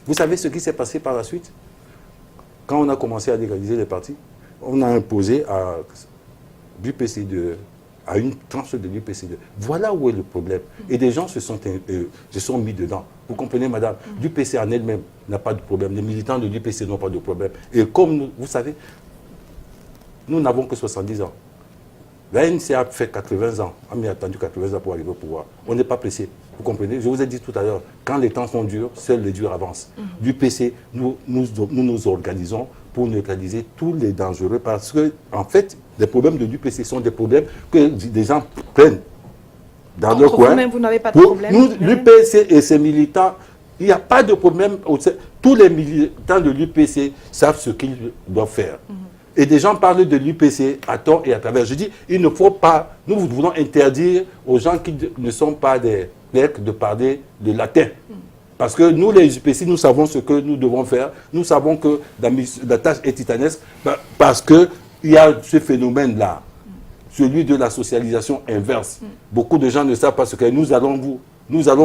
Vous savez ce qui s'est passé par la suite? Quand on a commencé à légaliser les partis, on a imposé à à une tranche de l'UPC2. Voilà où est le problème. Et des gens se sont mis dedans. Vous comprenez, madame? L'UPC en elle-même n'a pas de problème. Les militants de l'UPC n'ont pas de problème. Et comme vous savez, nous n'avons que 70 ans. L'ANC a fait 80 ans. On a attendu 80 ans pour arriver au pouvoir. On n'est pas pressé. Vous comprenez? Je vous ai dit tout à l'heure, quand les temps sont durs, seuls les durs avancent. L'UPC, nous nous organisons pour neutraliser tous les dangereux parce que, en fait, les problèmes de l'UPC sont des problèmes que des gens prennent dans leur coin. Vous n'avez pas de problème. L'UPC et ses militants, il n'y a pas de problème. Tous les militants de l'UPC savent ce qu'ils doivent faire. Et des gens parlent de l'UPC à tort et à travers. Je dis, il ne faut pas, nous voulons interdire aux gens qui ne sont pas des Grecs de parler le latin. Parce que nous, les UPC, nous savons ce que nous devons faire. Nous savons que la tâche est titanesque parce qu'il y a ce phénomène-là, celui de la socialisation inverse. Beaucoup de gens ne savent pas ce que nous allons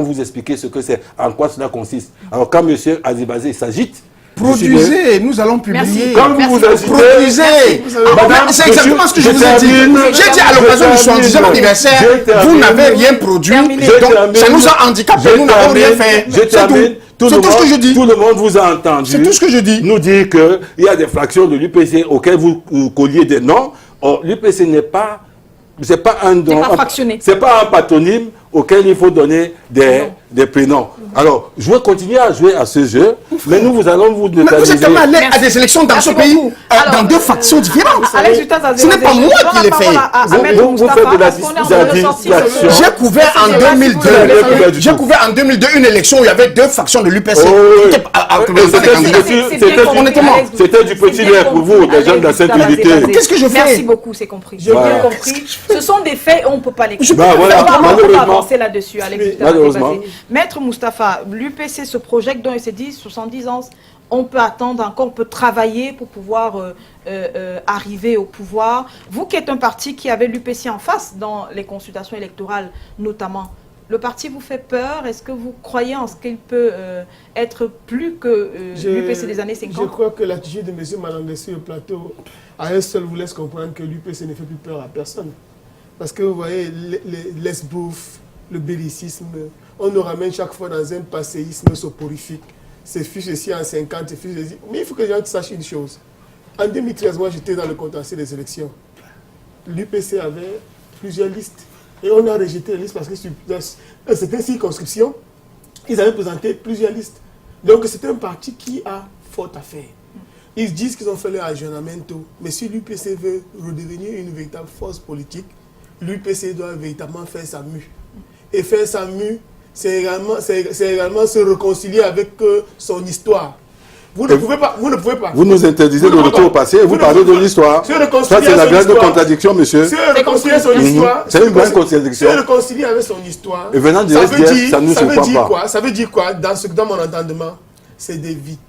vous expliquer ce que c'est, en quoi cela consiste. Alors quand M. Azibazé s'agite, Produisez, nous allons publier. Quand vous vous agitez, produisez. C'est exactement ce que je vous ai dit. J'ai dit à l'occasion du 70e anniversaire, vous n'avez rien produit, donc ça nous a handicapés, nous n'avons rien fait. C'est tout ce que je dis. Tout le monde vous a entendu. C'est tout ce que je dis. Nous dire qu'il y a des fractions de l'UPC auxquelles vous colliez des noms. L'UPC n'est pas... C'est pas un patronyme auquel il faut donner des prénoms. Alors, je vais continuer à jouer à ce jeu, mais nous allons vous neutraliser. Mais vous êtes tellement allé à des élections dans ce pays, dans deux factions différentes. Ce n'est pas moi qui l'ai fait. Vous faites de la distraction. J'ai couvert en 2002 une élection où il y avait deux factions de l'UPC. C'était du petit lait pour vous, les gens de la Sainte-Unité. Qu'est-ce que je fais? Merci beaucoup, c'est compris. J'ai bien compris. Ce sont des faits, on ne peut pas les comprendre. On peut avancer là-dessus, malheureusement. Maître Moustapha, l'UPC se projette, donc il s'est dit 70 ans, on peut attendre encore, on peut travailler pour pouvoir arriver au pouvoir. Vous qui êtes un parti qui avait l'UPC en face dans les consultations électorales notamment, le parti vous fait peur? Est-ce que vous croyez en ce qu'il peut être plus que l'UPC des années 50? Je crois que l'attitude de M. Malandé sur le plateau, à elle seule, vous laisse comprendre que l'UPC ne fait plus peur à personne. Parce que vous voyez, l'esbouffe, le bellicisme, on nous ramène chaque fois dans un passéisme soporifique. C'est fut ceci en 50, c'est fut ceci. Mais il faut que les gens sachent une chose. En 2013, moi, j'étais dans le contentieux des élections. L'UPC avait plusieurs listes. Et on a rejeté les listes parce que dans certaines circonscriptions, ils avaient présenté plusieurs listes. Donc, c'est un parti qui a fort à faire. Ils disent qu'ils ont fait leur aggiornamento. Mais si l'UPC veut redevenir une véritable force politique, l'UPC doit véritablement faire sa mue. Et faire sa mue, c'est également se réconcilier avec son histoire. Vous ne pouvez pas. Vous nous interdisez de retour au passé et vous parlez de l'histoire. Ça, c'est la grande contradiction, monsieur. Se réconcilier son histoire. C'est une grande contradiction. Se réconcilier avec son histoire. Et venant de SDF, ça ne nous surprend pas. Quoi? Ça veut dire quoi? Dans mon entendement, c'est d'éviter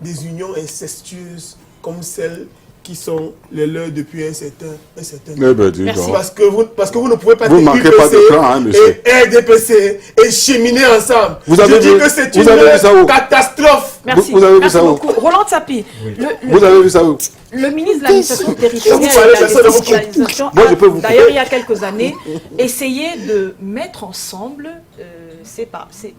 des unions incestueuses comme celles qui sont les leurs depuis un certain temps. Parce que vous ne pouvez pas vous manquez pas de cran, hein, monsieur. Et RDPC et cheminer ensemble. Vous avez Je dis que c'est une catastrophe. Merci. Vous avez vu ça où? Roland Tsapi. Oui. Vous avez vu ça où? Le ministre de l'administration territoriale et de la décentralisation a, d'ailleurs, il y a quelques années, essayé de mettre ensemble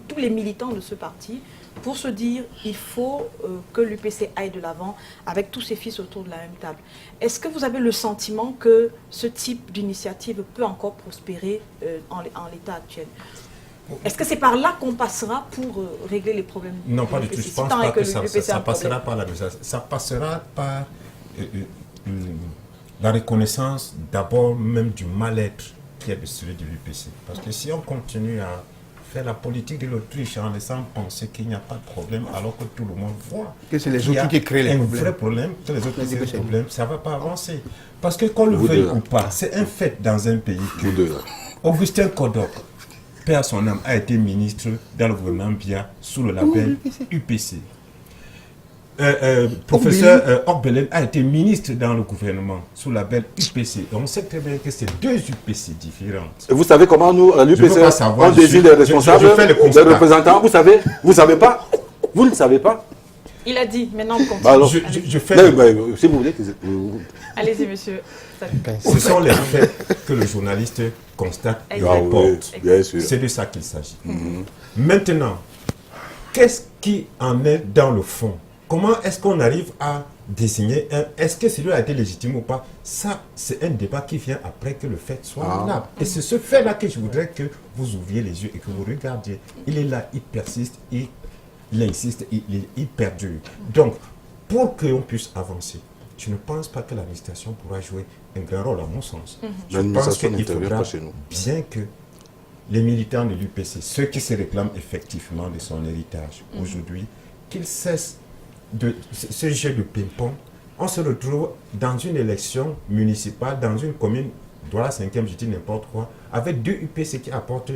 tous les militants de ce parti pour se dire il faut que l'UPC aille de l'avant avec tous ses fils autour de la même table. Est-ce que vous avez le sentiment que ce type d'initiative peut encore prospérer en l'état actuel? Est-ce que c'est par là qu'on passera pour régler les problèmes? Non, pas du tout. Je pense pas que ça passera par là. Ça passera par la reconnaissance d'abord même du mal-être qui est celui de l'UPC. Parce que si on continue à faire la politique de l'autruche en laissant penser qu'il n'y a pas de problème alors que tout le monde voit que c'est les autres qui créent les problèmes. Un vrai problème, que les autres créent les problèmes, ça ne va pas avancer. Parce que qu'on le veuille ou pas, c'est un fait dans un pays que Augustin Kodok, père son âme, a été ministre dans le gouvernement Bia sous le label UPC. Professeur Ogbelen a été ministre dans le gouvernement sous le label UPC. On sait très bien que c'est deux UPC différentes. Et vous savez comment nous, à l'UPC, on désigne les responsables, les représentants? Vous savez? Vous ne savez pas? Vous ne savez pas? Il a dit, maintenant on continue. Bah alors, je fais si vous voulez. Allez-y, monsieur. Ce sont les faits que le journaliste constate et rapporte. C'est de ça qu'il s'agit. Maintenant, qu'est-ce qui en est dans le fond? Comment est-ce qu'on arrive à désigner est-ce que celui a été légitime ou pas? Ça, c'est un débat qui vient après que le fait soit là. Et c'est ce fait-là que je voudrais que vous ouvriez les yeux et que vous regardiez. Il est là, il persiste, il insiste, il perdure. Donc, pour qu'on puisse avancer, je ne pense pas que l'administration pourra jouer un grand rôle à mon sens. Je pense qu'il faudra bien que les militants de l'UPC, ceux qui se réclament effectivement de son héritage aujourd'hui, qu'ils cessent de ce jeu de ping-pong on se retrouve dans une élection municipale, dans une commune, Douala 5e, je dis n'importe quoi, avec 2 UPC qui apportent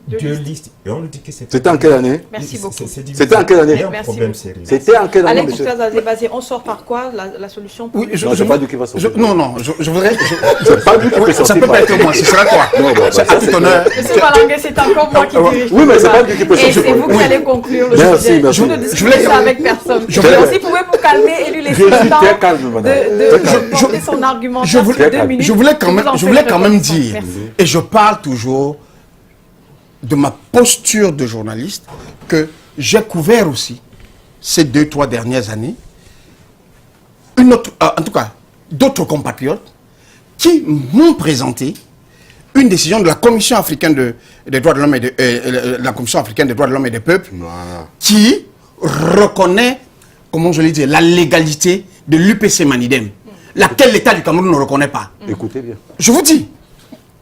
2 listes. Et on nous dit que c'est... C'était en quelle année? Merci beaucoup. C'était en quelle année? Il y a un problème sérieux. C'était en quelle année, Alex monsieur? Oustaz-Azebasi, on sort par quoi la solution pour Oui, Non, je n'ai pas dit qu'il va sortir. Non, je voudrais... C'est pas lui qui peut Ça sortir. peut pas être moi, ce sera toi. Non, bon, C'est ça, à tout honneur. Monsieur Malangue, c'est encore moi qui dirige. Oui, mais c'est pas lui qui peut Et sortir. c'est vous qui allez conclure le Merci, sujet. merci. Vous ne discutez ça avec personne. je Mais voulais- aussi, pouvez-vous calmer et lui laisser Je le suis temps très calme, madame. de porter son argument Je sur voulais- 2 minutes. Je voulais quand même, Vous en je voulais faites quand même reconnaissance. dire, Merci. et je parle toujours de ma posture de journaliste, que j'ai couvert aussi ces 2-3 dernières années, en tout cas, d'autres compatriotes qui m'ont présenté une décision de la Commission africaine des droits de l'homme et la Commission africaine des droits de l'homme et des peuples, Voilà. qui reconnaît, comment je l'ai dit, la légalité de l'UPC Manidem, laquelle l'État du Cameroun ne reconnaît pas. Écoutez bien. Je vous dis,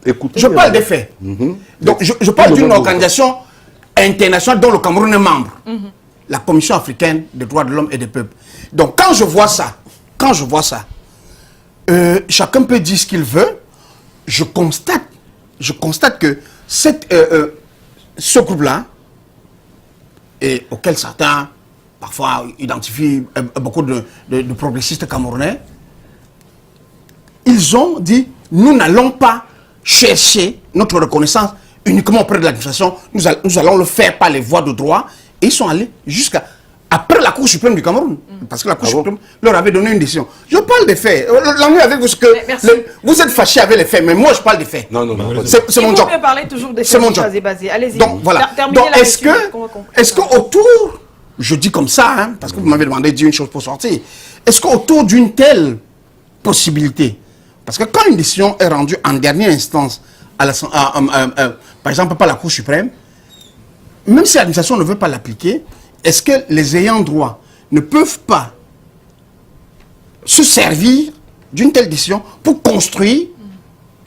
Écoutez je bien. parle des faits. Donc, je parle d'une organisation internationale dont le Cameroun est membre. La Commission africaine des droits de l'homme et des peuples. Donc, quand je vois ça, chacun peut dire ce qu'il veut. Je constate que ce groupe-là, et auquel certains parfois identifient beaucoup de progressistes camerounais, ils ont dit, nous n'allons pas chercher notre reconnaissance uniquement auprès de l'administration, nous allons le faire par les voies de droit. Et ils sont allés jusqu'à après la Cour suprême du Cameroun. Parce que la Cour suprême leur avait donné une décision. Je parle des faits. L'ennui avec vous, vous êtes fâché avec les faits, mais moi je parle des faits. Non. C'est mon job. Vous parler toujours des C'est mon faits, job. Azebasi. Allez-y. Donc voilà. Terminez Donc la est-ce lecture, qu'on va conclure. qu'autour, je dis comme ça, hein, parce que vous m'avez demandé de dire une chose pour sortir, est-ce qu'autour d'une telle possibilité, parce que quand une décision est rendue en dernière instance, par exemple par la Cour suprême, même si l'administration ne veut pas l'appliquer, est-ce que les ayants droit ne peuvent pas se servir d'une telle décision pour construire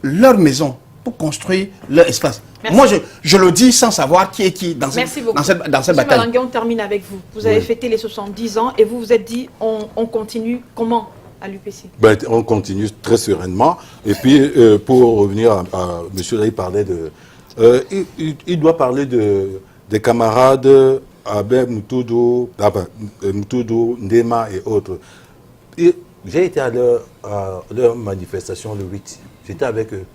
leur maison, pour construire leur espace? Merci. Moi, je le dis sans savoir qui est qui dans cette Monsieur bataille. Malangue, on termine avec vous. Vous avez fêté les 70 ans et vous vous êtes dit, on continue comment à l'UPC? Ben, on continue très sereinement. Et puis, pour revenir à monsieur là, il parlait de... il doit parler des camarades Abel Moutoudou, Ndema et autres. J'ai été à leur manifestation le 8. J'étais avec eux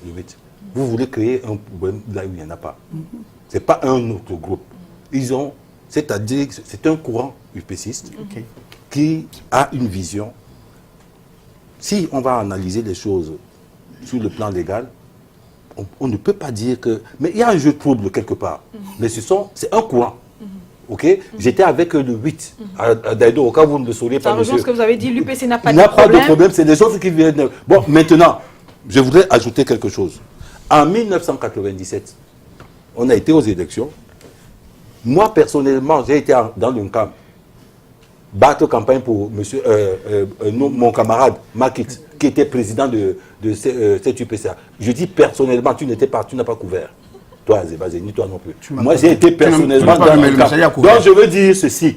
le 8. Vous voulez créer un problème là où il n'y en a pas. Ce n'est pas un autre groupe. C'est-à-dire que c'est un courant UPCiste qui a une vision. Si on va analyser les choses sur le plan légal, on ne peut pas dire que... Mais il y a un jeu de trouble quelque part. Mais c'est un courant. Ok? J'étais avec le 8 à Daïdo, au cas où vous ne le sauriez pas, Ça rejoint monsieur. ce que vous avez dit, l'UPC n'a pas Il de n'y a pas de problème. problème, c'est des choses qui viennent... Bon, maintenant, je voudrais ajouter quelque chose. En 1997, on a été aux élections. Moi, personnellement, j'ai été dans le camp, battre campagne pour monsieur, mon camarade Makit, qui était président de cette UPCA. Je dis personnellement, tu n'as pas couvert. Toi, Azebasi, ni toi non plus. Moi, j'ai été personnellement dans le camp. Donc, je veux dire ceci.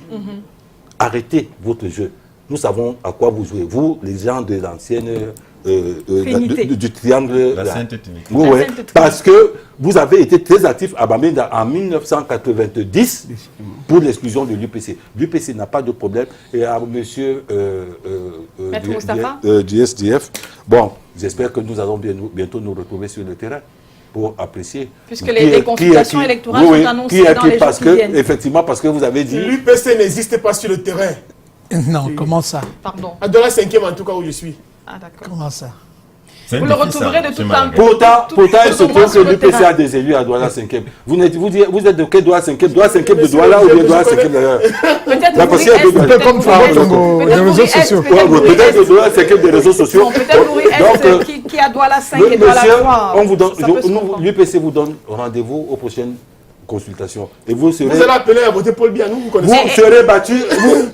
Arrêtez votre jeu. Nous savons à quoi vous jouez. Vous, les gens de l'ancienne... du triangle... La Sainte Trinité. Oui, oui. Parce que vous avez été très actif à Bamenda en 1990 pour l'exclusion de l'UPC. L'UPC n'a pas de problème. Et à monsieur Maître Moustapha du SDF, bon, j'espère que nous allons bientôt nous retrouver sur le terrain pour apprécier. Puisque les consultations électorales sont annoncées dans les jours qui viennent. Effectivement, parce que vous avez dit... L'UPC n'existe pas sur le terrain. Non, comment ça? Pardon. À Douala 5e, en tout cas, où je suis. Ah, d'accord. Comment ça? C'est un Vous le défi, ça, retrouverez de monsieur tout Malangue. temps. Pourtant, il se Tout- trouve que sur le l'UPC terrain. a des élus à Douala 5e. Vous êtes de quel Douala 5e? Douala 5e de Douala ou bien Douala 5e d'ailleurs? Peut-être La Bouri possible Est, de- peut-être comme Bouri Fabien Est, Longo, peut-être les Bouri réseaux Est, sociaux. peut-être Bouri Peut-être Est. de Douala 5e des réseaux sociaux. Bon, peut-être Bouri Est qui a Douala 5 et Douala 3. on vous donne, Ça peut se comprendre. l'UPC vous donne rendez-vous aux prochaines consultations. Et vous serez... Vous allez appeler à voter Paul Biya, nous, vous connaissez. Vous serez battus.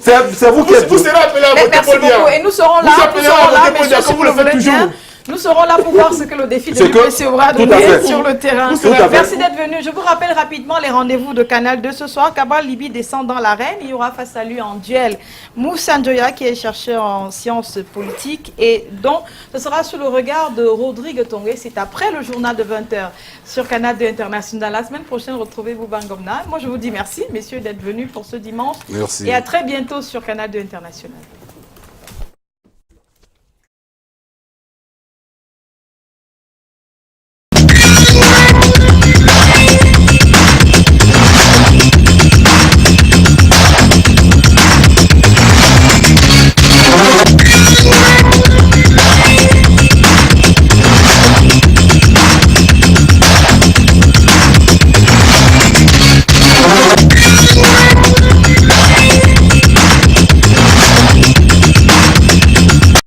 C'est vous qui êtes... Vous serez appelé à Mais voter merci Paul Biya. beaucoup. Et nous serons là. Vous appelez à voter Paul Biya, Monsieur, comme vous le si faites voulez bien. toujours. Nous serons là pour voir ce que le défi de C'est que- l'UPC aura tout à donné fait. sur le terrain. Tout à fait. Merci d'être venu. Je vous rappelle rapidement les rendez-vous de Canal 2 ce soir. Kabal Libi descend dans l'arène. Il y aura face à lui en duel Moussa Njoya, qui est chercheur en sciences politiques et dont ce sera sous le regard de Rodrigue Tongé. C'est après le journal de 20h sur Canal 2 International. La semaine prochaine, retrouvez-vous Bangomna. Moi, je vous dis merci, messieurs, d'être venus pour ce dimanche. Merci. Et à très bientôt sur Canal 2 International.